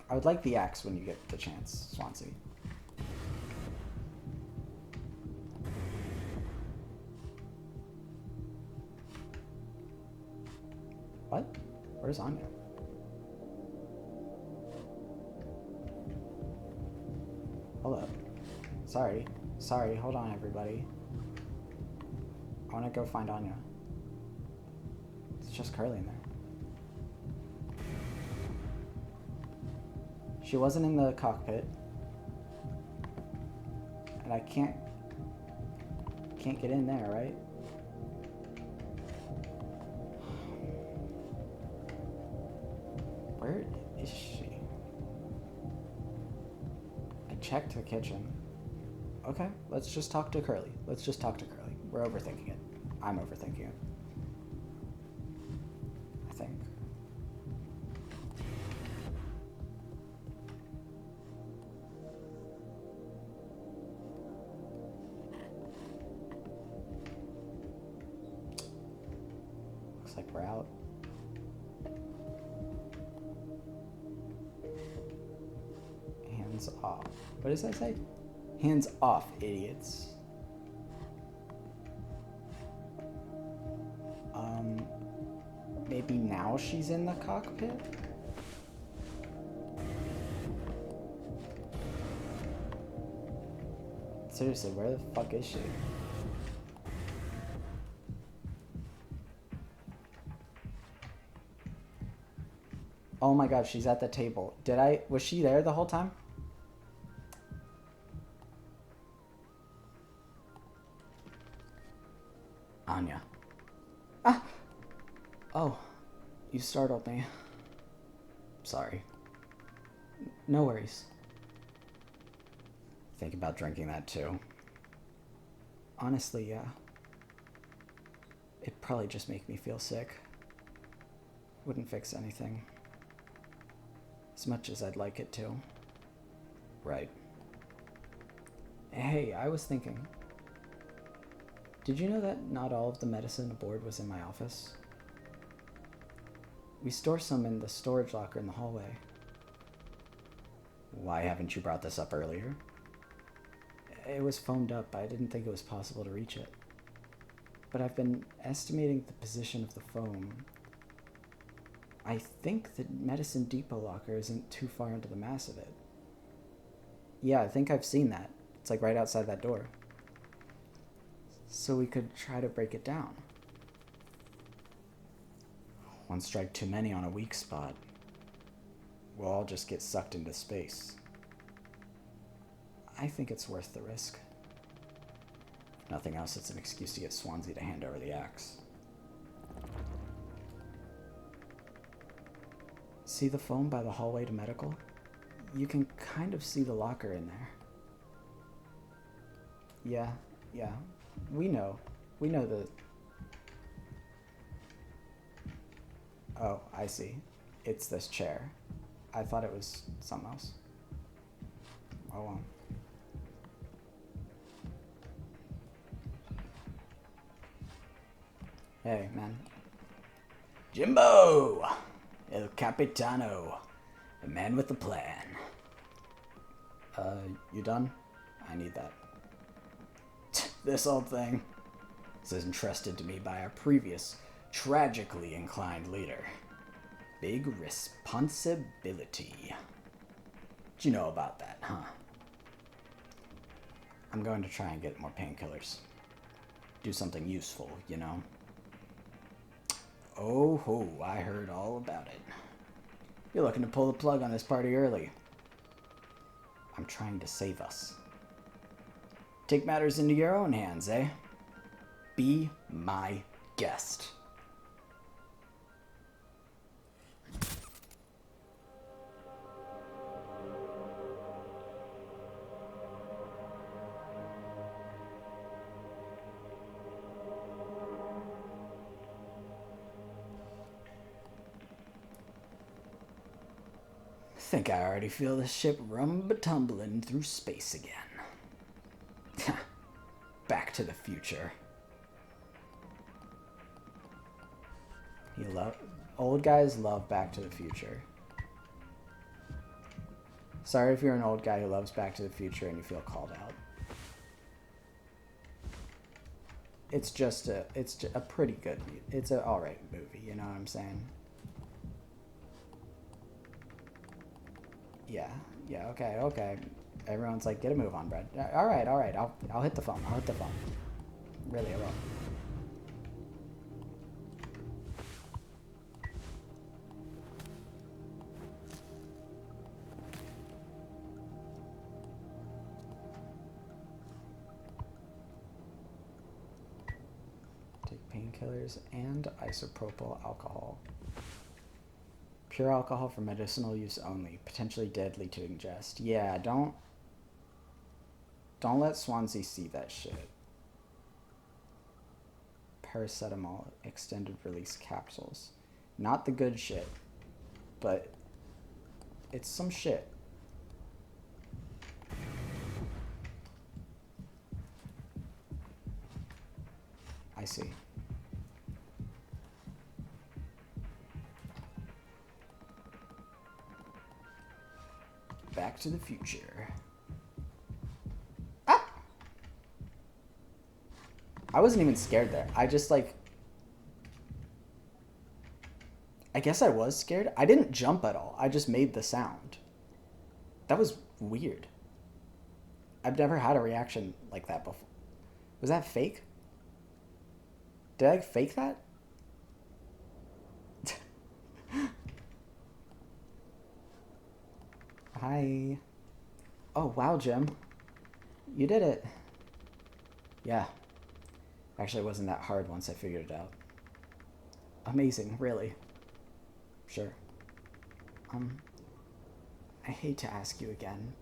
I would like the axe when you get the chance, Swansea. What? Where's Anya? Hold up. Sorry. Sorry, hold on everybody. I wanna go find Anya. It's just Curly in there. She wasn't in the cockpit. And I can't get in there, right? Where is she? I checked the kitchen. Okay, let's just talk to Curly. Let's just talk to Curly. We're overthinking it. I'm overthinking it. I think. Looks like we're out. Hands off. What does that say? Hands off, idiots. Maybe now she's in the cockpit? Seriously, where the fuck is she? Oh my god, she's at the table. Was she there the whole time? Anya. Ah! Oh, you startled me. Sorry. No worries. Think about drinking that too. Honestly, yeah. It'd probably just make me feel sick. Wouldn't fix anything. As much as I'd like it to. Right. Hey, I was thinking. Did you know that not all of the medicine aboard was in my office? We store some in the storage locker in the hallway. Why haven't you brought this up earlier? It was phoned up. I didn't think it was possible to reach it. But I've been estimating the position of the foam. I think the medicine depot locker isn't too far into the mass of it. Yeah, I think I've seen that. It's like right outside that door. So we could try to break it down. One strike too many on a weak spot. We'll all just get sucked into space. I think it's worth the risk. If nothing else, it's an excuse to get Swansea to hand over the axe. See the foam by the hallway to medical? You can kind of see the locker in there. Yeah. We know the... Oh, I see. It's this chair. I thought it was something else. Oh well. Hey, man. Jimbo! El Capitano. A man with a plan. You done? I need that. This old thing. This is entrusted to me by our previous, tragically inclined leader. Big responsibility. What you know about that, huh? I'm going to try and get more painkillers. Do something useful, you know? Oh ho, I heard all about it. You're looking to pull the plug on this party early. I'm trying to save us. Take matters into your own hands, eh? Be my guest. Think I already feel the ship rumba-tumbling through space again. Back to the future. Old guys love Back to the Future. Sorry if you're an old guy who loves Back to the Future and you feel called out. It's just a pretty good, it's an alright movie, you know what I'm saying? Yeah, okay. Everyone's like, get a move on, Brad. Alright, I'll hit the phone, Really, I will. Take painkillers and isopropyl alcohol. Pure alcohol for medicinal use only. Potentially deadly to ingest. Yeah, don't let Swansea see that shit. Paracetamol extended release capsules. Not the good shit, but it's some shit. I see. Back to the Future. Ah! I wasn't even scared there. I just like... I guess I was scared. I didn't jump at all. I just made the sound. That was weird. I've never had a reaction like that before. Was that fake? Did I fake that? Hi. Oh, wow, Jim. You did it. Yeah. Actually, it wasn't that hard once I figured it out. Amazing, really. Sure. I hate to ask you again,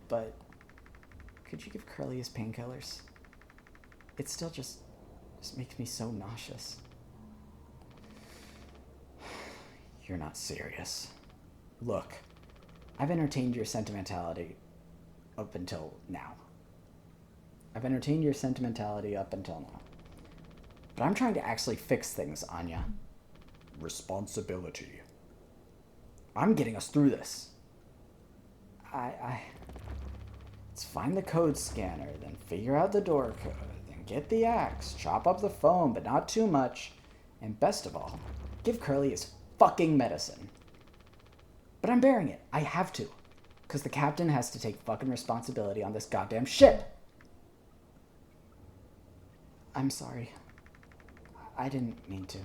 but could you give Curly his painkillers? It still just makes me so nauseous. You're not serious. Look, I've entertained your sentimentality up until now. But I'm trying to actually fix things, Anya. Responsibility. I'm getting us through this. Let's find the code scanner, then figure out the door code, then get the axe, chop up the phone, but not too much, and best of all, give Curly his fucking medicine. But I'm bearing it. I have to. Because the captain has to take fucking responsibility on this goddamn ship. I'm sorry. I didn't mean to.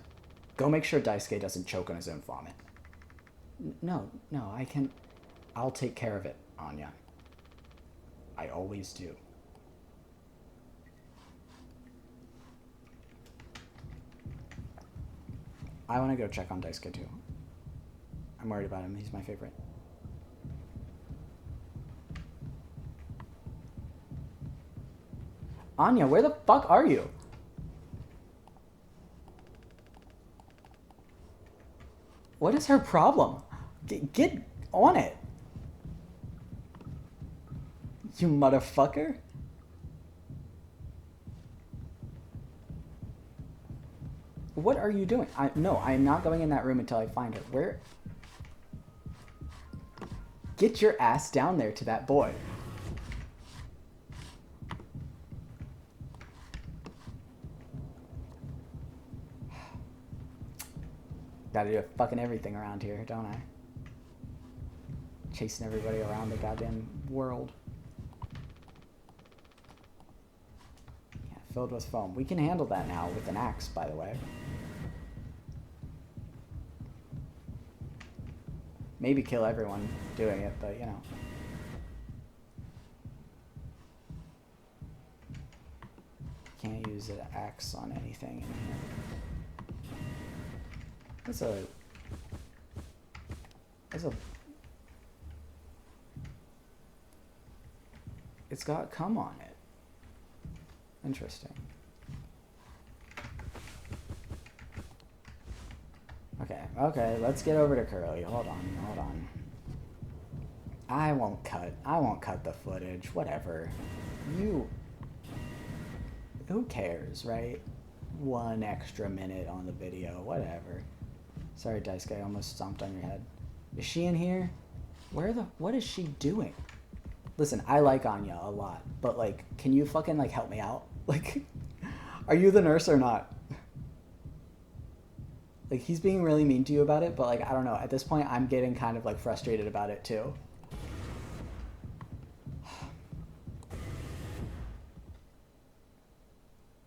Go make sure Daisuke doesn't choke on his own vomit. No, I'll take care of it, Anya. I always do. I want to go check on Daisuke too. I'm worried about him. He's my favorite. Anya, where the fuck are you? What is her problem? Get on it. You motherfucker. What are you doing? No, I am not going in that room until I find her. Where? Get your ass down there to that boy. Gotta do fucking everything around here, don't I? Chasing everybody around the goddamn world. Yeah, filled with foam. We can handle that now with an axe, by the way. Maybe kill everyone doing it, but you know. Can't use an axe on anything in here. That's a... It's got cum on it. Interesting. Okay, let's get over to Curly. Hold on. I won't cut the footage. Whatever. Who cares, right? 1 extra minute on the video. Whatever. Sorry, Daisuke, I almost stomped on your head. Is she in here? What is she doing? Listen, I like Anya a lot, but like, can you fucking like help me out? Like, are you the nurse or not? Like, he's being really mean to you about it, but like, I don't know. At this point, I'm getting kind of like frustrated about it too.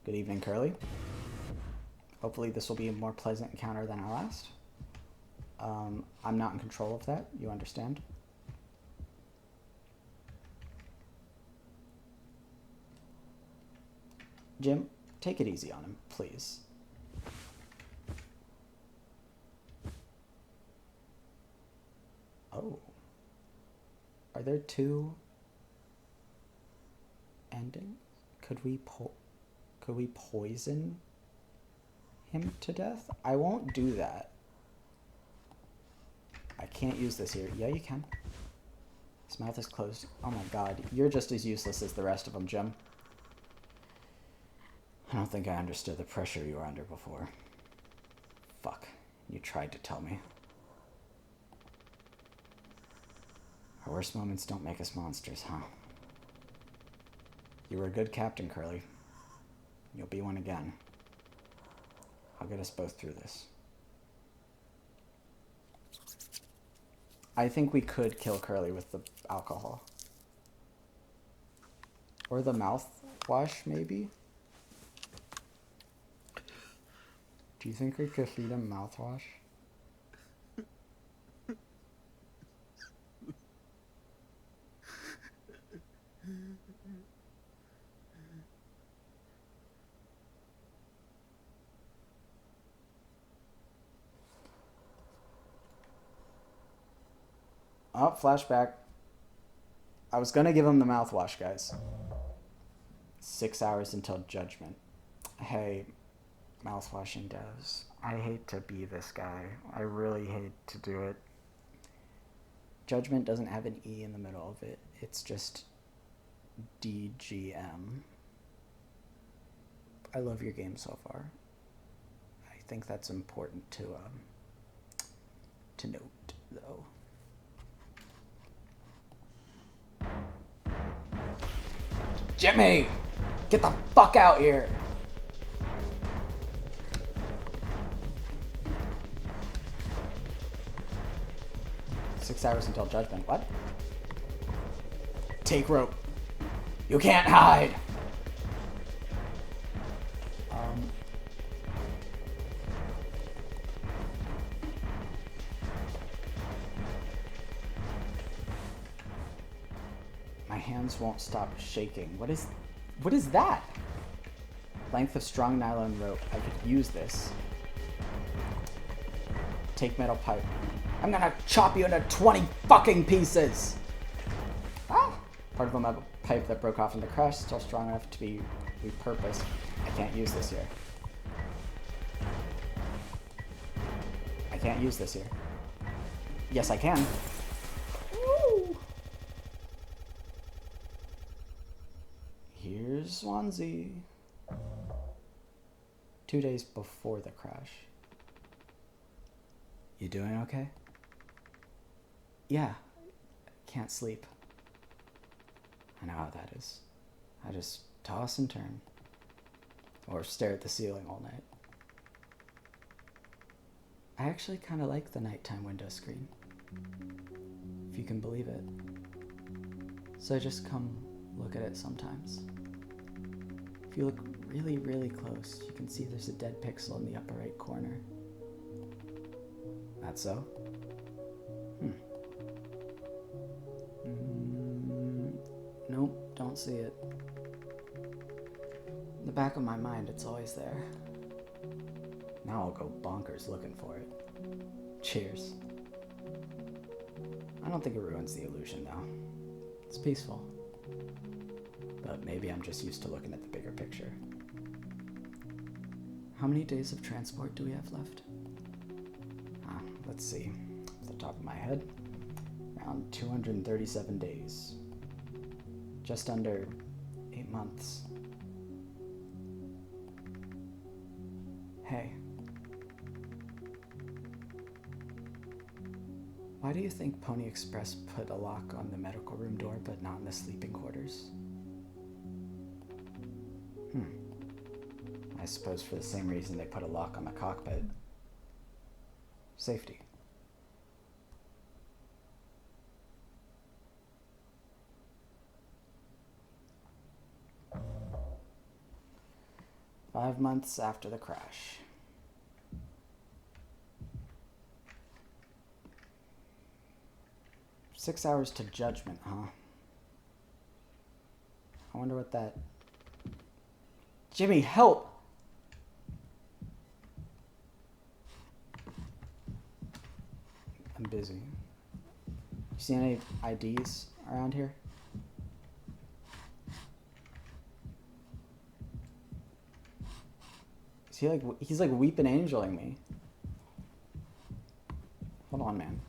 Good evening, Curly. Hopefully this will be a more pleasant encounter than our last. I'm not in control of that, you understand? Jim, take it easy on him, please. Oh. Are there 2 endings? Could we poison him to death? I won't do that. I can't use this here. Yeah, you can. His mouth is closed. Oh my god, you're just as useless as the rest of them, Jim. I don't think I understood the pressure you were under before. Fuck. You tried to tell me. Our worst moments don't make us monsters, huh? You were a good captain, Curly. You'll be one again. I'll get us both through this. I think we could kill Curly with the alcohol. Or the mouthwash, maybe? Do you think we could feed him mouthwash? Oh, flashback. I was gonna give him the mouthwash, guys. 6 hours until Judgment. Hey, mouthwashing devs. I hate to be this guy. I really hate to do it. Judgment doesn't have an E in the middle of it. It's just DGM. I love your game so far. I think that's important to note, though. Jimmy! Get the fuck out here! Six hours until Judgment. What? Take rope. You can't hide! My hands won't stop shaking. What is that? Length of strong nylon rope. I could use this. Take metal pipe. I'm gonna chop you into 20 fucking pieces! Ah! Part of a metal pipe that broke off in the crash, still strong enough to be repurposed. I can't use this here. I can't use this here. Yes, I can. Woo! Here's Swansea. 2 days before the crash. You doing okay? Yeah. Can't sleep. I know how that is. I just toss and turn. Or stare at the ceiling all night. I actually kind of like the nighttime window screen. If you can believe it. So I just come look at it sometimes. If you look really, really close, you can see there's a dead pixel in the upper right corner. That so? Nope, don't see it. In the back of my mind, it's always there. Now I'll go bonkers looking for it. Cheers. I don't think it ruins the illusion, though. It's peaceful. But maybe I'm just used to looking at the bigger picture. How many days of transport do we have left? Let's see. Off the top of my head, around 237 days. Just under 8 months. Hey. Why do you think Pony Express put a lock on the medical room door but not in the sleeping quarters? I suppose for the same reason they put a lock on the cockpit. Safety. Five months after the crash. Six hours to Judgment, huh? I wonder what that... Jimmy, help! I'm busy. You see any IDs around here? Is he like, he's like weeping angeling me. Hold on, man.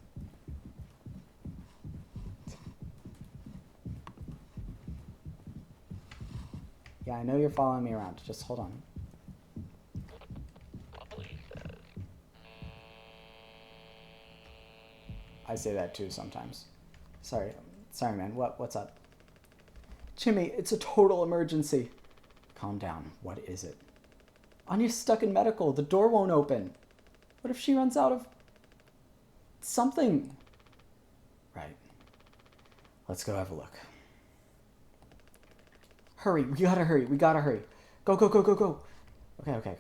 Yeah, I know you're following me around. Just hold on. I say that too sometimes. Sorry, Sorry, man. What's up? Jimmy, it's a total emergency. Calm down. What is it? Anya's stuck in medical. The door won't open. What if she runs out of something? Right. Let's go have a look. Hurry. We gotta hurry. We gotta hurry. Go, go, go, go, go. Okay.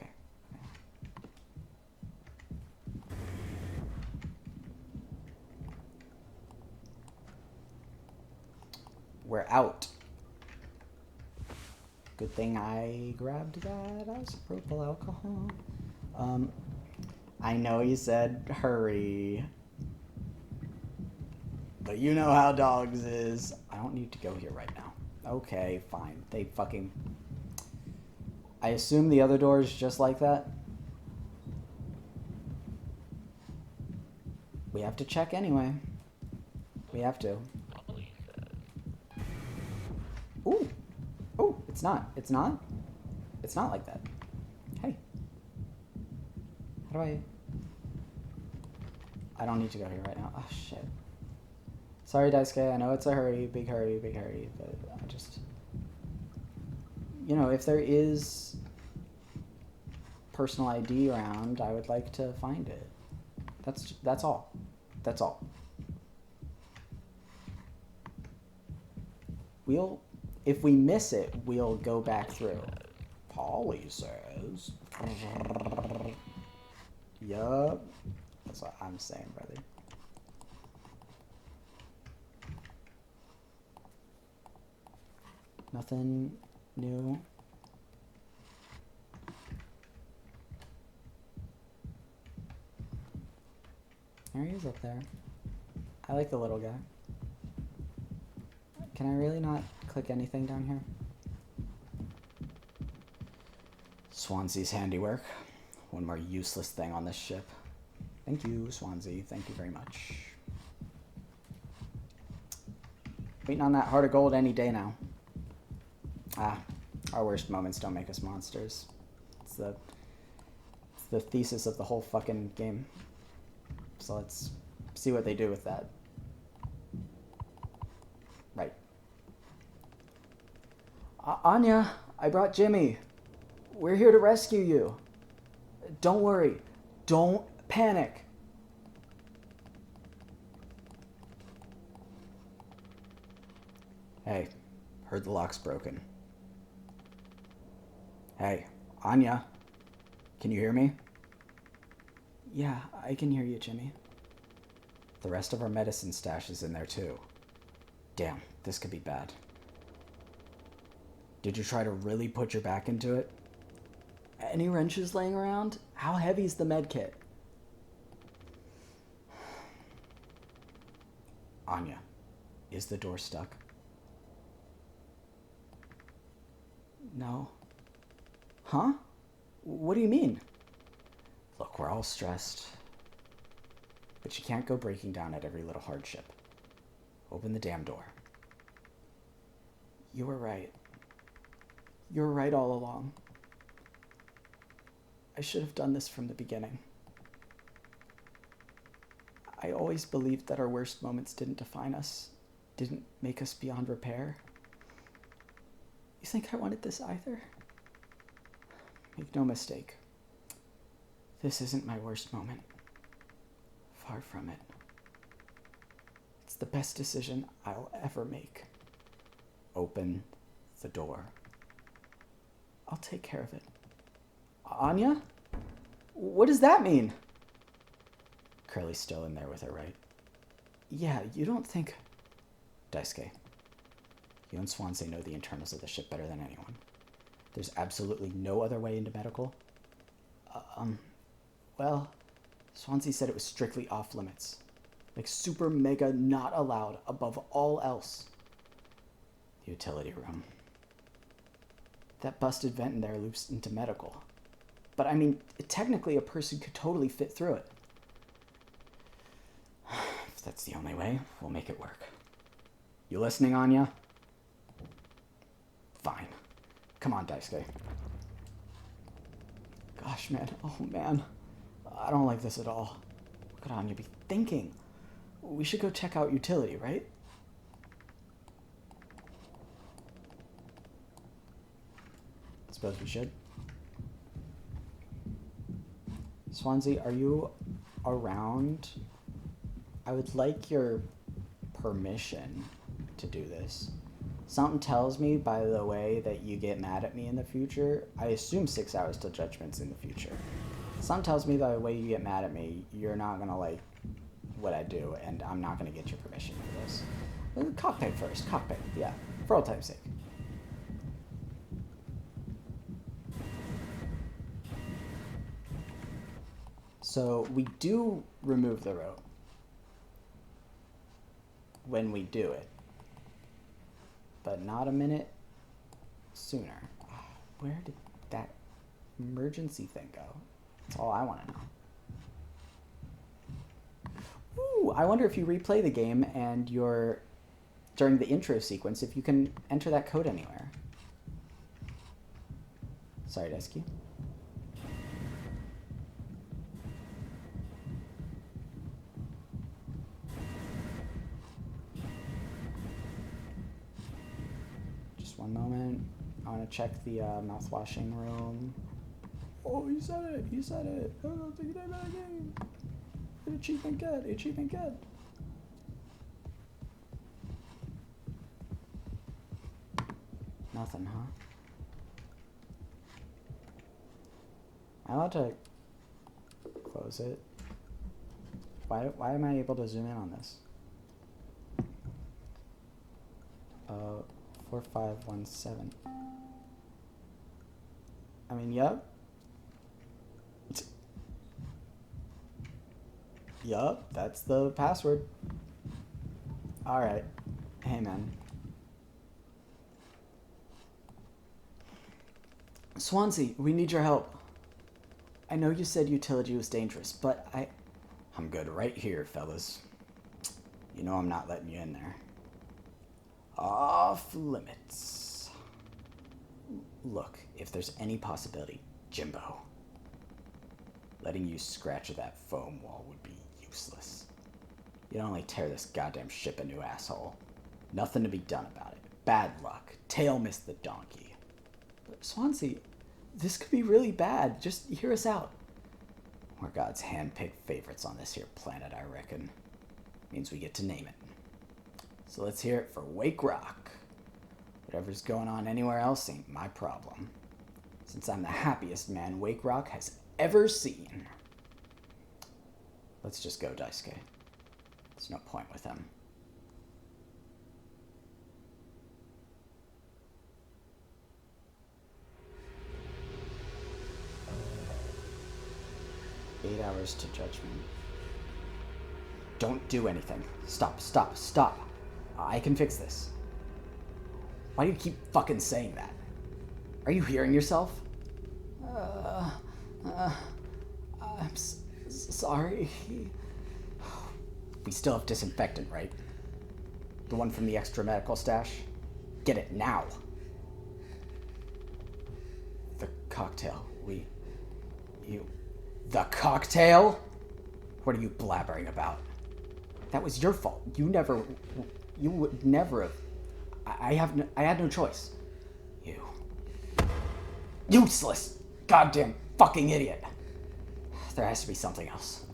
We're out. Good thing I grabbed that isopropyl alcohol. I know you said hurry. But you know how dogs is. I don't need to go here right now. Okay, fine. They fucking... I assume the other door is just like that. We have to check anyway. We have to. Ooh. Oh, it's not. It's not? It's not like that. Hey. How do I don't need to go here right now. Oh, shit. Sorry, Daisuke. I know it's a hurry, big hurry, but I just... You know, if there is personal ID around, I would like to find it. That's all. That's all. If we miss it, we'll go back through. Polly says. Yup. That's what I'm saying, brother. Nothing new. There he is up there. I like the little guy. Can I really not click anything down here? Swansea's handiwork. One more useless thing on this ship. Thank you, Swansea. Thank you very much. Waiting on that heart of gold any day now. Our worst moments don't make us monsters. It's the thesis of the whole fucking game. So let's see what they do with that. Right. Anya, I brought Jimmy. We're here to rescue you. Don't worry. Don't panic. Hey, heard the lock's broken. Hey, Anya, can you hear me? Yeah, I can hear you, Jimmy. The rest of our medicine stash is in there too. Damn, this could be bad. Did you try to really put your back into it? Any wrenches laying around? How heavy's the med kit? Anya, is the door stuck? No. Huh? What do you mean? Look, we're all stressed. But you can't go breaking down at every little hardship. Open the damn door. You were right. You were right all along. I should have done this from the beginning. I always believed that our worst moments didn't define us, didn't make us beyond repair. You think I wanted this either? Make no mistake. This isn't my worst moment. Far from it. It's the best decision I'll ever make. Open the door. I'll take care of it. Anya? What does that mean? Curly's still in there with her, right? Yeah, you don't think... Daisuke, you and Swansea know the internals of the ship better than anyone. There's absolutely no other way into medical? Well, Swansea said it was strictly off limits. Like super mega not allowed above all else. The utility room. That busted vent in there loops into medical. But I mean, technically a person could totally fit through it. If that's the only way, we'll make it work. You listening, Anya? Fine. Come on, Daisuke. Gosh, man. Oh, man. I don't like this at all. What could Anya be thinking? We should go check out utility, right? Suppose we should. Swansea, are you around? I would like your permission to do this. Something tells me, by the way, that you get mad at me in the future. I assume 6 hours till Judgment's in the future. Something tells me, by the way you get mad at me, you're not gonna like what I do, and I'm not gonna get your permission for this. Cockpit first. Cockpit, yeah. For all time's sake. So we do remove the rope when we do it, but not a minute sooner. Where did that emergency thing go? That's all I want to know. Ooh, I wonder if you replay the game and you're during the intro sequence, if you can enter that code anywhere. Sorry, Desky. One moment. I want to check the mouthwashing room. Oh, you said it. You said it. Oh, take it out of the game. Achievement get. Achievement get. Nothing, huh? I'm allowed to close it. Why am I able to zoom in on this? 4517. I mean, yep. Yup, that's the password. Alright. Hey, man. Swansea, we need your help. I know you said utility was dangerous, but I'm good right here, fellas. You know I'm not letting you in there. Off limits. Look, if there's any possibility, Jimbo, letting you scratch at that foam wall would be useless. You'd only tear this goddamn ship a new asshole. Nothing to be done about it. Bad luck. Tail missed the donkey. But Swansea, this could be really bad. Just hear us out. We're God's hand-picked favorites on this here planet, I reckon. Means we get to name it. So let's hear it for Wake Rock. Whatever's going on anywhere else ain't my problem, since I'm the happiest man Wake Rock has ever seen. Let's just go, Daisuke. There's no point with him. Eight hours to Judgment. Don't do anything. Stop, stop, stop. I can fix this. Why do you keep fucking saying that? Are you hearing yourself? I'm sorry. We still have disinfectant, right? The one from the extra medical stash? Get it now. The cocktail. The cocktail? What are you blabbering about? That was your fault. You would never have. I had no choice. You. Useless! Goddamn fucking idiot! There has to be something else.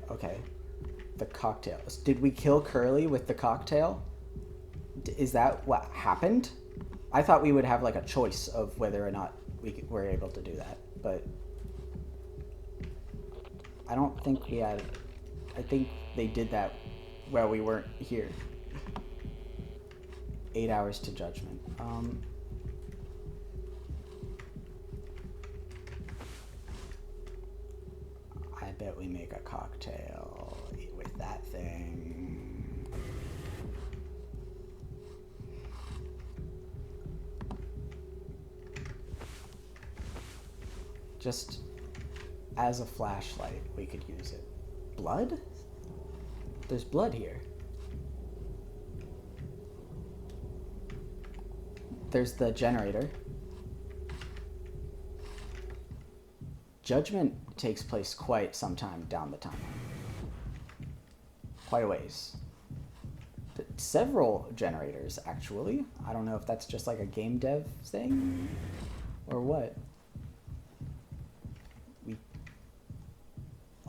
Okay. The cocktail. Did we kill Curly with the cocktail? Is that what happened? I thought we would have like a choice of whether or not we were able to do that, but I don't think we had. I think they did that while we weren't here. 8 hours to Judgment. I bet we make a cocktail with that thing. Just as a flashlight, we could use it. Blood? There's blood here. There's the generator. Judgment takes place quite some time down the timeline. Quite a ways. But several generators, actually. I don't know if that's just like a game dev thing or what.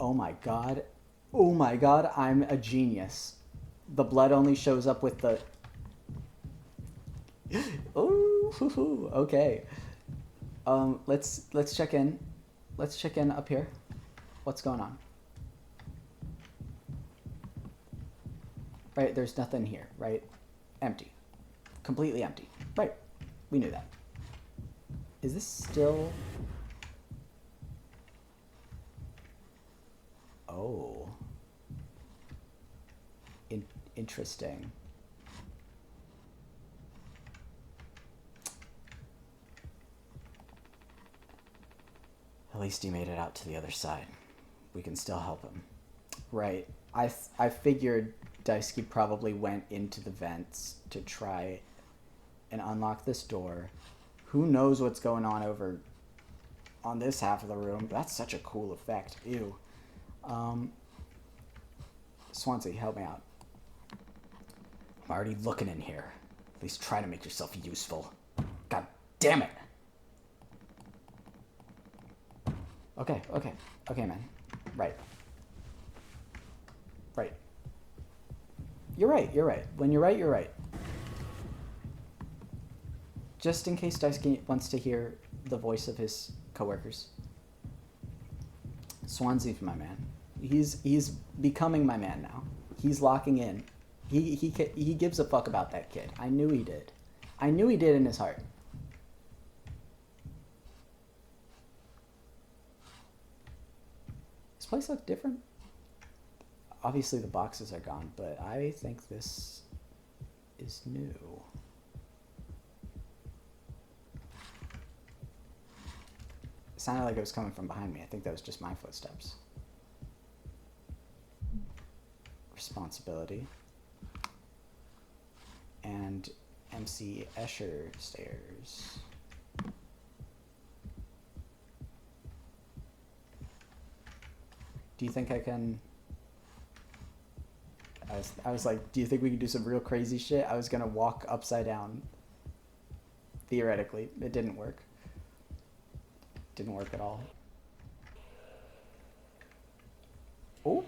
Oh my god. Oh my god, I'm a genius. The blood only shows up with the... Oh, okay. Let's check in. Let's check in up here. What's going on? Right, there's nothing here, right? Empty. Completely empty. Right. We knew that. Is this still... Oh. Interesting. At least he made it out to the other side. We can still help him. Right. I figured Daisuke probably went into the vents to try and unlock this door. Who knows what's going on over on this half of the room? That's such a cool effect. Ew. Swansea, help me out. I'm already looking in here. At least try to make yourself useful. God damn it. Okay, man. Right. You're right. When you're right, you're right. Just in case Daisuke wants to hear the voice of his coworkers. Swansea's my man. He's becoming my man now. He's locking in. He gives a fuck about that kid. I knew he did. I knew he did in his heart. This place looks different. Obviously the boxes are gone, but I think this is new. It sounded like it was coming from behind me. I think that was just my footsteps. Responsibility. And MC Escher stairs. Do you think I can... I was like, do you think we can do some real crazy shit? I was gonna walk upside down. Theoretically. It didn't work. Didn't work at all. Oh.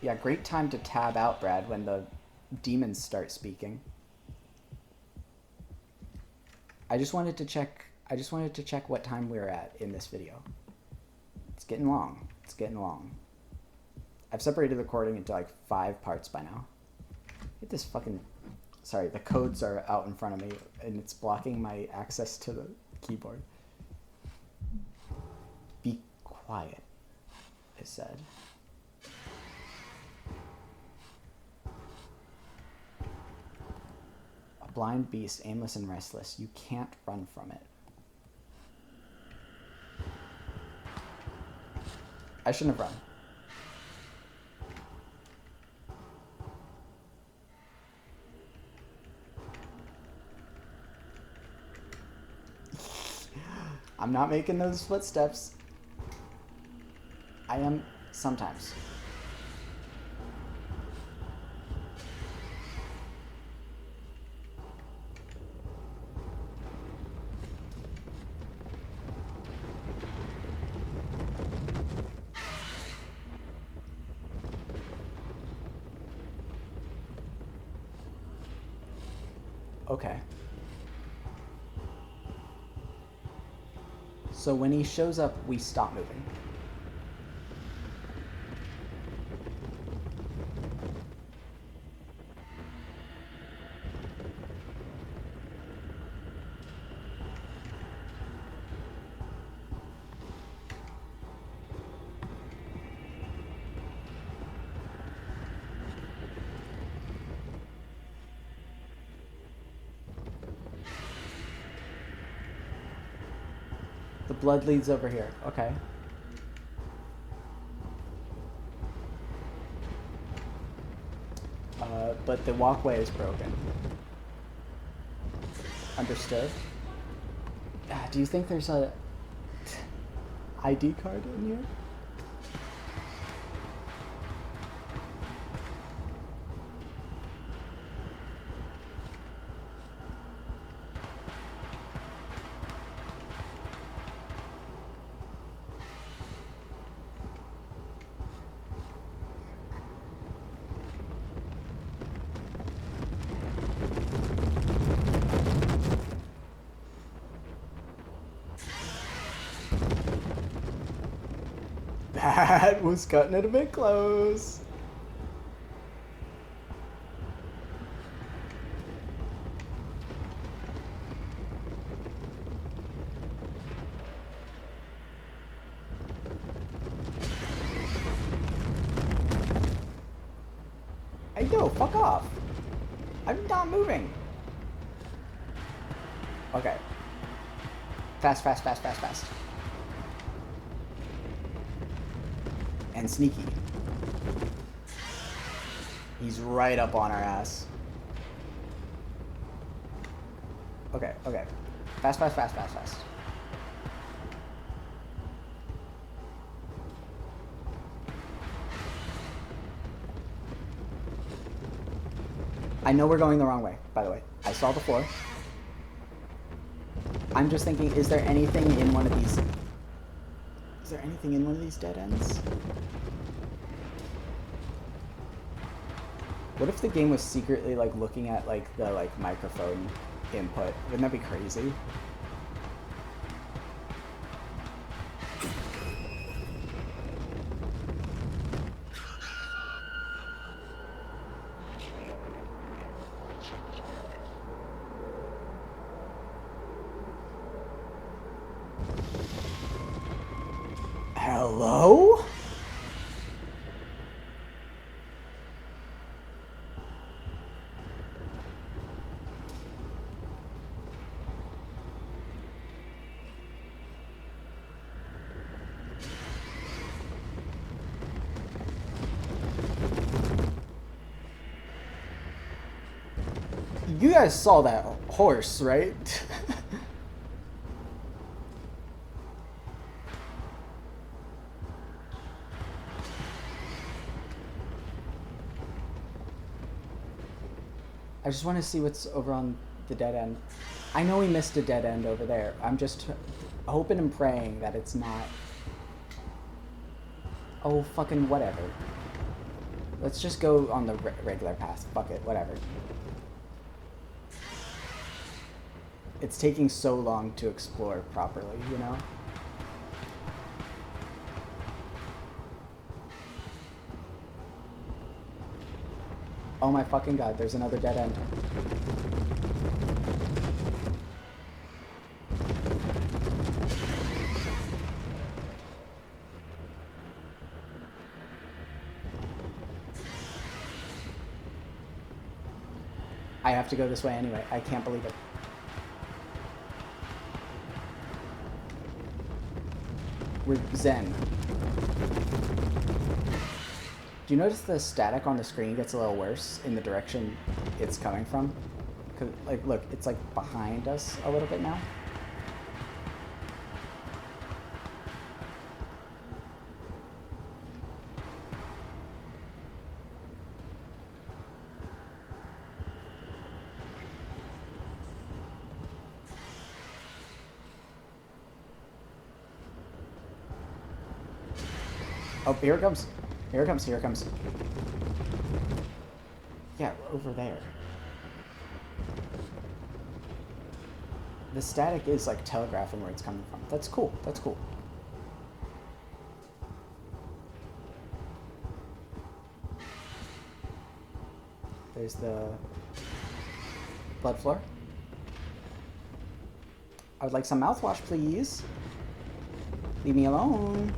Yeah, great time to tab out, Brad, when the demons start speaking. I just wanted to check what time we're at in this video. It's getting long. I've separated the recording into like 5 parts by now. Get this fucking... Sorry, the codes are out in front of me and it's blocking my access to the keyboard. Be quiet, I said. A blind beast, aimless and restless. You can't run from it. I shouldn't have run. I'm not making those footsteps. I am sometimes. Okay. So when he shows up, we stop moving. The blood leads over here. Okay. But the walkway is broken. Understood. Do you think there's a... ID card in here? That was cutting it a bit close. Hey, yo, fuck off. I'm not moving. Okay. Fast, fast, fast, fast, fast. And sneaky. He's right up on our ass. Okay, okay. Fast, fast, fast, fast, fast. I know we're going the wrong way, by the way. I saw the floor. I'm just thinking, is there anything in one of these... Is there anything in one of these dead ends? What if the game was secretly, like, looking at, like, the, like, microphone input? Wouldn't that be crazy? Hello? You guys saw that horse, right? I just want to see what's over on the dead end. I know we missed a dead end over there. I'm just hoping and praying that it's not... Oh, fucking whatever. Let's just go on the regular path. Fuck it, whatever. It's taking so long to explore properly, you know? Oh my fucking god, there's another dead end. I have to go this way anyway. I can't believe it. We're zen. Do you notice the static on the screen gets a little worse in the direction it's coming from? 'Cause, like, look, it's like behind us a little bit now. Oh, here it comes. Here it comes, here it comes. Yeah, over there. The static is like telegraphing where it's coming from. That's cool, that's cool. There's the blood floor. I would like some mouthwash, please. Leave me alone.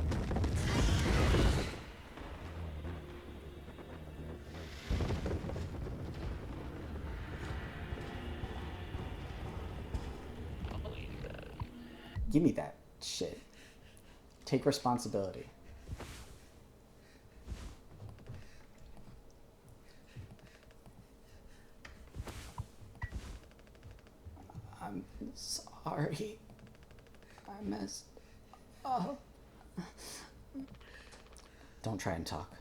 Give me that shit. Take responsibility. I'm sorry. I messed up. Don't try and talk.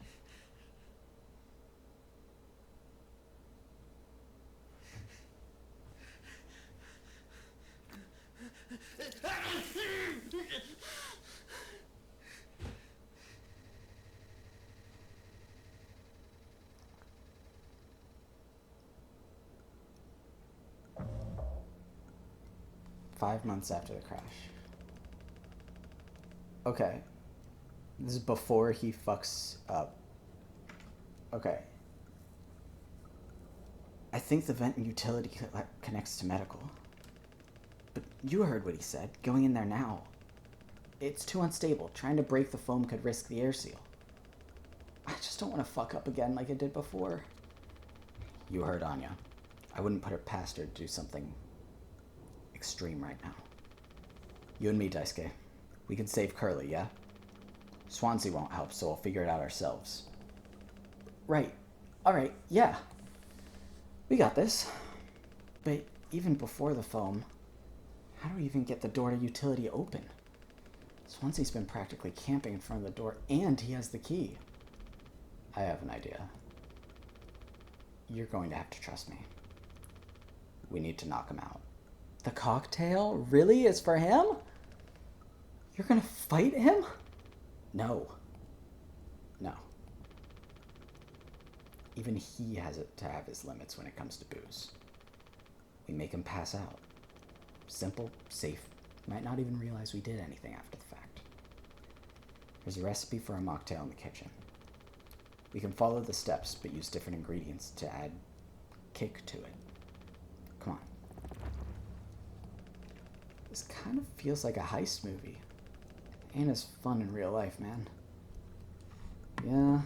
Five months after the crash. Okay. This is before he fucks up. Okay. I think the vent and utility connects to medical. But you heard what he said. Going in there now. It's too unstable. Trying to break the foam could risk the air seal. I just don't want to fuck up again like I did before. You heard Anya. I wouldn't put it past her to do something extreme right now. You and me, Daisuke. We can save Curly, yeah? Swansea won't help, so we'll figure it out ourselves. Right. Alright, yeah. We got this. But even before the foam, how do we even get the door to utility open? Swansea's been practically camping in front of the door, and he has the key. I have an idea. You're going to have to trust me. We need to knock him out. The cocktail? Really? Is for him? You're gonna fight him? No. No. Even he has to have his limits when it comes to booze. We make him pass out. Simple, safe. Might not even realize we did anything after the fact. There's a recipe for a mocktail in the kitchen. We can follow the steps, but use different ingredients to add kick to it. Come on. This kind of feels like a heist movie. Ain't as fun in real life, man. Yeah.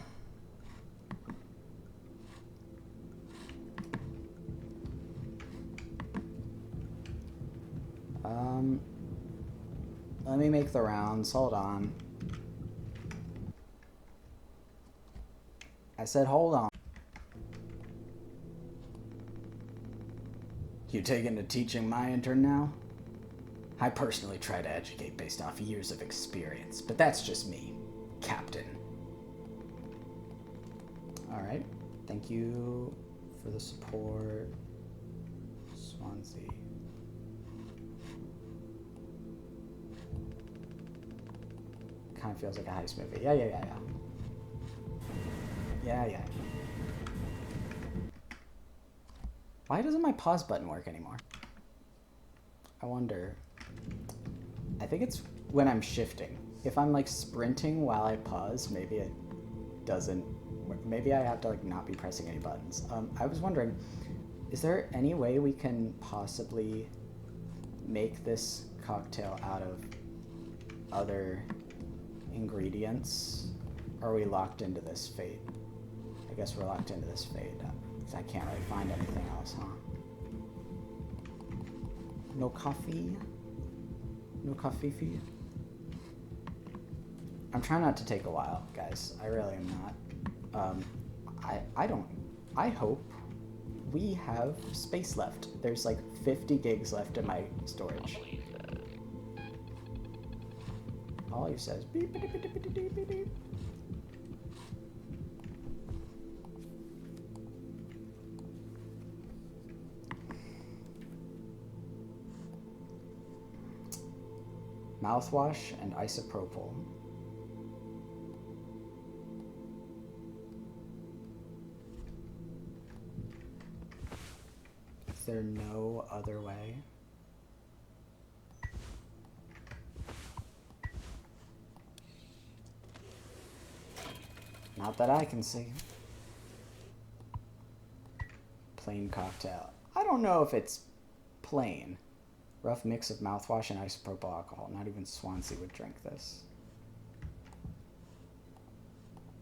Let me make the rounds. Hold on. I said hold on. You taking to teaching my intern now? I personally try to educate based off years of experience, but that's just me, Captain. Alright, thank you for the support, Swansea. Kind of feels like a heist movie. Yeah. Yeah. Why doesn't my pause button work anymore? I wonder. I think it's when I'm shifting. If I'm like sprinting while I pause, maybe it doesn't. Maybe I have to like not be pressing any buttons. I was wondering, is there any way we can possibly make this cocktail out of other ingredients? Or are we locked into this fate? I guess we're locked into this fate. I can't really find anything else, huh? No coffee? No coffee for you? I'm trying not to take a while, guys. I really am not. I hope we have space left. There's like 50 gigs left in my storage. All he says, beep, beep, beep, beep, beep, beep, beep. Mouthwash and isopropyl. Is there no other way? Not that I can see. Plain cocktail. I don't know if it's plain. Rough mix of mouthwash and isopropyl alcohol. Not even Swansea would drink this.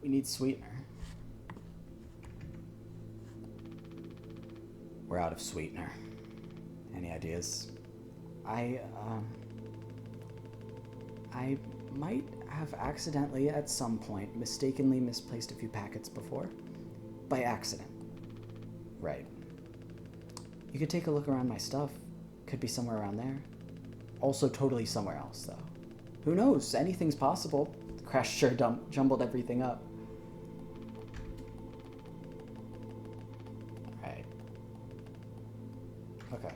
We need sweetener. We're out of sweetener. Any ideas? I might have accidentally at some point mistakenly misplaced a few packets before. By accident. Right. You could take a look around my stuff. Could be somewhere around there. Also totally somewhere else, though. Who knows? Anything's possible. The crash sure jumbled everything up. Right. Okay.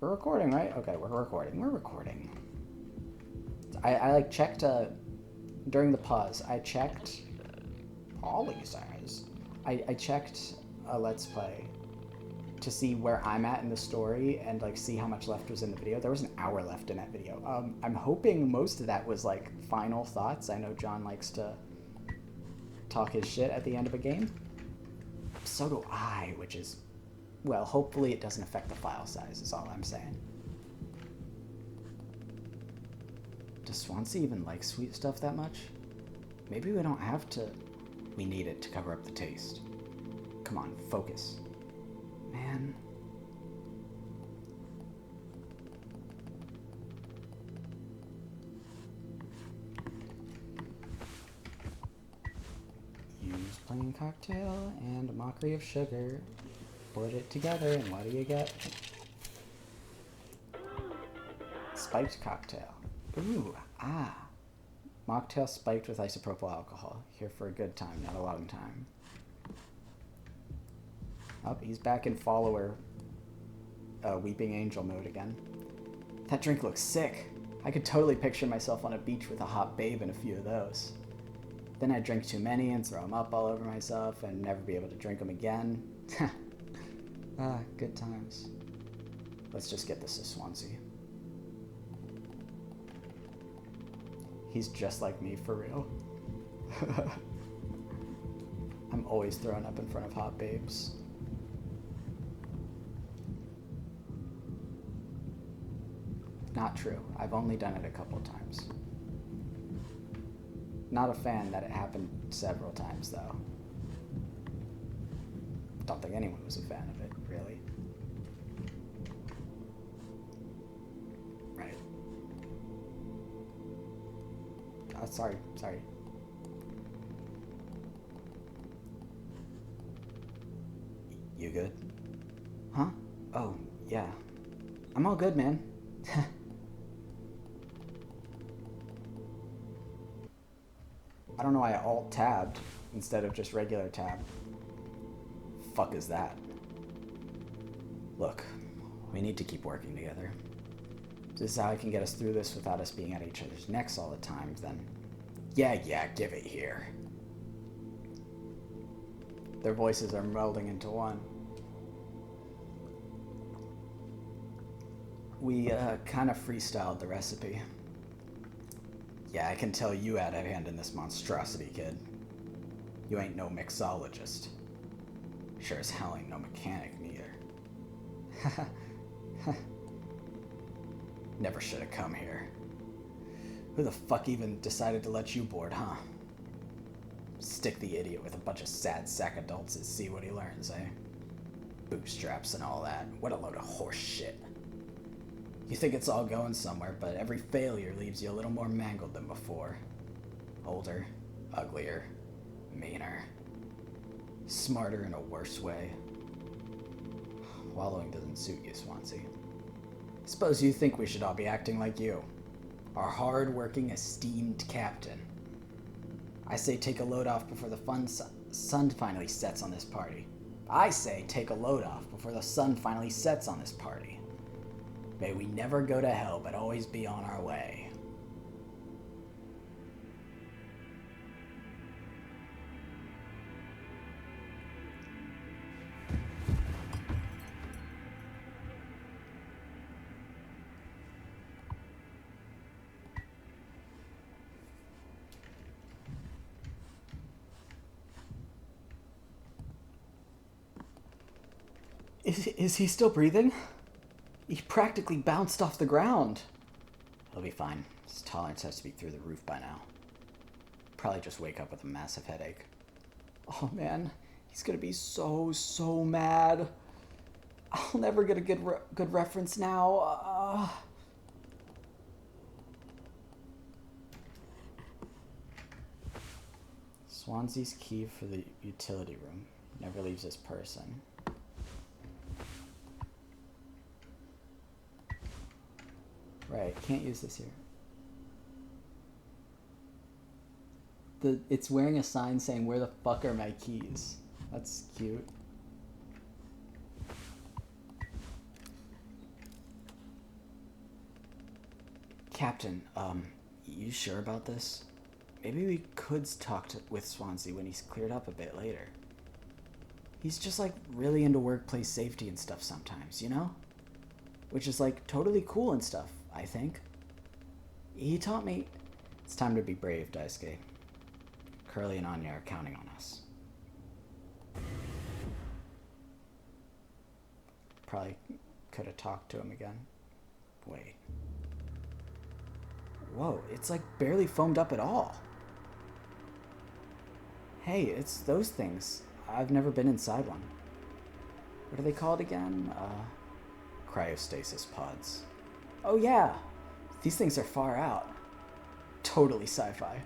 We're recording, right? Okay, we're recording. We're recording. I like checked during the pause. I checked. Ollie says. I checked a Let's Play to see where I'm at in the story and like see how much left was in the video. There was an hour left in that video. I'm hoping most of that was like final thoughts. I know John likes to talk his shit at the end of a game. So do I, which is, well, hopefully it doesn't affect the file size is all I'm saying. Does Swansea even like sweet stuff that much? Maybe we don't have to. We need it to cover up the taste. Come on, focus. Man. Use plain cocktail and a mockery of sugar. Put it together and what do you get? Spiked cocktail. Ooh, ah. Mocktail spiked with isopropyl alcohol. Here for a good time, not a long time. Oh, he's back in follower Weeping Angel mode again. That drink looks sick. I could totally picture myself on a beach with a hot babe and a few of those. Then I'd drink too many and throw them up all over myself and never be able to drink them again. Ah, good times. Let's just get this to Swansea. He's just like me for real. I'm always thrown up in front of hot babes. Not true. I've only done it a couple times. Not a fan that it happened several times, though. Don't think anyone was a fan of it, really. Right. Oh, sorry. You good? Huh? Oh, yeah. I'm all good, man. I don't know why I alt-tabbed instead of just regular tab. Fuck is that? Look, we need to keep working together. If this is how I can get us through this without us being at each other's necks all the time, then yeah, give it here. Their voices are melding into one. We kind of freestyled the recipe. Yeah, I can tell you had a hand in this monstrosity, kid. You ain't no mixologist. Sure as hell ain't no mechanic, neither. Never should have come here. Who the fuck even decided to let you board, huh? Stick the idiot with a bunch of sad sack adults and see what he learns, eh? Bootstraps and all that. What a load of horse shit. You think it's all going somewhere, but every failure leaves you a little more mangled than before. Older, uglier, meaner. Smarter in a worse way. Wallowing doesn't suit you, Swansea. Suppose you think we should all be acting like you. Our hard-working, esteemed captain. I say take a load off before the sun finally sets on this party. I say take a load off before the sun finally sets on this party. May we never go to hell, but always be on our way. Is he still breathing? He practically bounced off the ground. He'll be fine. His tolerance has to be through the roof by now. Probably just wake up with a massive headache. Oh man, he's gonna be so mad. I'll never get a good reference now. Swansea's key for the utility room. Never leaves his person. Right, can't use this here. It's wearing a sign saying, "Where the fuck are my keys?" That's cute. Captain, you sure about this? Maybe we could talk with Swansea when he's cleared up a bit later. He's just like really into workplace safety and stuff sometimes, you know? Which is like totally cool and stuff, I think. He taught me... It's time to be brave, Daisuke. Curly and Anya are counting on us. Probably could have talked to him again. Wait. Whoa, it's like barely foamed up at all. Hey, it's those things. I've never been inside one. What are they called again? Cryostasis pods. Oh yeah! These things are far out. Totally sci-fi.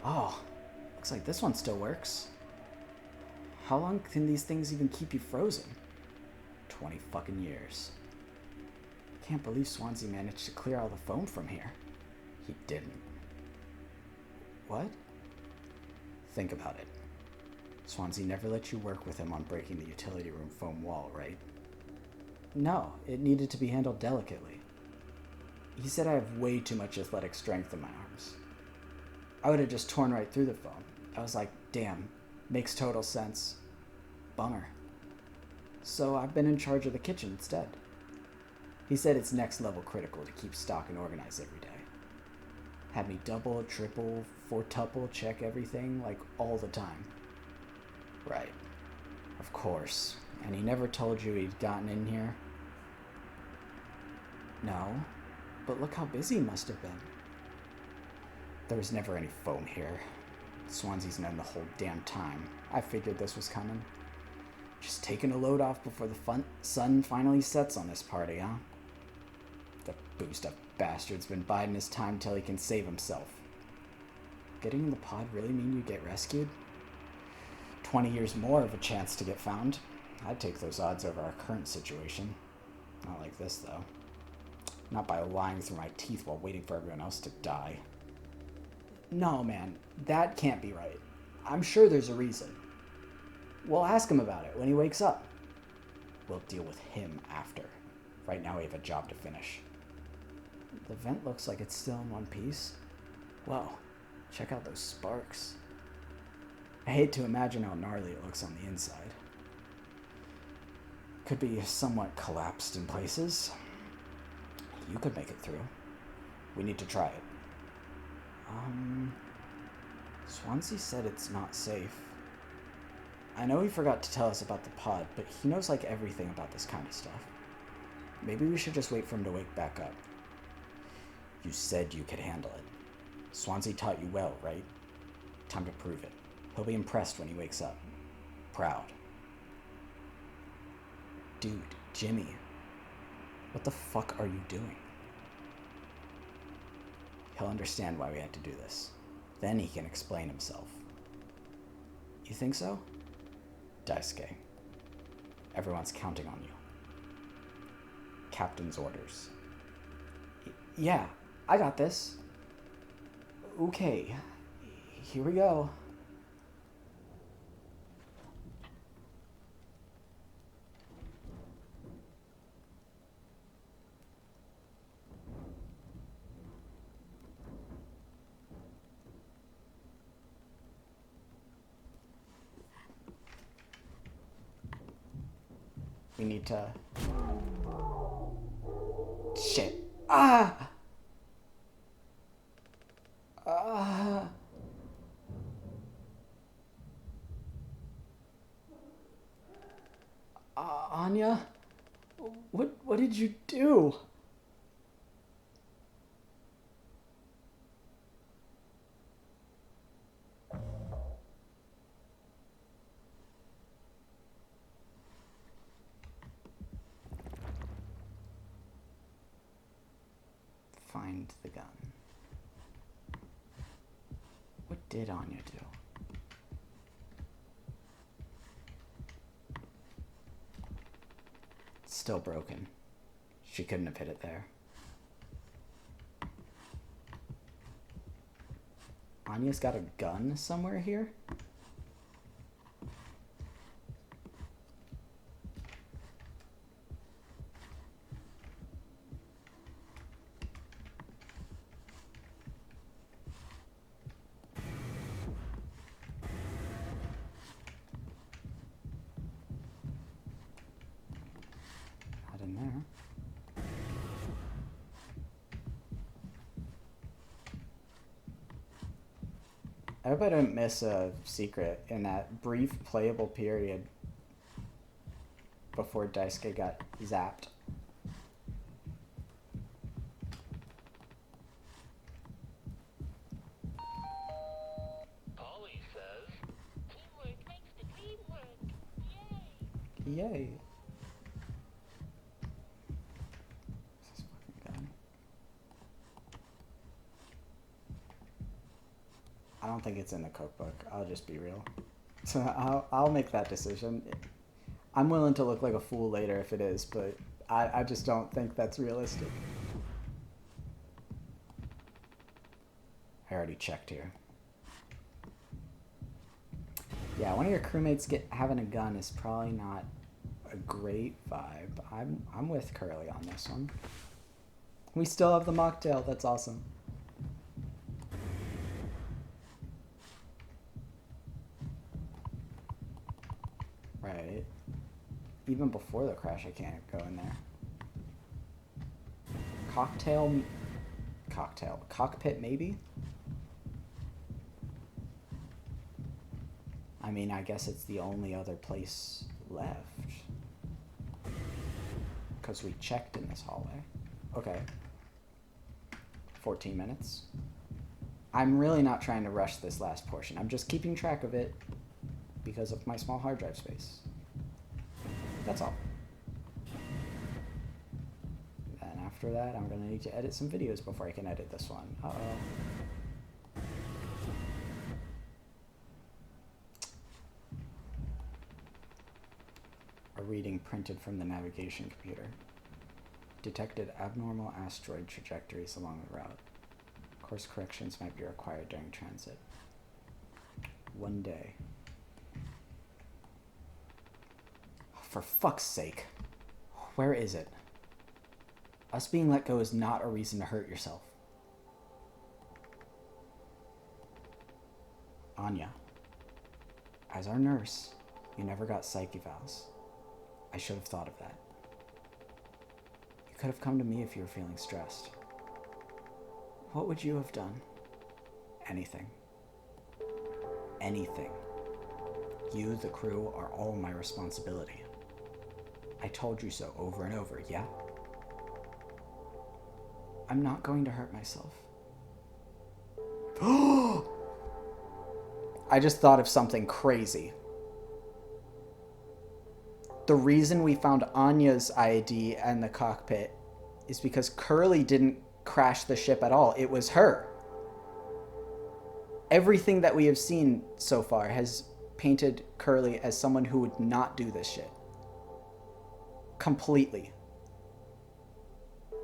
Oh, looks like this one still works. How long can these things even keep you frozen? 20 fucking years. Can't believe Swansea managed to clear all the foam from here. He didn't. What? Think about it. Swansea never let you work with him on breaking the utility room foam wall, right? No, it needed to be handled delicately. He said I have way too much athletic strength in my arms. I would have just torn right through the foam. I was like, damn, makes total sense. Bummer. So I've been in charge of the kitchen instead. He said it's next level critical to keep stock and organized every day. Had me double, triple, fourtuple check everything, like all the time. Right. Of course. And he never told you he'd gotten in here? No. But look how busy he must have been. There was never any foam here. Swansea's known the whole damn time. I figured this was coming. Just taking a load off before the sun finally sets on this party, huh? The boozed-up bastard's been biding his time till he can save himself. Getting in the pod really mean you get rescued? 20 years more of a chance to get found. I'd take those odds over our current situation. Not like this, though. Not by lying through my teeth while waiting for everyone else to die. No, man, that can't be right. I'm sure there's a reason. We'll ask him about it when he wakes up. We'll deal with him after. Right now we have a job to finish. The vent looks like it's still in one piece. Whoa, check out those sparks. I hate to imagine how gnarly it looks on the inside. Could be somewhat collapsed in places. You could make it through. We need to try it. Swansea said it's not safe. I know he forgot to tell us about the pod, but he knows like everything about this kind of stuff. Maybe we should just wait for him to wake back up. You said you could handle it. Swansea taught you well, right? Time to prove it. He'll be impressed when he wakes up. Proud. Dude, Jimmy. What the fuck are you doing? He'll understand why we had to do this. Then he can explain himself. You think so? Daisuke. Everyone's counting on you. Captain's orders. Yeah, I got this. Okay, here we go. We need to... Shit. Ah! Anya? What did you do? Find the gun. What did Anya do? It's still broken. She couldn't have hit it there. Anya's got a gun somewhere here? hope I didn't miss a secret in that brief playable period before Daisuke got zapped. Polly says, teamwork makes the dream work. Yay! Yay. This fucking gun. I don't think it's in the cookbook. I'll just be real. So I'll make that decision. I'm willing to look like a fool later if it is, but I just don't think that's realistic. I already checked here. Yeah, one of your crewmates having a gun is probably not a great vibe. I'm with Curly on this one. We still have the mocktail. That's awesome. Right. Even before the crash, I can't go in there. Cockpit maybe? I mean, I guess it's the only other place left. Because we checked in this hallway. Okay. 14 minutes. I'm really not trying to rush this last portion. I'm just keeping track of it because of my small hard drive space. That's all. And after that, I'm gonna need to edit some videos before I can edit this one. Uh-oh. A reading printed from the navigation computer. Detected abnormal asteroid trajectories along the route. Course corrections might be required during transit. One day. For fuck's sake. Where is it? Us being let go is not a reason to hurt yourself. Anya. As our nurse, you never got psych evals. I should have thought of that. You could have come to me if you were feeling stressed. What would you have done? Anything. Anything. You, the crew, are all my responsibility. I told you so over and over, yeah? I'm not going to hurt myself. I just thought of something crazy. The reason we found Anya's ID and the cockpit is because Curly didn't crash the ship at all. It was her. Everything that we have seen so far has painted Curly as someone who would not do this shit. Completely.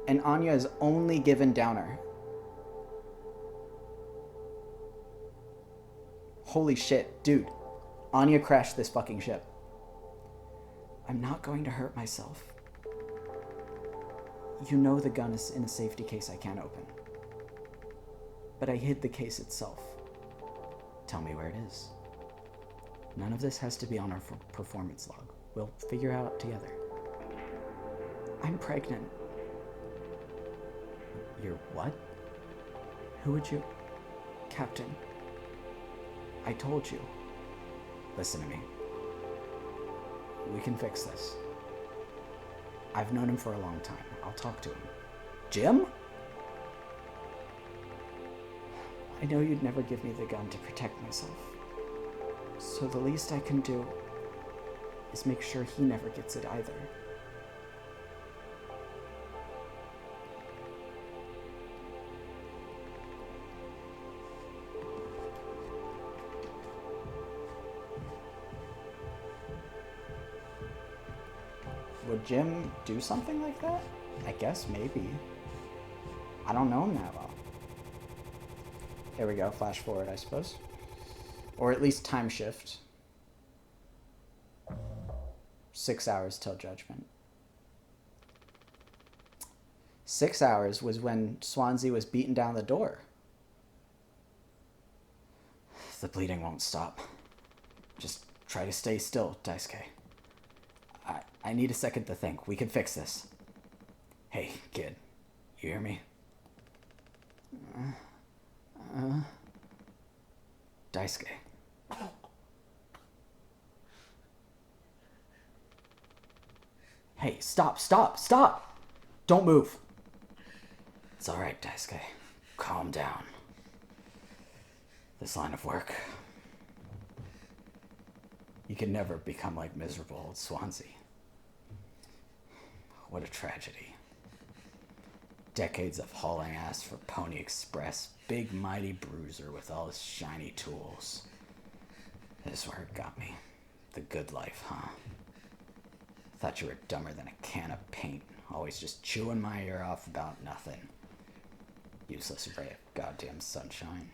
And Anya is only given downer. Holy shit, dude. Anya crashed this fucking ship. I'm not going to hurt myself. You know the gun is in a safety case I can't open. But I hid the case itself. Tell me where it is. None of this has to be on our performance log. We'll figure it out together. I'm pregnant. You're what? Who would you... Captain. I told you. Listen to me. We can fix this. I've known him for a long time. I'll talk to him. Jim? I know you'd never give me the gun to protect myself. So the least I can do is make sure he never gets it either. Would Jim do something like that? I guess maybe. I don't know him that well. Here we go, flash forward, I suppose. Or at least time shift. 6 hours till Judgment. 6 hours was when Swansea was beating down the door. The bleeding won't stop. Just try to stay still, Daisuke. I need a second to think. We can fix this. Hey, kid. You hear me? Daisuke. Hey, stop, stop, stop! Don't move. It's alright, Daisuke. Calm down. This line of work, you can never become like miserable old Swansea. What a tragedy. Decades of hauling ass for Pony Express, big mighty bruiser with all his shiny tools. This is where it got me. The good life, huh? Thought you were dumber than a can of paint, always just chewing my ear off about nothing. Useless ray of goddamn sunshine.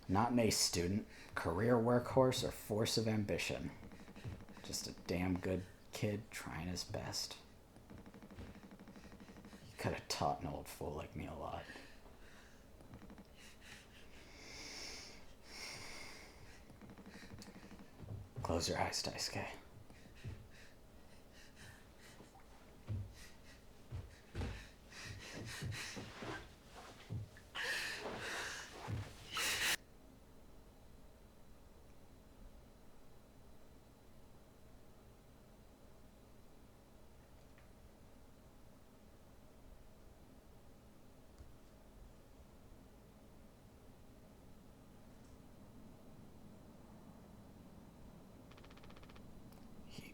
Not an ace student, career workhorse, or force of ambition. Just a damn good kid trying his best. You could have taught an old fool like me a lot. Close your eyes, Daisuke.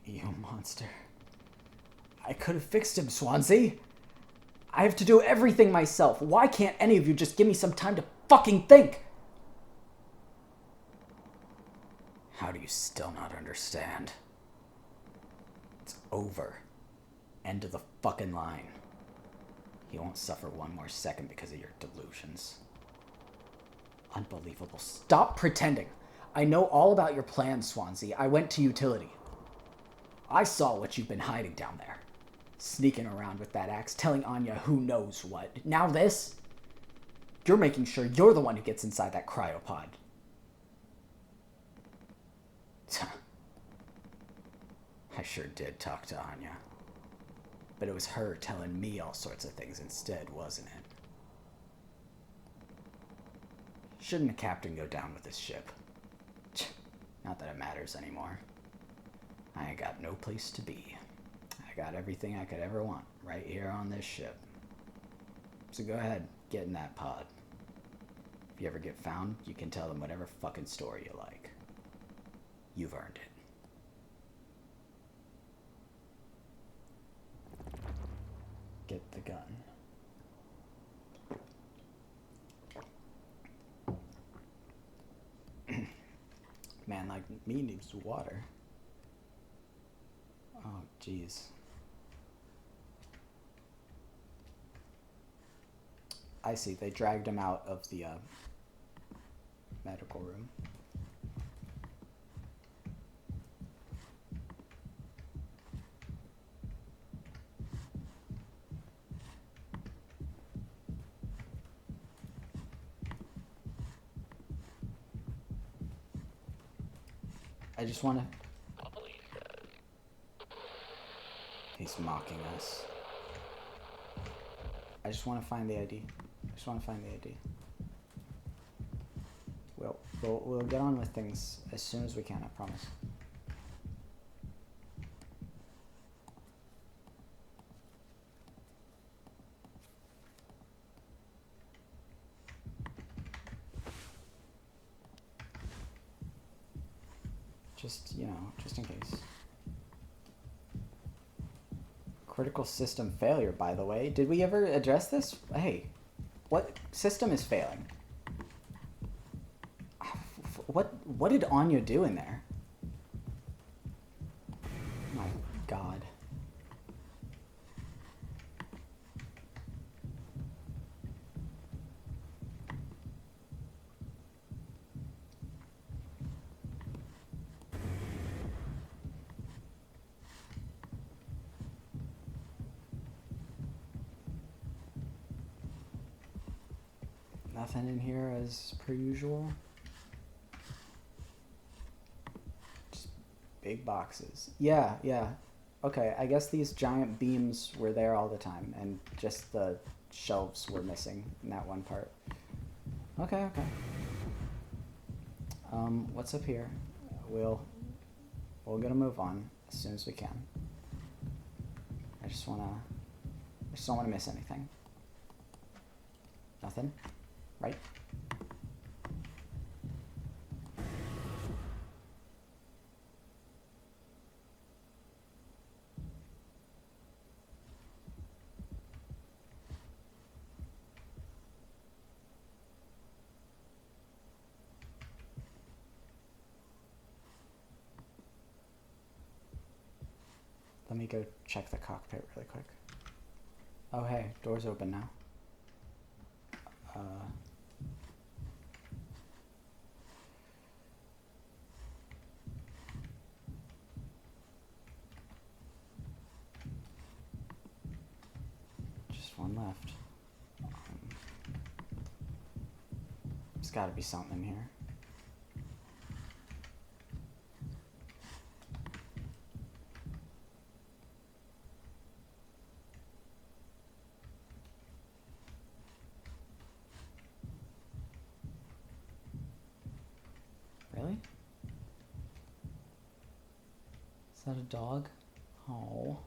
You monster. I could have fixed him, Swansea. I have to do everything myself. Why can't any of you just give me some time to fucking think? How do you still not understand? It's over. End of the fucking line. You won't suffer one more second because of your delusions. Unbelievable. Stop pretending. I know all about your plans, Swansea. I went to utility. I saw what you've been hiding down there. Sneaking around with that axe, telling Anya who knows what. Now this? You're making sure you're the one who gets inside that cryopod. I sure did talk to Anya. But it was her telling me all sorts of things instead, wasn't it? Shouldn't a captain go down with his ship? Not that it matters anymore. I ain't got no place to be. I got everything I could ever want right here on this ship. So go ahead, get in that pod. If you ever get found, you can tell them whatever fucking story you like. You've earned it. Get the gun. Man like me needs water. Oh, jeez. I see. They dragged him out of the medical room. I just want to... He's mocking us. I just want to find the ID. I just want to find the ID. We'll get on with things as soon as we can, I promise. Just, you know, just in case. Critical system failure, by the way. Did we ever address this? Hey, what system is failing? What did Anya do in there? My God. Nothing in here as per usual. Just big boxes. Yeah. Okay, I guess these giant beams were there all the time, and just the shelves were missing in that one part. Okay, okay. What's up here? We'll get a move on as soon as we can. I just don't wanna miss anything. Nothing? Right? Let me go check the cockpit really quick. Oh hey, door's open now. Just one left. There's gotta be something in here. Really? Is that a dog? Oh.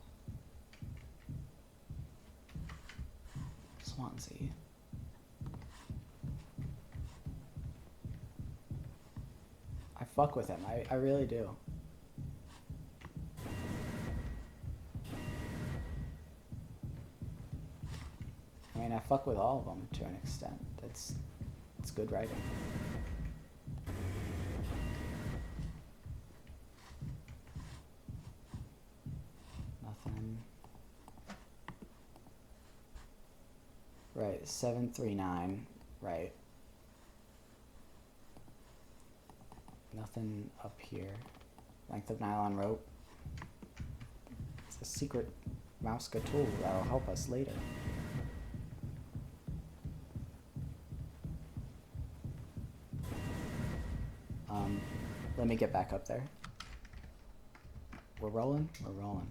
Swansea. I fuck with him. I really do. I mean, I fuck with all of them to an extent. It's good writing. Nothing. Right, 739. Right. Nothing up here. Length of nylon rope. It's a secret Mouska tool that'll help us later. Let me get back up there. We're rolling? We're rolling.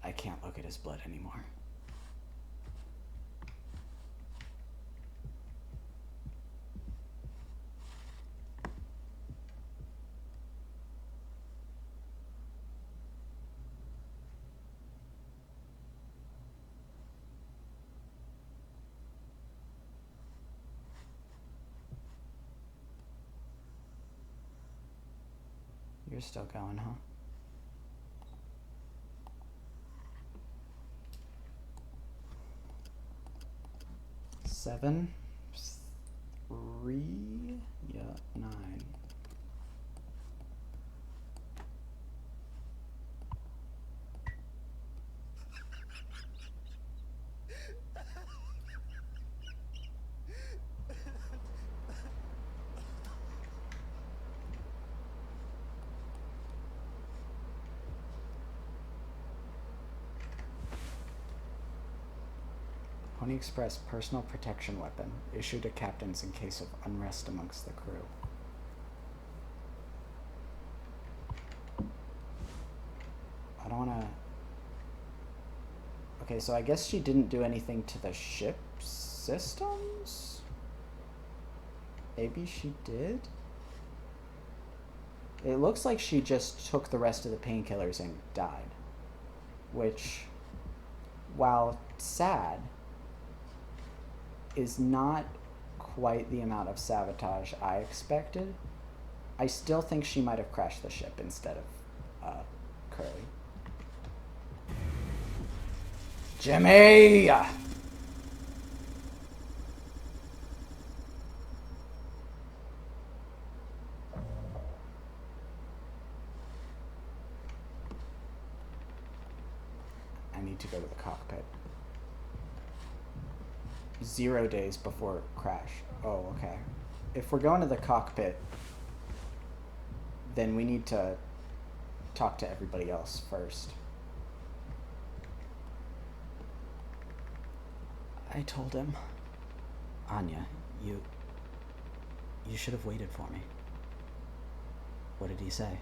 I can't look at his blood anymore. You're still going, huh? Seven, 3, yeah, 9. Pony Express personal protection weapon issued to captains in case of unrest amongst the crew. I don't wanna... Okay, so I guess she didn't do anything to the ship systems? Maybe she did? It looks like she just took the rest of the painkillers and died. Which, while sad, is not quite the amount of sabotage I expected. I still think she might have crashed the ship instead of Curly. Jimmy! I need to go to the cockpit. 0 days before crash. Oh, okay. If we're going to the cockpit, then we need to talk to everybody else first. I told him, Anya, you should have waited for me. What did he say?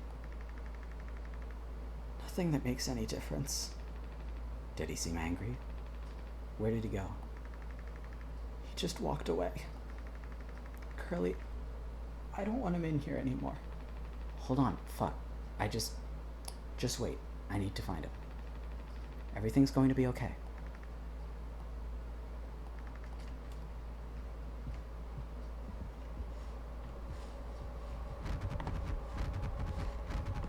nothing that makes any difference. Did he seem angry? Where did he go? He just walked away. Curly, I don't want him in here anymore. Hold on, fuck. Just wait. I need to find him. Everything's going to be okay.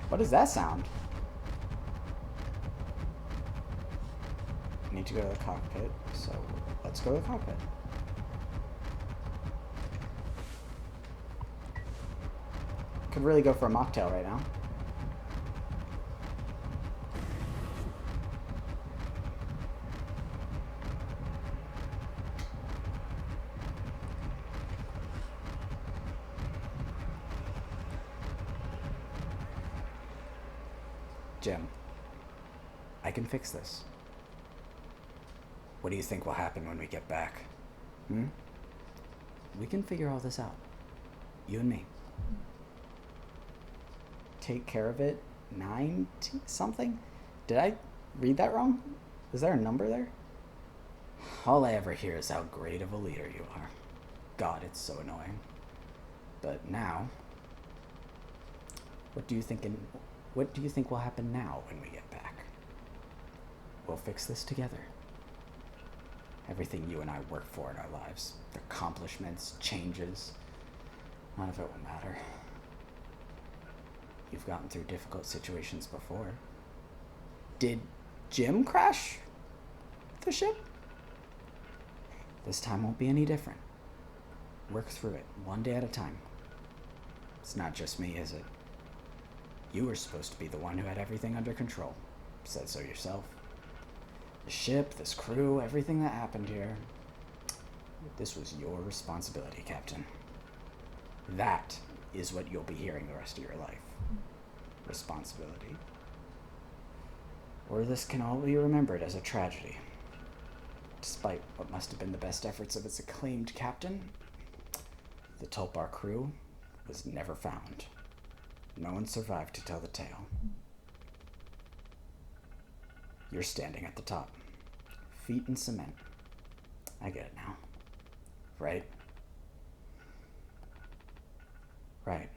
What does that sound? I need to go to the cockpit, so let's go to the cockpit. Could really go for a mocktail right now. Jim, I can fix this. What do you think will happen when we get back? We can figure all this out. You and me. Take care of it. 90 something? Did I read that wrong? Is there a number there? All I ever hear is how great of a leader you are. God, it's so annoying. But now, what do you think will happen now when we get back? We'll fix this together. Everything you and I work for in our lives, the accomplishments, changes, none of it will matter. You've gotten through difficult situations before. Did Jim crash the ship? This time won't be any different. Work through it, one day at a time. It's not just me, is it? You were supposed to be the one who had everything under control. Said so yourself. The ship, this crew, everything that happened here. This was your responsibility, Captain. That is what you'll be hearing the rest of your life. Responsibility. Or this can all be remembered as a tragedy. Despite what must have been the best efforts of its acclaimed captain, the Tulpar crew was never found. No one survived to tell the tale. You're standing at the top. Feet in cement. I get it now. Right? Right.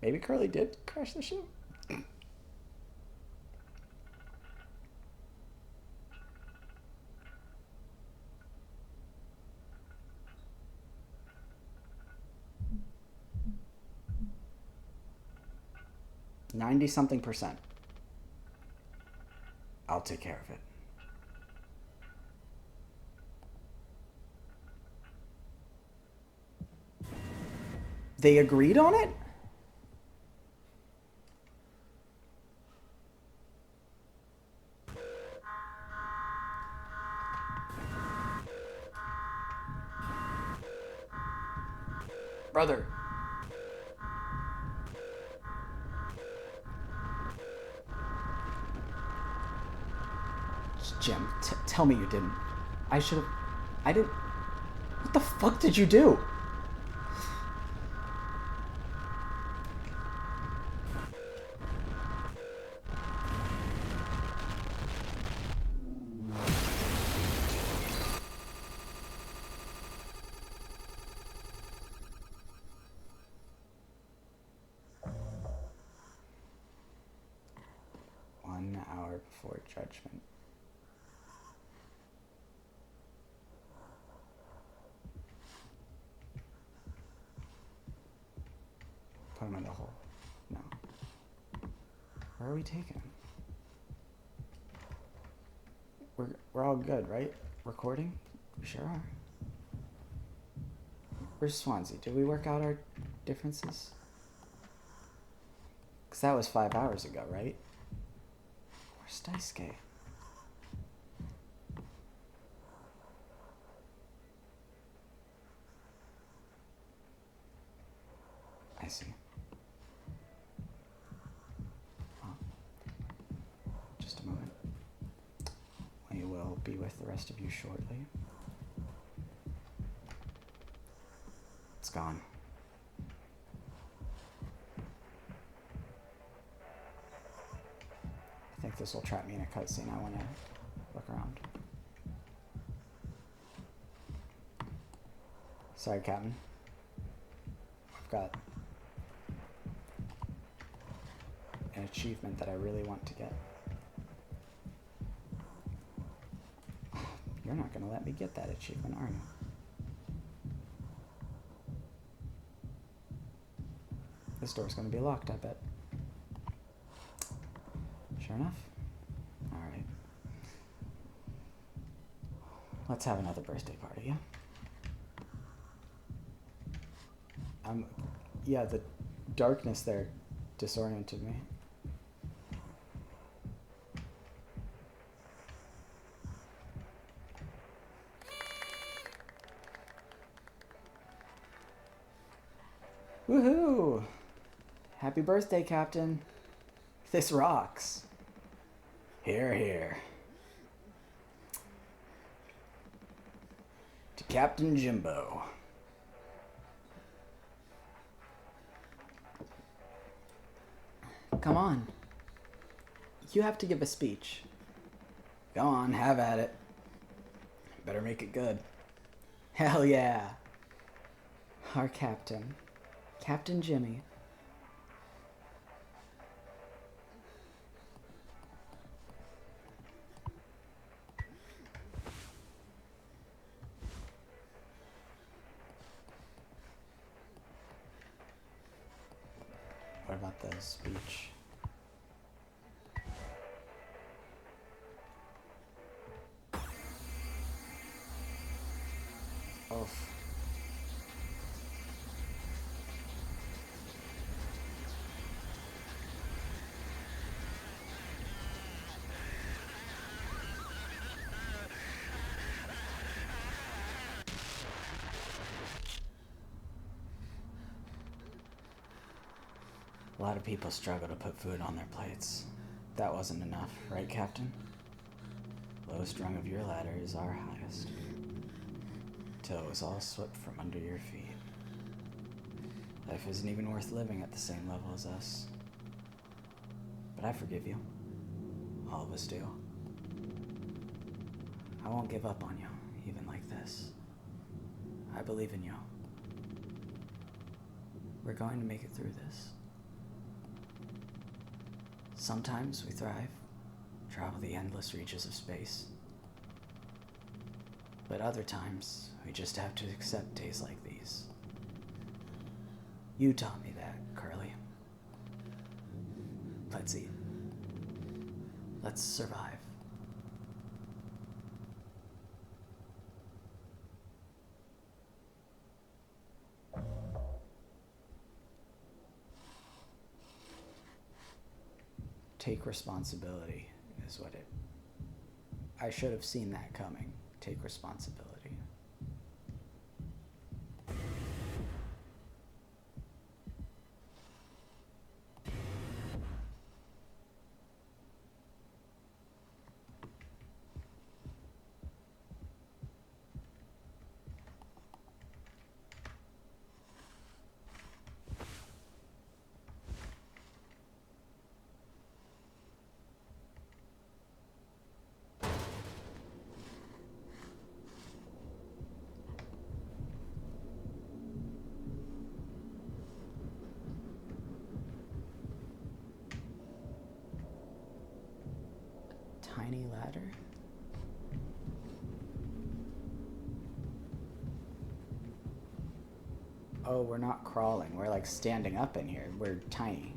Maybe Curly did crash the ship? $90-something%. I'll take care of it. They agreed on it? Brother. Jim, tell me you didn't. I didn't. What the fuck did you do? Before judgment. Put him in the hole. No. Where are we taking him? We're all good, right? Recording? We sure are. Where's Swansea? Did we work out our differences? Because that was 5 hours ago, right? Where's Daisuke? I see. Well, just a moment. We will be with the rest of you shortly. It's gone. think this will trap me in a cutscene. I want to look around. Sorry, Captain. I've got an achievement that I really want to get. You're not going to let me get that achievement, are you? This door's going to be locked, I bet. Sure enough. Alright. Let's have another birthday party, yeah? Yeah, the darkness there disoriented me. Woohoo! Happy birthday, Captain. This rocks. Here, here. To Captain Jimbo. Come on. You have to give a speech. Go on, have at it. Better make it good. Hell yeah. Our captain. Captain Jimmy. What about the speech? Oof. A lot of people struggle to put food on their plates. That wasn't enough, right, Captain? Lowest rung of your ladder is our highest. Till it was all swept from under your feet. Life isn't even worth living at the same level as us. But I forgive you. All of us do. I won't give up on you, even like this. I believe in you. We're going to make it through this. Sometimes we thrive, travel the endless reaches of space. But other times, we just have to accept days like these. You taught me that, Curly. Let's eat. Let's survive. Take responsibility is what it... I should have seen that coming. Take responsibility. Tiny ladder? Oh, we're not crawling. We're like standing up in here. We're tiny.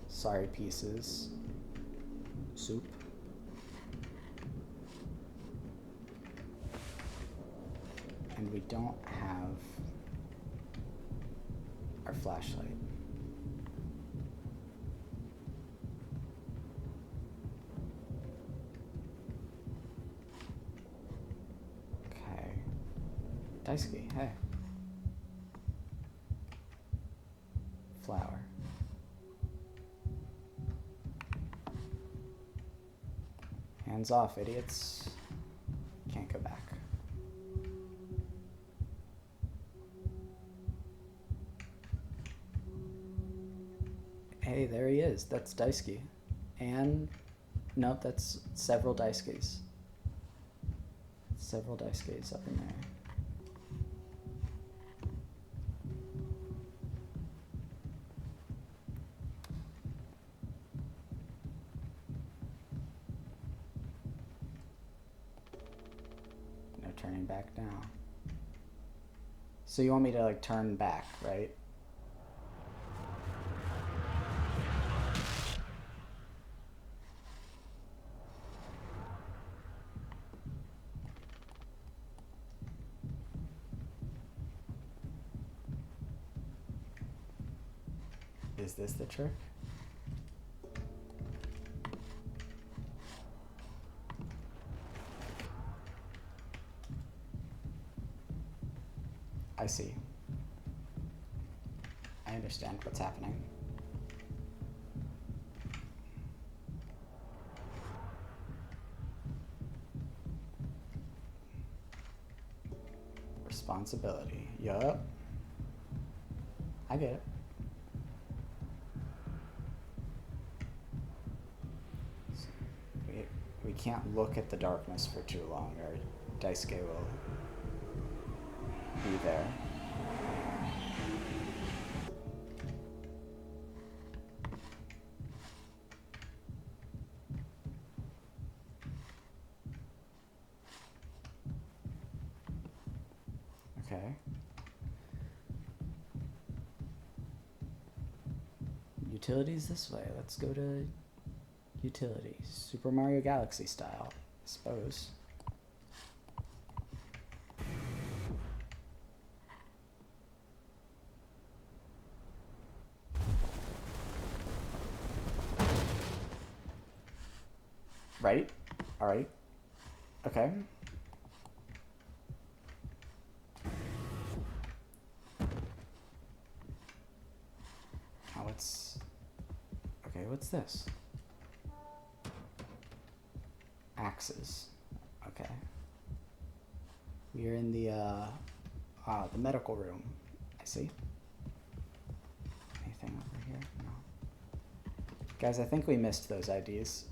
Sorry, pieces. Soup. And we don't have our flashlight. Daisuke, hey. Flower. Hands off, idiots. Can't go back. Hey, there he is. That's Daisuke. And nope, that's several Daisukes. Several Daisukes up in there. No turning back now. So you want me to like turn back, right? Is this the trick? I see. I understand what's happening. Responsibility. Yup. I get it. We can't look at the darkness for too long, or Daisuke will be there. Okay. Utilities this way. Let's go to utilities. Super Mario Galaxy style, I suppose. Right? Alright. Okay. Now let's... Okay, what's this? Axes. Okay. We are in the medical room. I see. Anything over here? No. Guys, I think we missed those IDs.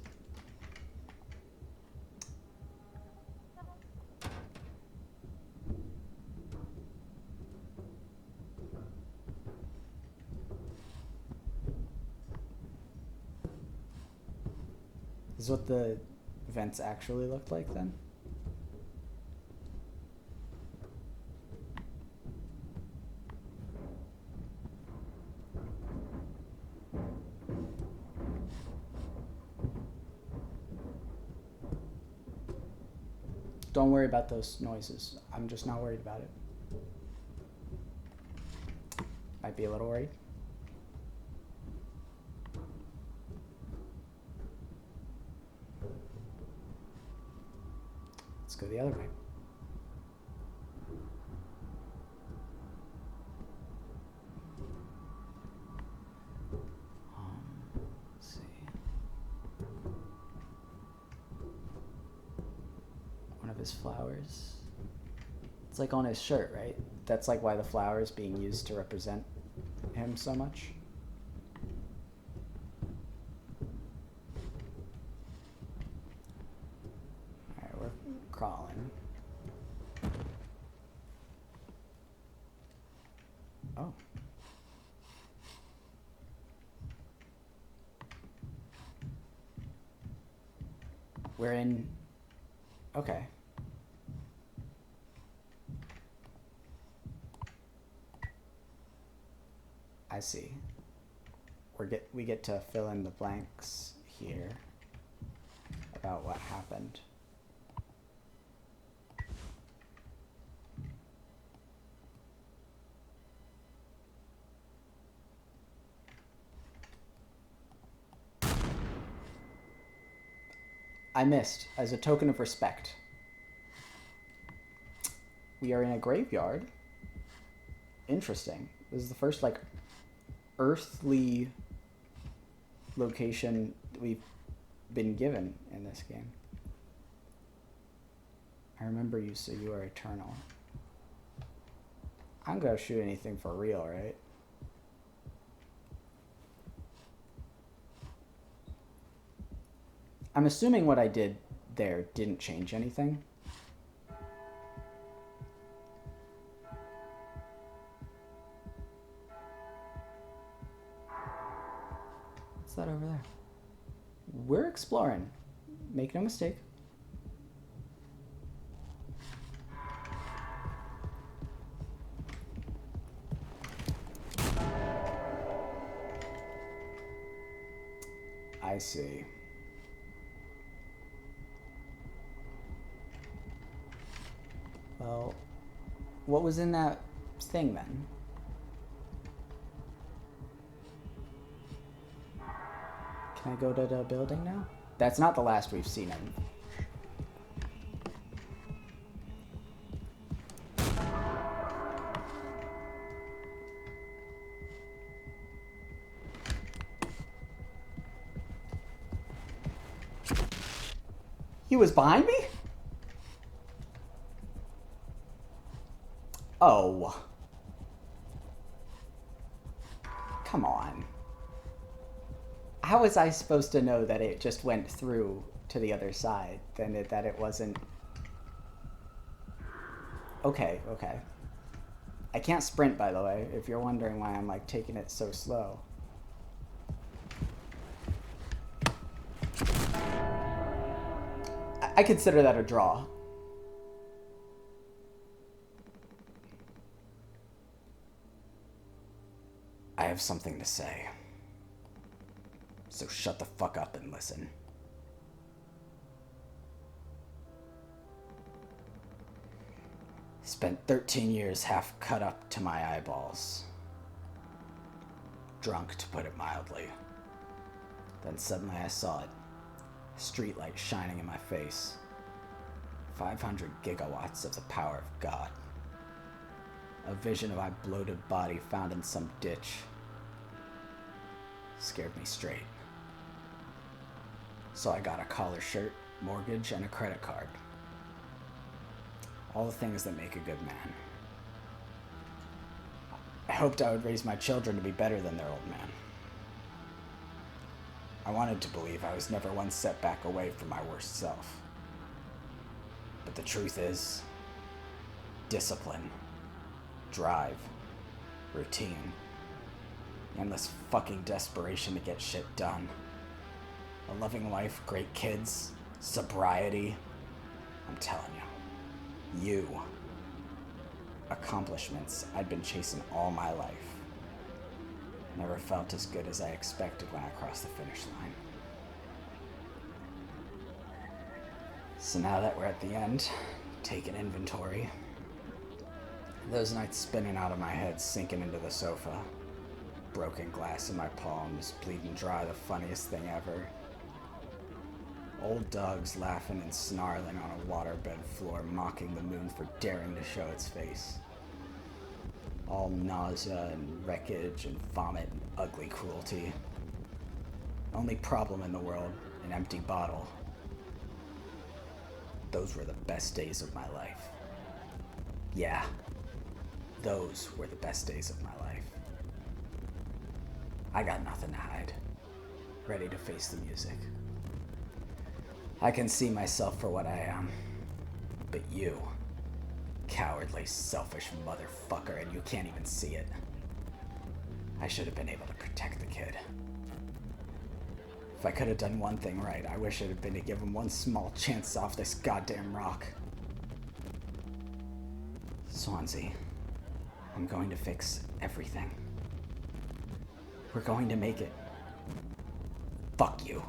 This is what the vents actually looked like then? Don't worry about those noises. I'm just not worried about it. Might be a little worried. Let's go the other way. Let's see. One of his flowers. It's like on his shirt, right? That's like why the flower is being used to represent him so much. Alright, we're crawling. Oh. We're in... Okay. I see. We get to fill in the blanks here about what happened. I missed, as a token of respect. We are in a graveyard. Interesting. This is the first, like, earthly location we've been given in this game. I remember you, so you are eternal. I'm gonna shoot anything for real, right? I'm assuming what I did there didn't change anything. What's that over there? We're exploring. Make no mistake. I see. Well, what was in that thing then? Can I go to the building now? That's not the last we've seen him. He was behind me? Oh. Come on. How was I supposed to know that it just went through to the other side, that it wasn't... Okay, okay. I can't sprint, by the way, if you're wondering why I'm, like, taking it so slow. I consider that a draw. I have something to say. So shut the fuck up and listen. Spent 13 years half cut up to my eyeballs. Drunk, to put it mildly. Then suddenly I saw it. Streetlight shining in my face. 500 gigawatts of the power of God. A vision of my bloated body found in some ditch. Scared me straight. So I got a collar shirt, mortgage, and a credit card. All the things that make a good man. I hoped I would raise my children to be better than their old man. I wanted to believe I was never one setback away from my worst self. But the truth is, discipline, drive, routine, endless fucking desperation to get shit done. A loving wife, great kids, sobriety. I'm telling you. Accomplishments I'd been chasing all my life. Never felt as good as I expected when I crossed the finish line. So now that we're at the end, taking inventory. Those nights spinning out of my head, sinking into the sofa. Broken glass in my palms, bleeding dry, the funniest thing ever. Old dogs laughing and snarling on a waterbed floor, mocking the moon for daring to show its face. All nausea and wreckage and vomit and ugly cruelty. Only problem in the world, an empty bottle. Those were the best days of my life. Yeah, those were the best days of my life. I got nothing to hide. Ready to face the music. I can see myself for what I am. But you, cowardly, selfish motherfucker, and you can't even see it. I should have been able to protect the kid. If I could have done one thing right, I wish it had been to give him one small chance off this goddamn rock. Swansea, I'm going to fix everything. We're going to make it. Fuck you.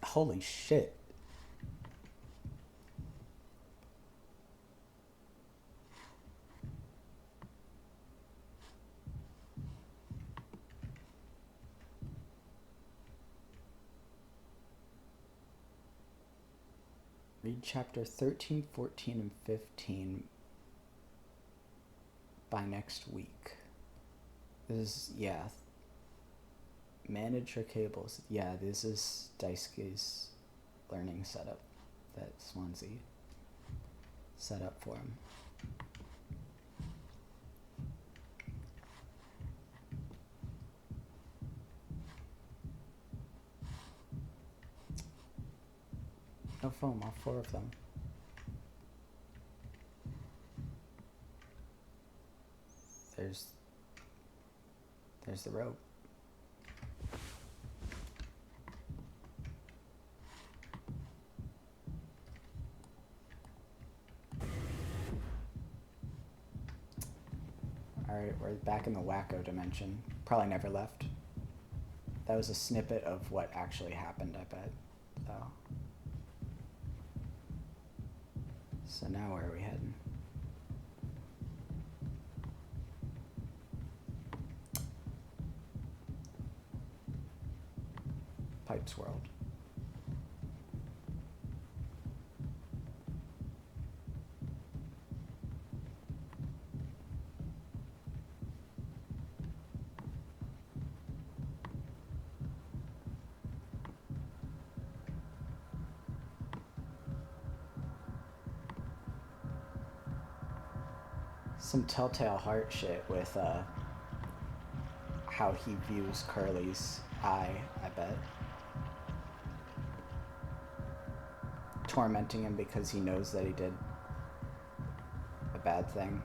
Holy shit. Read chapter 13, 14, and 15 by next week. This is, yeah. Manage your cables. Yeah, this is Daisuke's learning setup that Swansea set up for him. No foam, all 4 of them. There's the rope. Alright, we're back in the wacko dimension. Probably never left. That was a snippet of what actually happened, I bet. So now where are we heading? Pipes World. Some Telltale Heart shit with how he views Curly's eye, I bet. Tormenting him because he knows that he did a bad thing.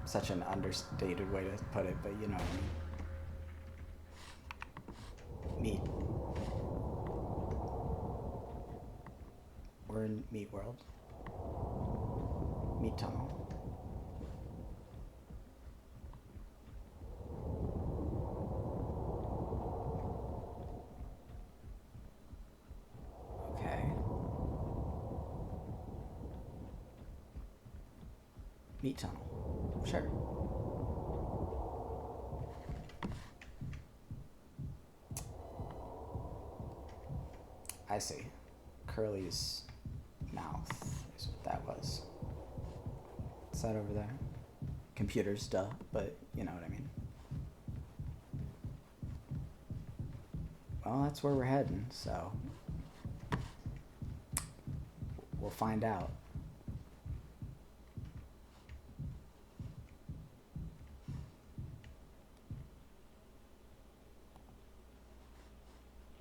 Such an understated way to put it, but you know what I mean. Meat. We're in Meat World. Meat Tunnel. Okay. Meat Tunnel. Sure. I see. Curly's mouth is what that was. What's that over there? Computers, duh, but you know what I mean. Well, that's where we're heading, so we'll find out.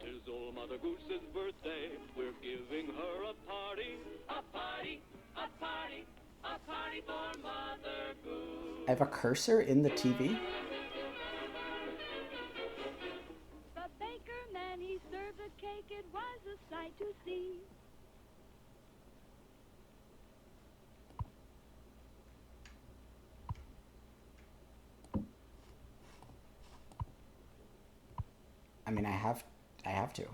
Tis old Mother Goose's birthday, we're giving her a party. A party, a party, a party for Mother Goose. I have a cursor in the TV? The baker man, he served a cake, it was a sight to see. I mean, I have to.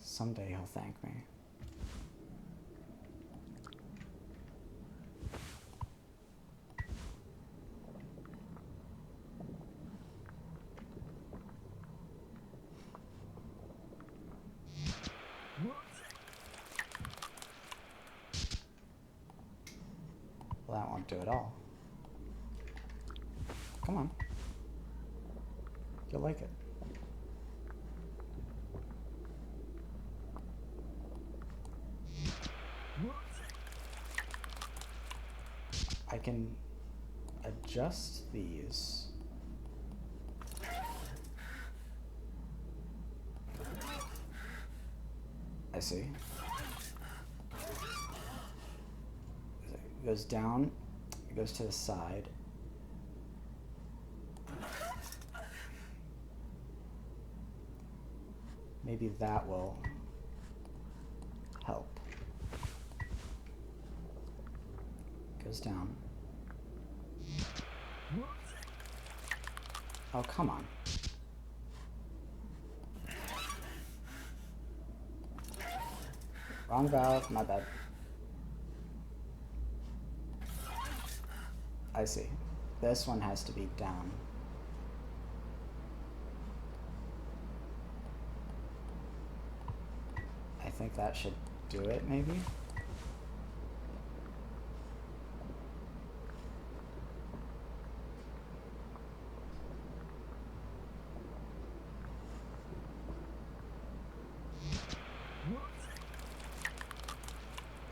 Someday he'll thank me. Well, that won't do it all. Come on. You'll like it. I can adjust these. I see. It goes down, it goes to the side. Maybe that will help. Goes down. Oh, come on. Wrong valve, my bad. I see. This one has to be down. I think that should do it, maybe?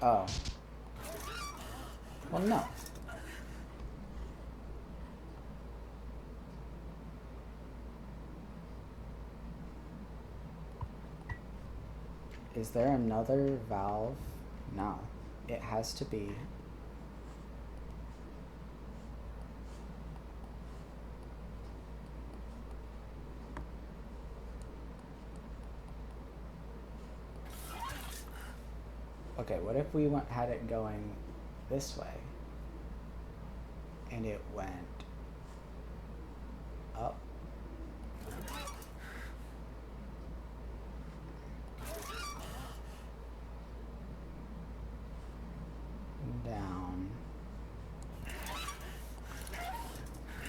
Oh. Well, no. Is there another valve? No. It has to be... Okay, what if we had it going this way? And it went up. Down.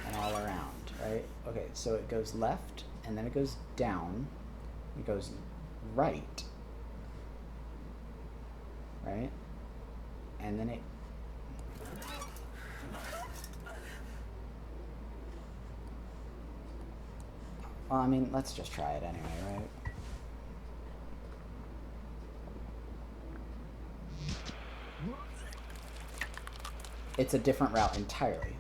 And all around, right? Okay, so it goes left, and then it goes down. It goes right. Right? And then it... Well, I mean, let's just try it anyway, right? It's a different route entirely.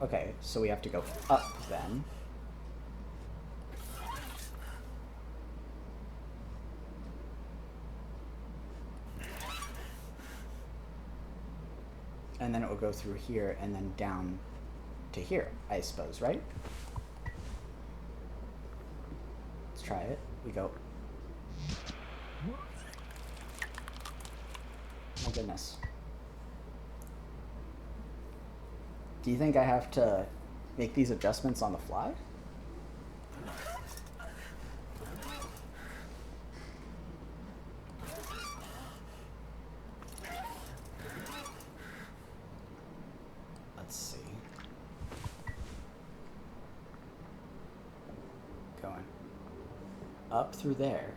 Okay, so we have to go up then. And then it will go through here and then down to here, I suppose, right? Let's try it. We go. Oh goodness. Do you think I have to make these adjustments on the fly? Let's see. Going up through there,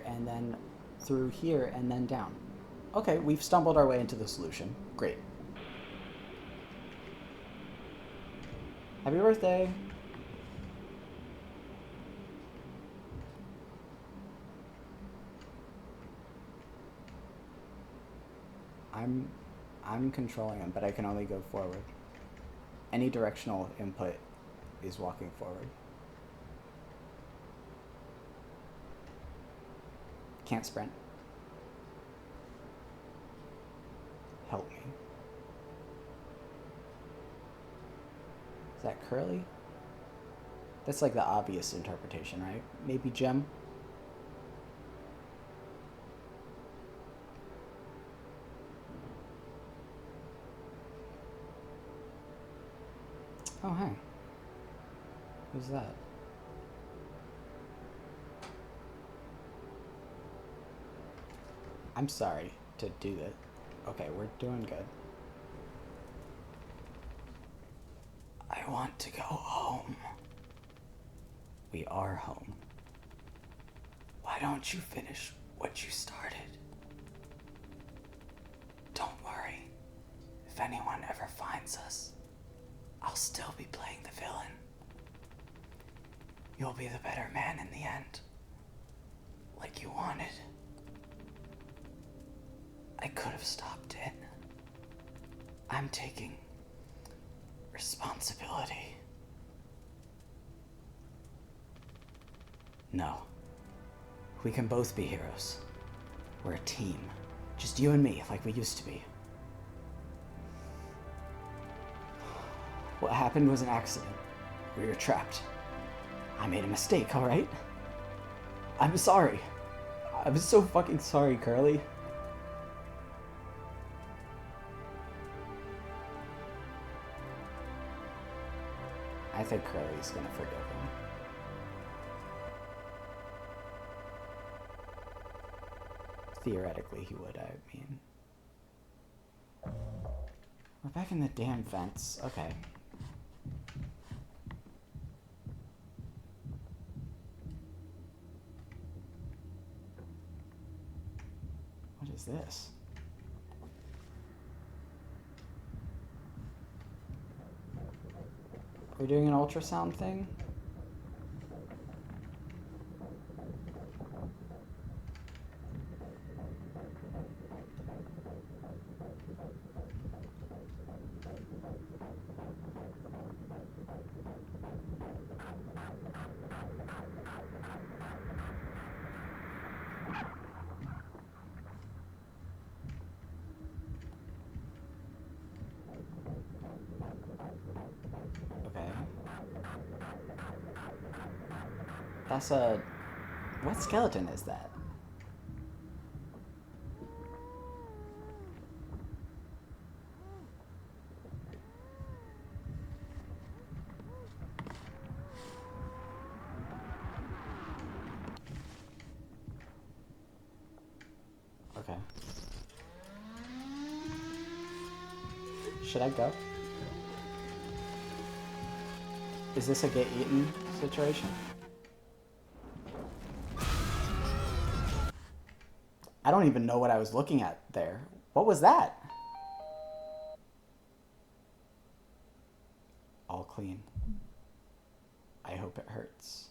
and then through here, and then down. Okay, we've stumbled our way into the solution. Great. Happy birthday! I'm controlling him, but I can only go forward. Any directional input is walking forward. Can't sprint. Help me. Is that Curly? That's like the obvious interpretation, right? Maybe Gem? Oh, hi. Who's that? I'm sorry to do that. Okay, we're doing good. I want to go home. We are home. Why don't you finish what you started? Don't worry. If anyone ever finds us, I'll still be playing the villain. You'll be the better man in the end. Like you wanted. I could have stopped it. I'm taking responsibility. No. We can both be heroes. We're a team. Just you and me, like we used to be. What happened was an accident. We were trapped. I made a mistake, alright? I'm sorry. I'm so fucking sorry, Curly. I think Curly's gonna forgive him. Theoretically, he would, I mean. We're back in the damn vents. Okay. What is this? We're doing an ultrasound thing? That's a... What skeleton is that? Okay. Should I go? Is this a get eaten situation? I don't even know what I was looking at there. What was that? All clean. I hope it hurts.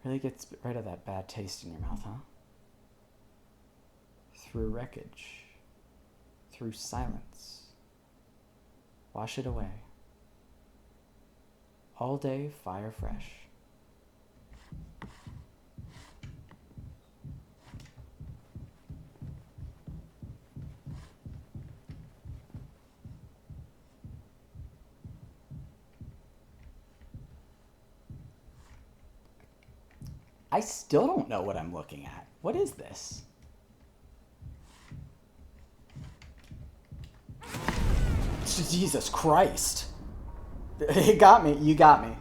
Really gets rid of that bad taste in your mouth, huh? Through wreckage. Through silence. Wash it away. All day, fire fresh. I still don't know what I'm looking at. What is this? Jesus Christ. It got me. You got me.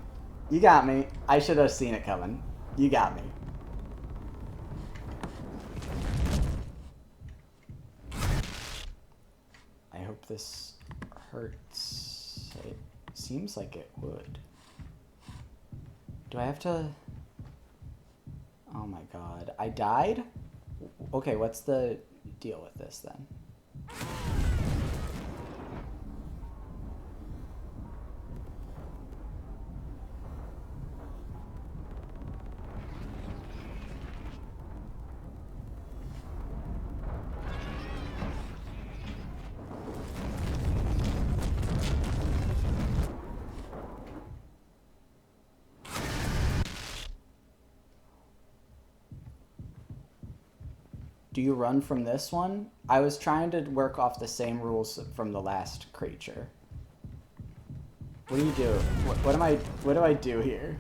You got me. I should have seen it coming. You got me. I hope this hurts. It seems like it would. Do I have to... Oh my god. I died? Okay, what's the deal with this then? Do you run from this one? I was trying to work off the same rules from the last creature. What do you do? What do I do here?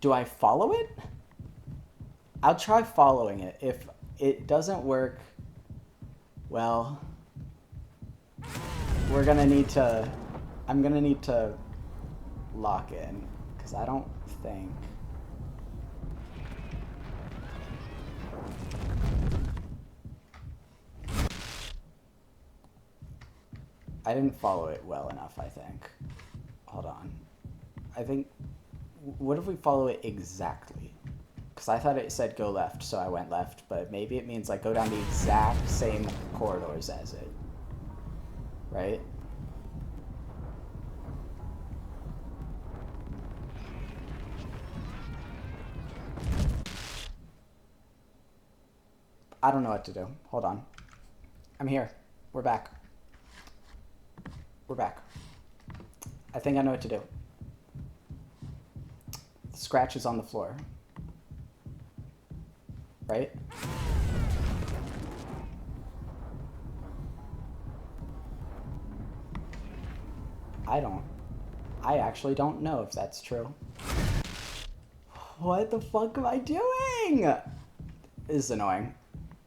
Do I follow it? I'll try following it. If it doesn't work, well, I'm gonna need to lock in, because I don't think... I didn't follow it well enough, I think. Hold on. I think... What if we follow it exactly? Because I thought it said go left, so I went left, but maybe it means like go down the exact same corridors as it. Right? I don't know what to do. Hold on. I'm here. We're back. We're back. I think I know what to do. The scratch is on the floor. Right? I actually don't know if that's true. What the fuck am I doing? This is annoying.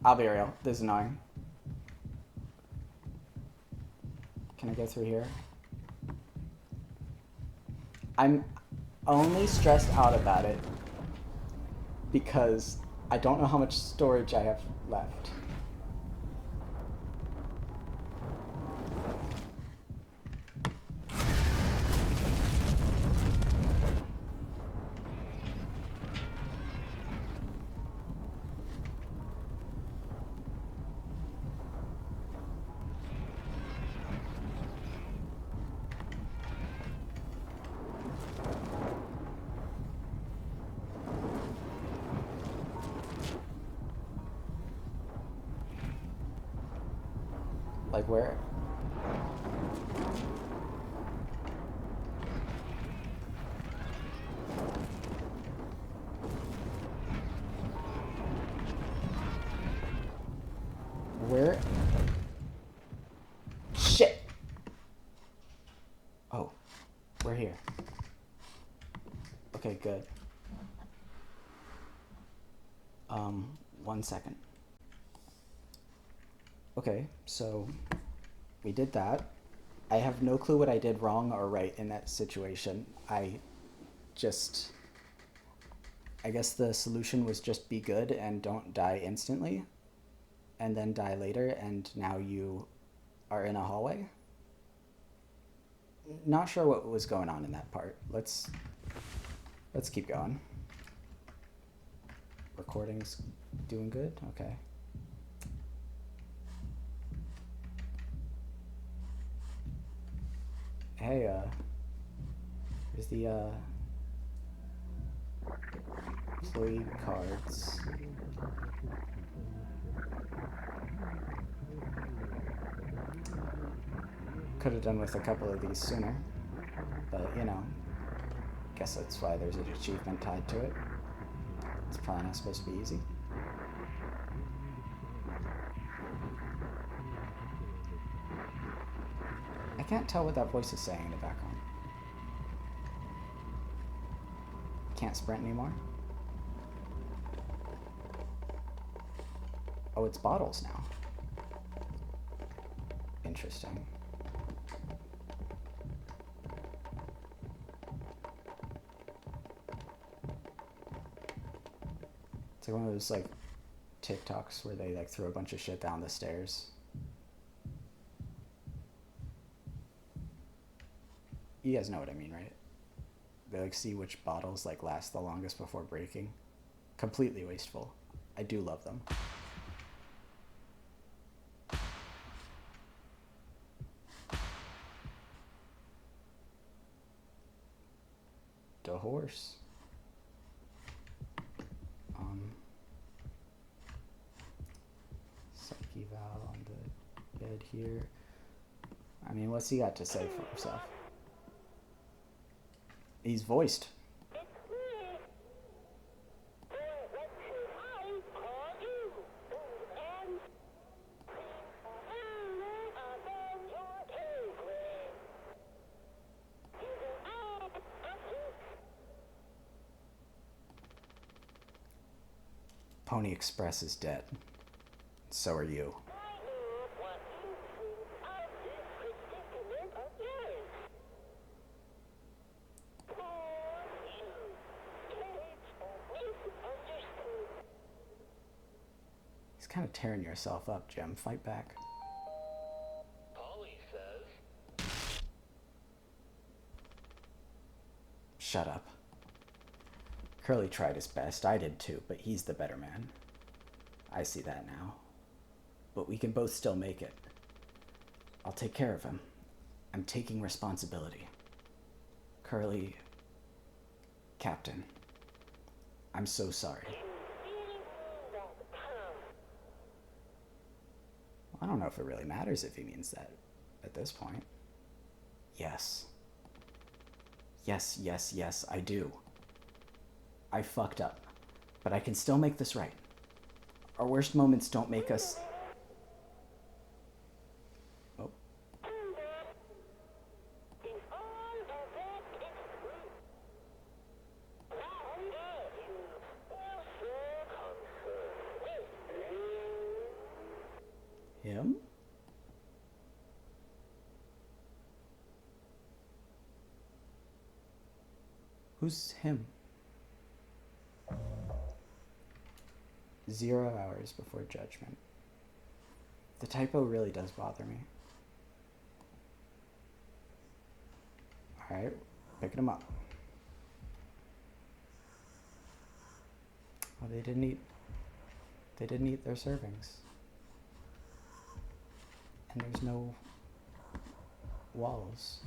I'll be real. This is annoying. Can I go through here? I'm only stressed out about it because I don't know how much storage I have left. Like where? Where? Shit! Oh, we're here. Okay, good. 1 second. Okay, so we did that. I have no clue what I did wrong or right in that situation. I guess the solution was just be good and don't die instantly, and then die later, and now you are in a hallway. Not sure what was going on in that part. Let's keep going. Recording's doing good? Okay. Hey, here's the, employee cards. Could have done with a couple of these sooner, but, you know, guess that's why there's an achievement tied to it. It's probably not supposed to be easy. I can't tell what that voice is saying in the background. Can't sprint anymore. Oh, it's bottles now. Interesting. It's like one of those like TikToks where they like throw a bunch of shit down the stairs. You guys know what I mean, right? They like see which bottles like last the longest before breaking. Completely wasteful. I do love them. The horse. Psyche Val on the bed here. I mean, what's he got to say for himself? He's voiced. Pony Express is dead. So are you. He's kind of tearing yourself up, Jim. Fight back. Polly says, Shut up. Curly tried his best. I did too, but he's the better man. I see that now. But we can both still make it. I'll take care of him. I'm taking responsibility. Curly... Captain. I'm so sorry. I don't know if it really matters if he means that at this point. Yes. Yes, yes, yes, I do. I fucked up, but I can still make this right. Our worst moments don't make us... Oh. Him? Who's him? 0 hours before judgment. The typo really does bother me. Alright, picking them up. Oh, they didn't eat their servings. And there's no walls.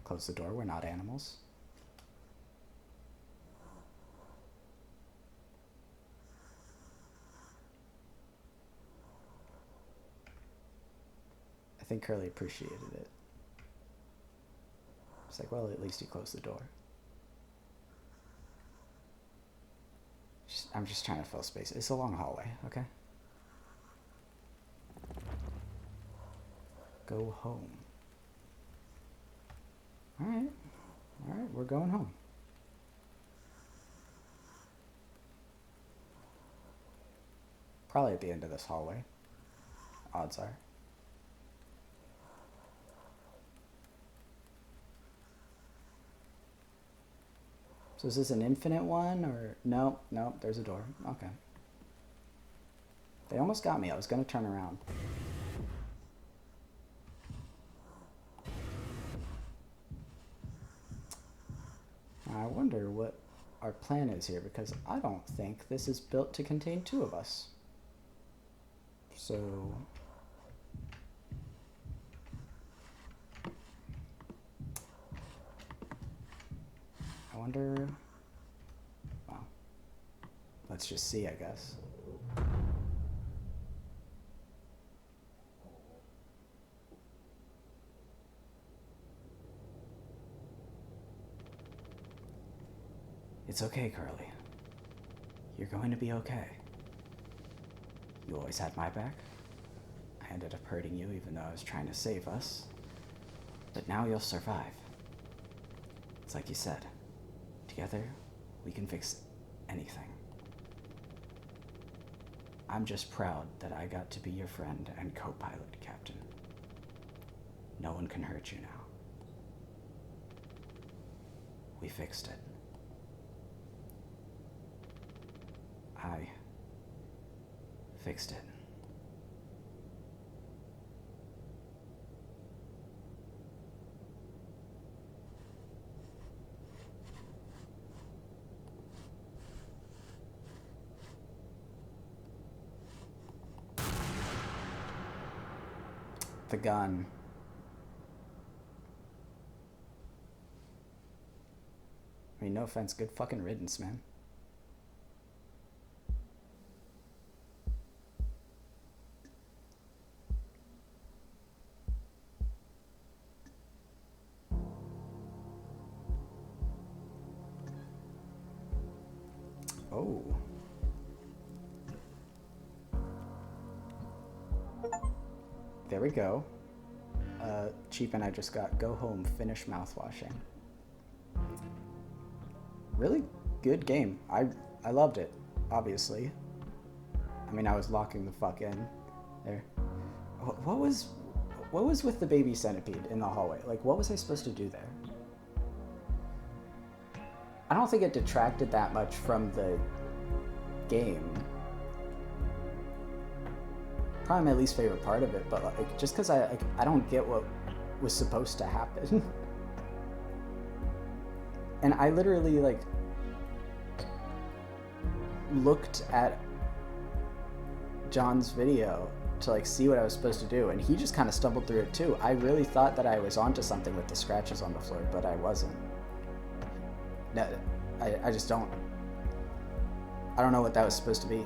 Close the door, we're not animals. I think Curly appreciated it. It's like, well, at least you closed the door. I'm just trying to fill space. It's a long hallway, okay? Go home. Alright, we're going home. Probably at the end of this hallway. Odds are. So is this an infinite one, or no, there's a door. Okay. They almost got me. I was gonna turn around. I wonder what our plan is here, because I don't think this is built to contain 2 of us. So I wonder, well, let's just see, I guess. It's okay, Curly. You're going to be okay. You always had my back. I ended up hurting you even though I was trying to save us. But now you'll survive. It's like you said. Together, we can fix anything. I'm just proud that I got to be your friend and co-pilot, Captain. No one can hurt you now. We fixed it. I fixed it. The gun. I mean, no offense, good fucking riddance, man. Oh. There we go. Cheap and I just got go home, finish mouthwashing. Really good game. I loved it, obviously. I mean, I was locking the fuck in there. What was with the baby centipede in the hallway? Like, what was I supposed to do there? I don't think it detracted that much from the game. Probably my least favorite part of it, but like, just because I don't get what was supposed to happen. And I literally like looked at John's video to like see what I was supposed to do, and he just kind of stumbled through it too. I really thought that I was onto something with the scratches on the floor, but I wasn't. No, I just don't. I don't know what that was supposed to be.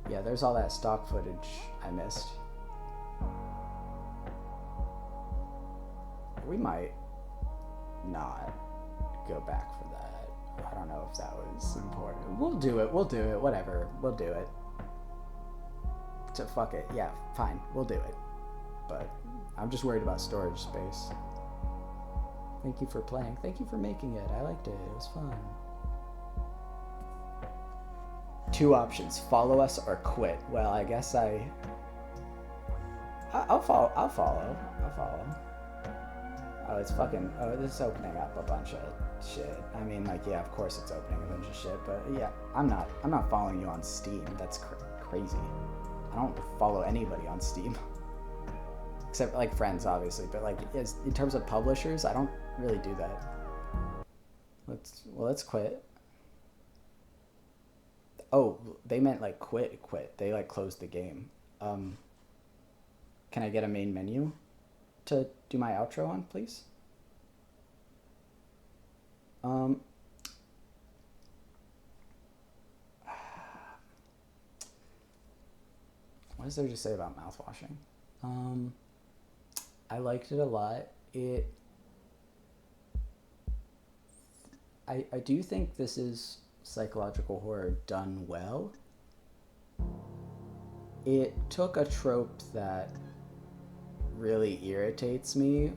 Yeah, there's all that stock footage I missed. We might not go back for that. I don't know if that was important. We'll do it, whatever. We'll do it. So fuck it, yeah, fine, we'll do it. but I'm just worried about storage space. Thank you for playing. Thank you for making it. I liked it. It was fun. 2 options: follow us or quit. Well, I guess I'll follow. I'll follow. Oh, it's fucking. Oh, this is opening up a bunch of shit. I mean, like, yeah, of course it's opening a bunch of shit, but yeah, I'm not following you on Steam. That's crazy. I don't follow anybody on Steam, except like friends, obviously. But like, in terms of publishers, I don't really do that. Let's quit. Oh, they meant like quit. They like closed the game. Can I get a main menu to do my outro on, please? What is there to say about Mouthwashing? I liked it a lot. I do think this is psychological horror done well. It took a trope that really irritates me,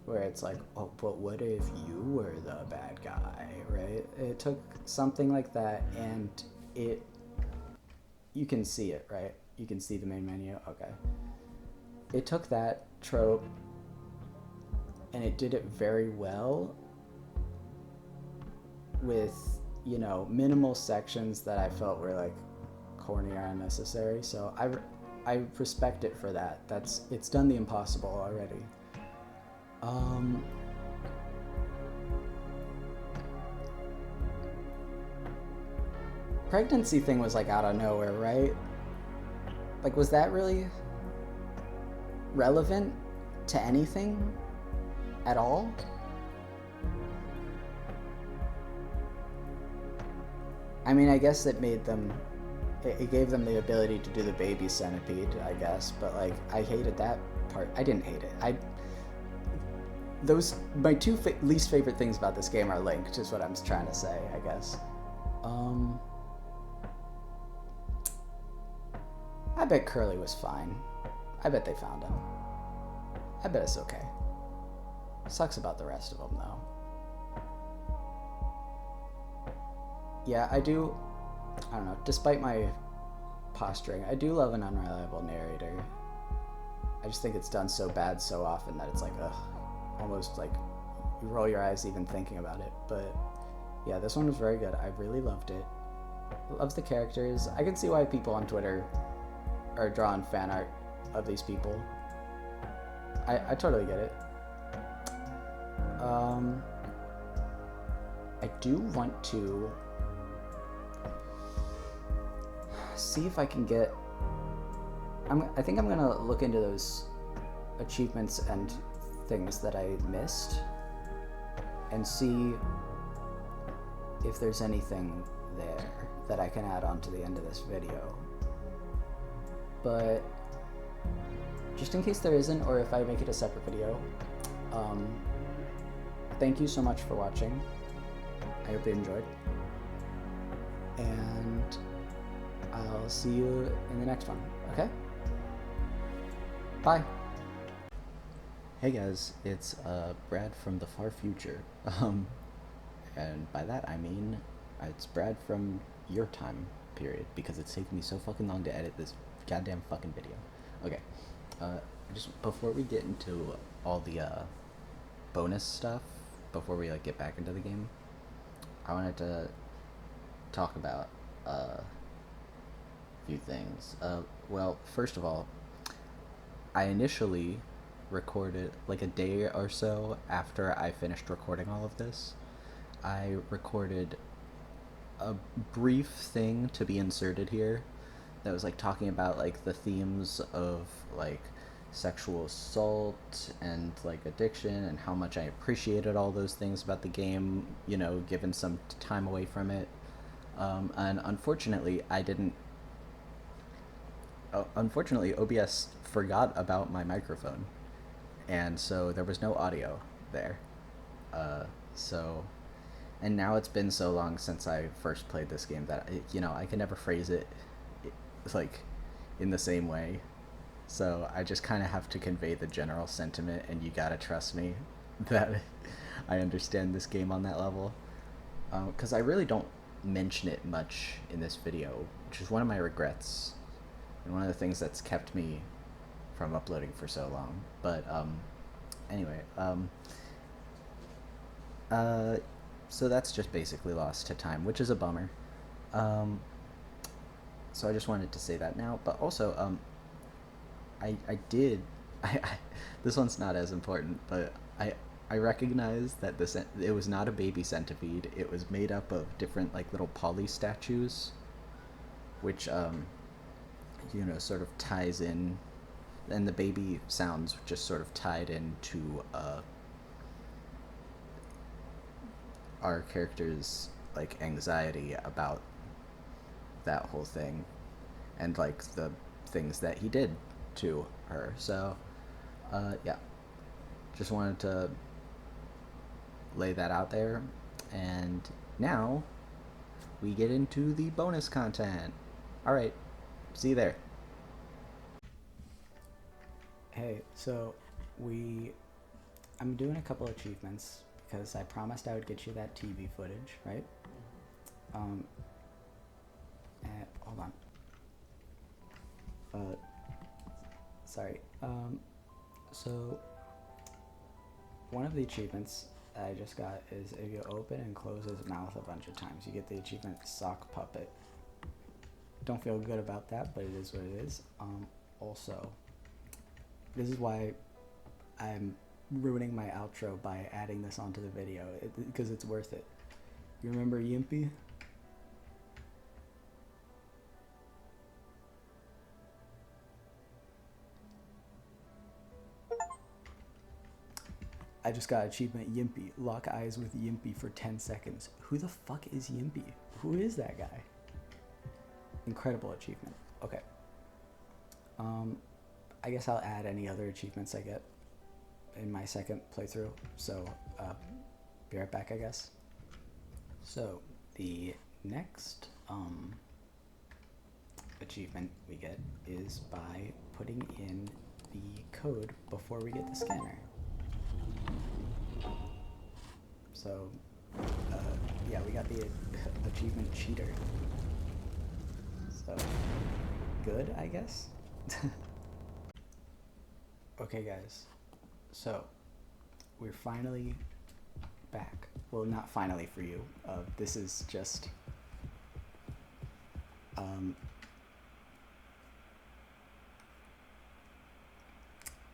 where it's like, oh, but what if you were the bad guy, right? It took something like that, and you can see it, right? You can see the main menu. Okay. It took that trope and it did it very well with, you know, minimal sections that I felt were like corny or unnecessary. So I respect it for that. It's done the impossible already. Pregnancy thing was like out of nowhere, right? Like, was that really relevant to anything at all? I mean, I guess it made them, it gave them the ability to do the baby centipede, I guess, but like, I hated that part. I didn't hate it. My 2 least favorite things about this game are linked, is what I'm trying to say, I guess. I bet Curly was fine. I bet they found him. I bet it's okay. Sucks about the rest of them, though. Yeah, I don't know, despite my posturing, I do love an unreliable narrator. I just think it's done so bad so often that it's like, ugh, almost like you roll your eyes even thinking about it. But yeah, this one was very good. I really loved it. Loves the characters. I can see why people on Twitter are drawing fan art of these people. I totally get it. I do want to see if I can get... I think I'm gonna look into those achievements and things that I missed and see if there's anything there that I can add on to the end of this video. But just in case there isn't, or if I make it a separate video, thank you so much for watching. I hope you enjoyed. And I'll see you in the next one, okay? Bye. Hey guys, it's Brad from the far future. And by that I mean it's Brad from your time period, because it's taken me so fucking long to edit this goddamn fucking video. Okay, just before we get into all the bonus stuff, before we like get back into the game, I wanted to talk about a few things. Well, first of all, I initially recorded like a day or so after I finished recording all of this. I recorded a brief thing to be inserted here that was like talking about like the themes of like sexual assault and like addiction and how much I appreciated all those things about the game, you know, given some time away from it. And unfortunately unfortunately OBS forgot about my microphone, and so there was no audio there. And now it's been so long since I first played this game that, you know, I can never phrase it like in the same way. So I just kind of have to convey the general sentiment, and you gotta trust me that I understand this game on that level. Because I really don't mention it much in this video, which is one of my regrets, and one of the things that's kept me from uploading for so long. But anyway, so that's just basically lost to time, which is a bummer. So I just wanted to say that now, but also I did this one's not as important, but I recognize that it was not a baby centipede. It was made up of different like little poly statues, which you know, sort of ties in, and the baby sounds just sort of tied into our character's like anxiety about that whole thing, and like the things that he did to her. So yeah, just wanted to lay that out there. And now we get into the bonus content. All right, see you there. Hey, so I'm doing a couple achievements because I promised I would get you that TV footage, right? Hold on. Sorry. So one of the achievements I just got is if you open and close his mouth a bunch of times, you get the achievement Sock Puppet. Don't feel good about that, but it is what it is. Also, this is why I'm ruining my outro by adding this onto the video, because it's worth it. You remember Yimpy? I just got achievement Yimpy. Lock eyes with Yimpy for 10 seconds. Who the fuck is Yimpy? Who is that guy? Incredible achievement. Okay. I guess I'll add any other achievements I get in my second playthrough. So, be right back, I guess. So, the next achievement we get is by putting in the code before we get the scanner. So, yeah, we got the achievement cheater. So, good, I guess? Okay, guys. So, we're finally back. Well, not finally for you. This is just...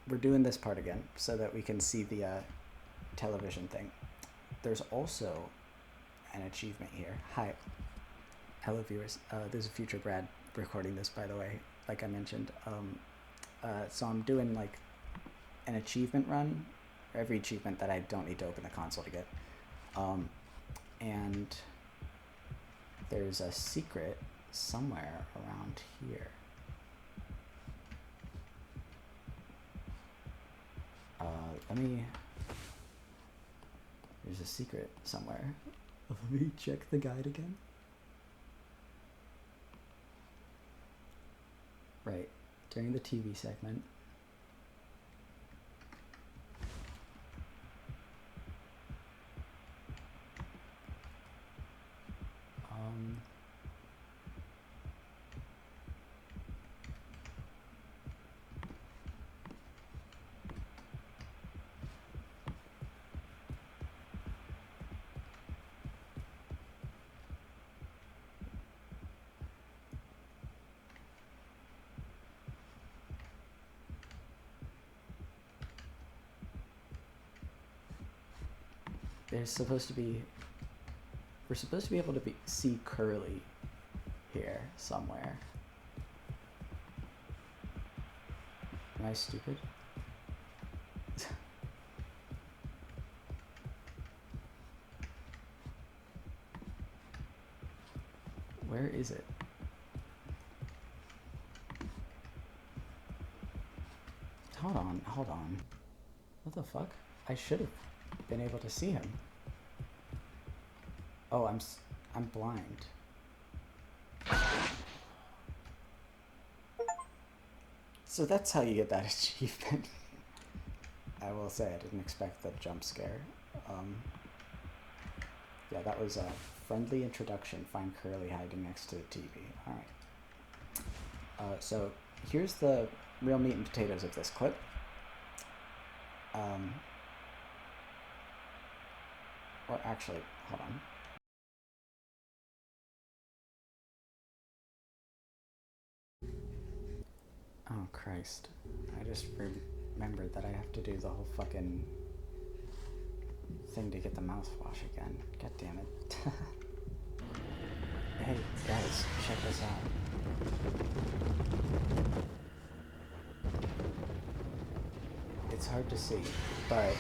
we're doing this part again so that we can see the television thing. There's also an achievement here. Hi. Hello, viewers. There's a future Brad recording this, by the way, like I mentioned. So I'm doing like an achievement run, or every achievement that I don't need to open the console to get. And there's a secret somewhere around here. There's a secret somewhere. Let me check the guide again. Right, during the TV segment. There's supposed to be... we're supposed to be able to see Curly here somewhere. Am I stupid? Where is it? Hold on, hold on. What the fuck? I should have been able to see him. Oh, I'm blind. So that's how you get that achievement. I will say I didn't expect that jump scare. Yeah, that was a friendly introduction. Find Curly hiding next to the TV. Alright. So here's the real meat and potatoes of this clip. Or actually, hold on. Oh, Christ. I just remembered that I have to do the whole fucking thing to get the mouthwash again. God damn it. Hey, guys, check this out. It's hard to see, but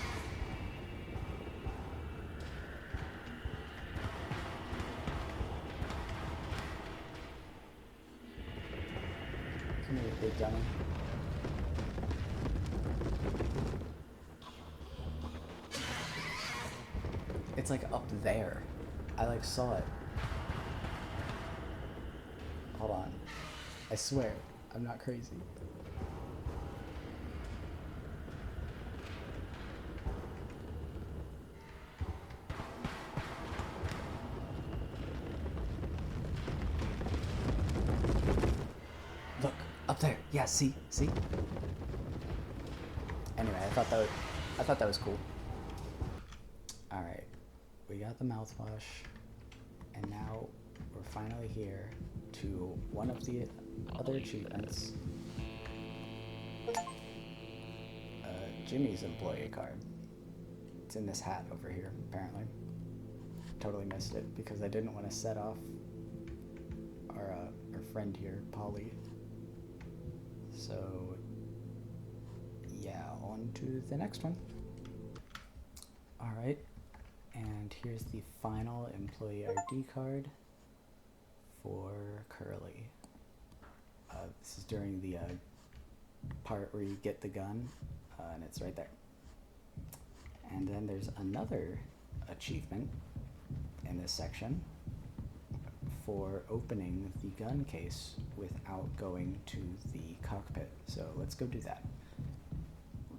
come here, big dummy. It's like up there. I like saw it. Hold on. I swear, I'm not crazy. Look, up there. Yeah, see? Anyway, I thought that was cool. Alright. We got the mouthwash. And now we're finally here to one of the other achievements. Jimmy's employee card. It's in this hat over here, apparently. Totally missed it because I didn't want to set off our friend here, Polly. So, yeah, on to the next one. Alright, and here's the final employee ID card for Curly. This is during the part where you get the gun, and it's right there. And then there's another achievement in this section for opening the gun case without going to the cockpit. So let's go do that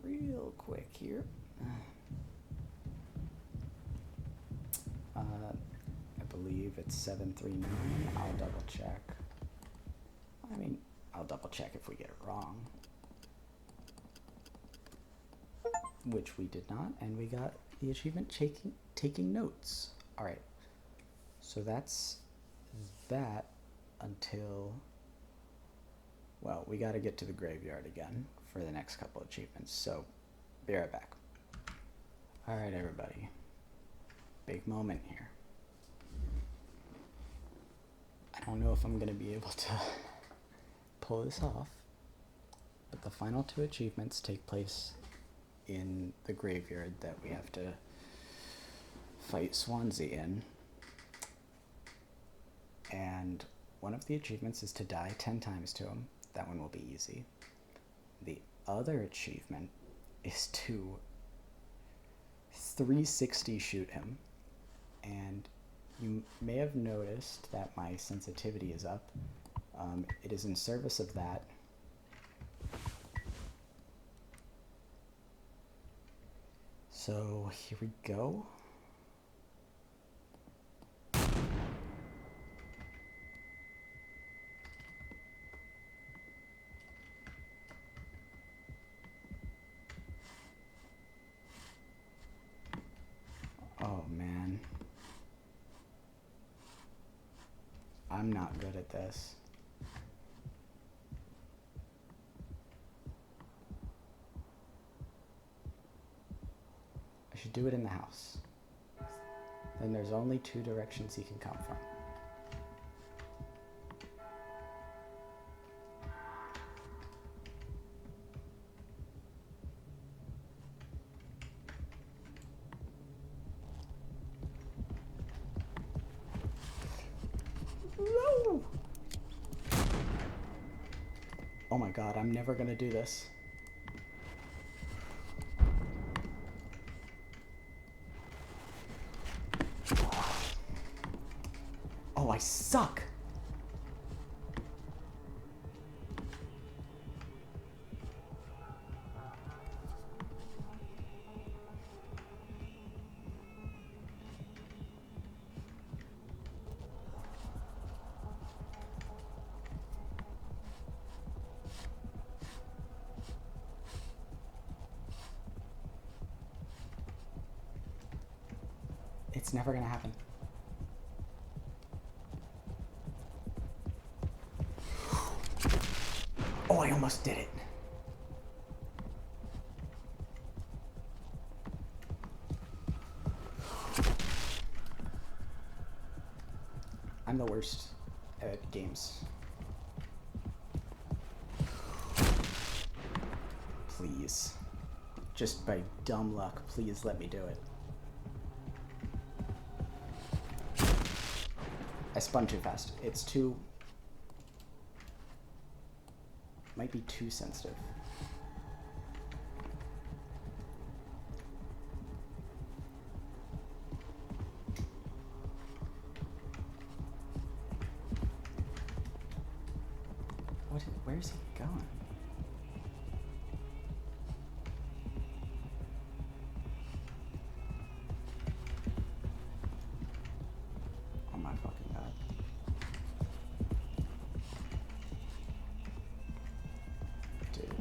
real quick here. I believe it's 739. I'll double check. I mean, I'll double check if we get it wrong. Which we did not, and we got the achievement taking notes. Alright, so that's that until, well, we got to get to the graveyard again for the next couple achievements, so be right back. Alright, everybody, big moment here. I don't know if I'm going to be able to pull this off, but the final two achievements take place in the graveyard that we have to fight Swansea in. And one of the achievements is to die 10 times to him. That one will be easy. The other achievement is to 360 shoot him. And you may have noticed that my sensitivity is up. It is in service of that. So here we go. Oh man. I'm not good at this. I should do it in the house. Then there's only two directions he can come from. No! Oh my god, I'm never gonna do this. Oh, I suck! It's never gonna happen. Oh, I almost did it. I'm the worst at games. Please. Just by dumb luck, please let me do it. I spun too fast. It's too... might be too sensitive. Where's he going? Oh my fucking god. Dude.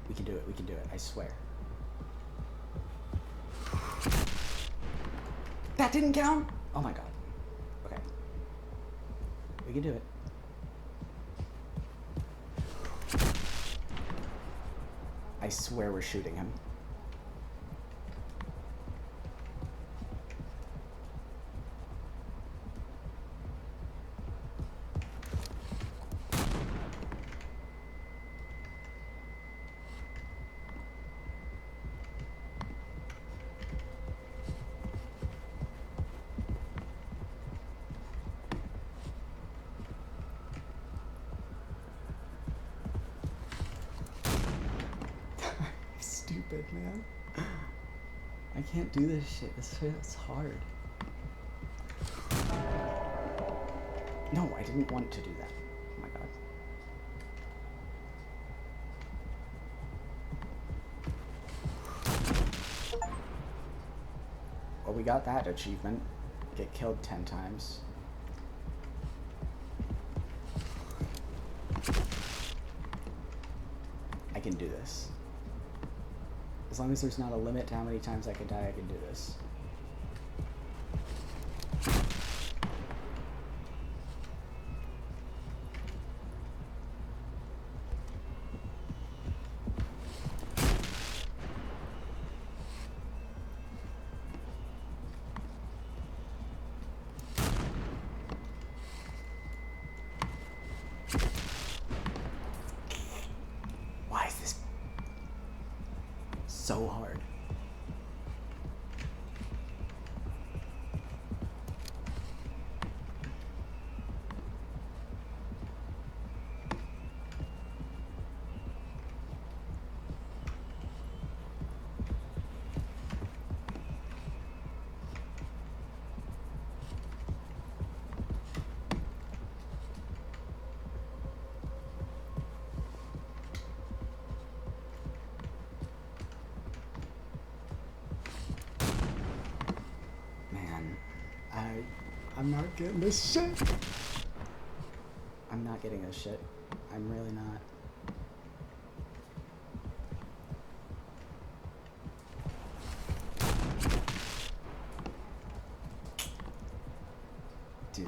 We can do it, we can do it, I swear. That didn't count? Oh my god. Okay. We can do it. I swear we're shooting him. Stupid, man. I can't do this shit. This shit's hard. No, I didn't want to do that. Oh my god. Well, we got that achievement. Get killed 10 times. I can do this. As long as there's not a limit to how many times I can die, I can do this. Why is this so hard? I'm not getting this shit. I'm not getting this shit. I'm really not. Dude.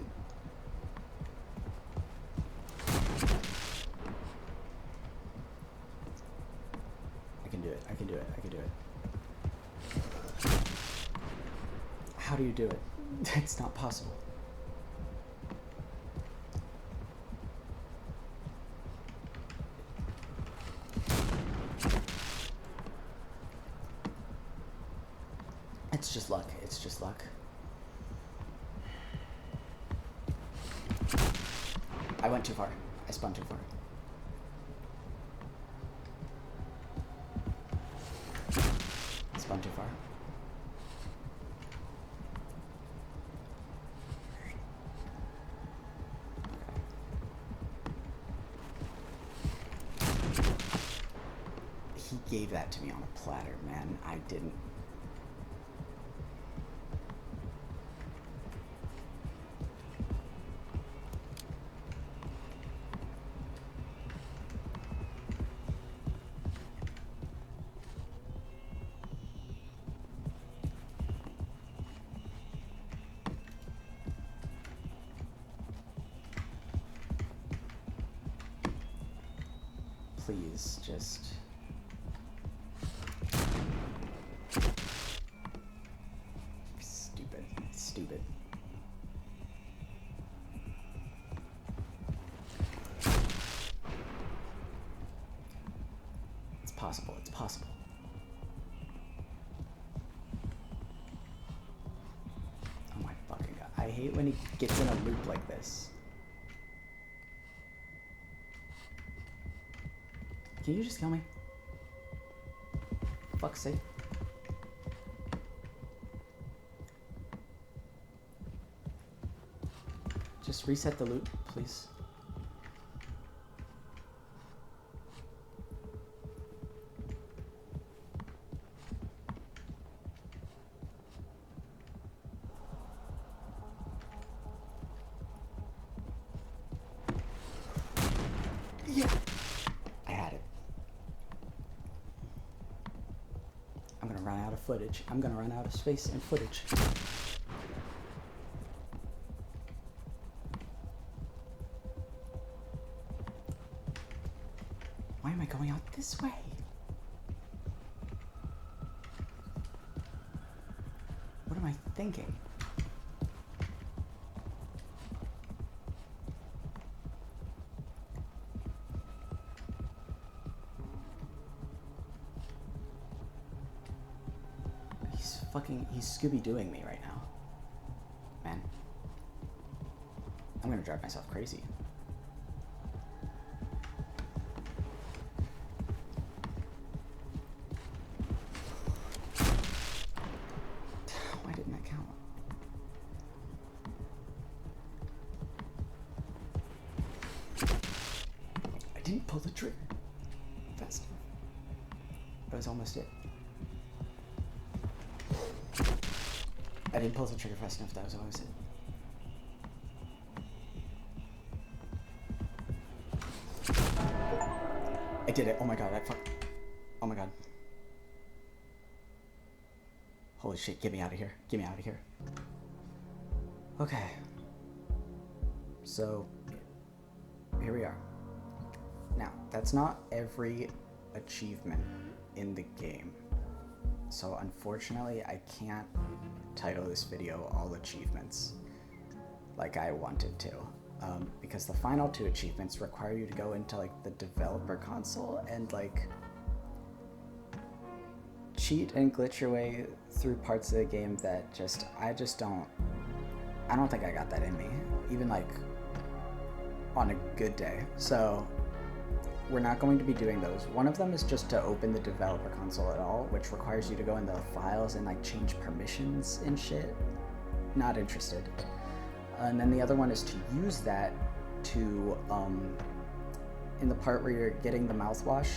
I can do it. I can do it. I can do it. How do you do it? It's not possible. It's just luck. It's just luck. I went too far. I spun too far. I spun too far. He gave that to me on a platter, man. I didn't. Please, just... Stupid. Stupid. It's possible. It's possible. Oh my fucking god. I hate when he gets in a loop like this. Can you just kill me? Fuck's sake. Just reset the loop, please. Yeah. I had it. I'm gonna run out of footage. I'm gonna run out of space and footage. Why am I going out this way? What am I thinking? He's Scooby-Dooing me right now. Man. I'm gonna drive myself crazy. Why didn't that count? I didn't pull the trigger fast enough. That was almost it. I didn't pull the trigger fast enough, that was always it. I did it, oh my god, oh my god. Holy shit, get me out of here, get me out of here. Okay. So, here we are. Now, that's not every achievement in the game. So unfortunately, I can't title this video All Achievements like I wanted to, because the final 2 achievements require you to go into like the developer console and like cheat and glitch your way through parts of the game that I don't think I got that in me, even like on a good day. So we're not going to be doing those. One of them is just to open the developer console at all, which requires you to go in the files and like change permissions and shit. Not interested. And then the other one is to use that to, in the part where you're getting the mouthwash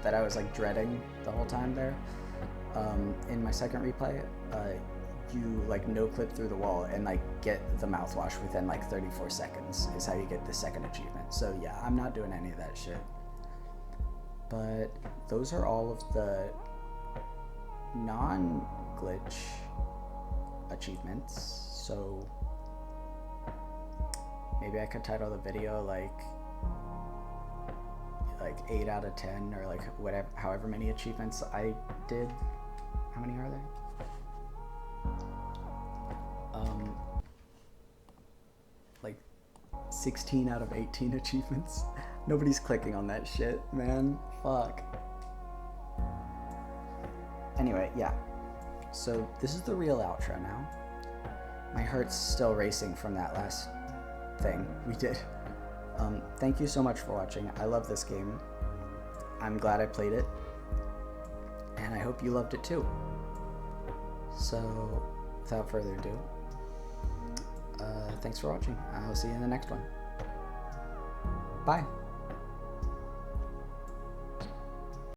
that I was like dreading the whole time there, in my second replay, you like no clip through the wall and like get the mouthwash within like 34 seconds is how you get the second achievement. So yeah, I'm not doing any of that shit. But those are all of the non-glitch achievements. So maybe I could title the video like 8 out of 10 or like whatever, however many achievements I did. How many are there? Like 16 out of 18 achievements. Nobody's clicking on that shit, man. Fuck. Anyway, yeah. So this is the real outro now. My heart's still racing from that last thing we did. Thank you so much for watching. I love this game. I'm glad I played it, and I hope you loved it too. So, without further ado, thanks for watching. I'll see you in the next one. Bye.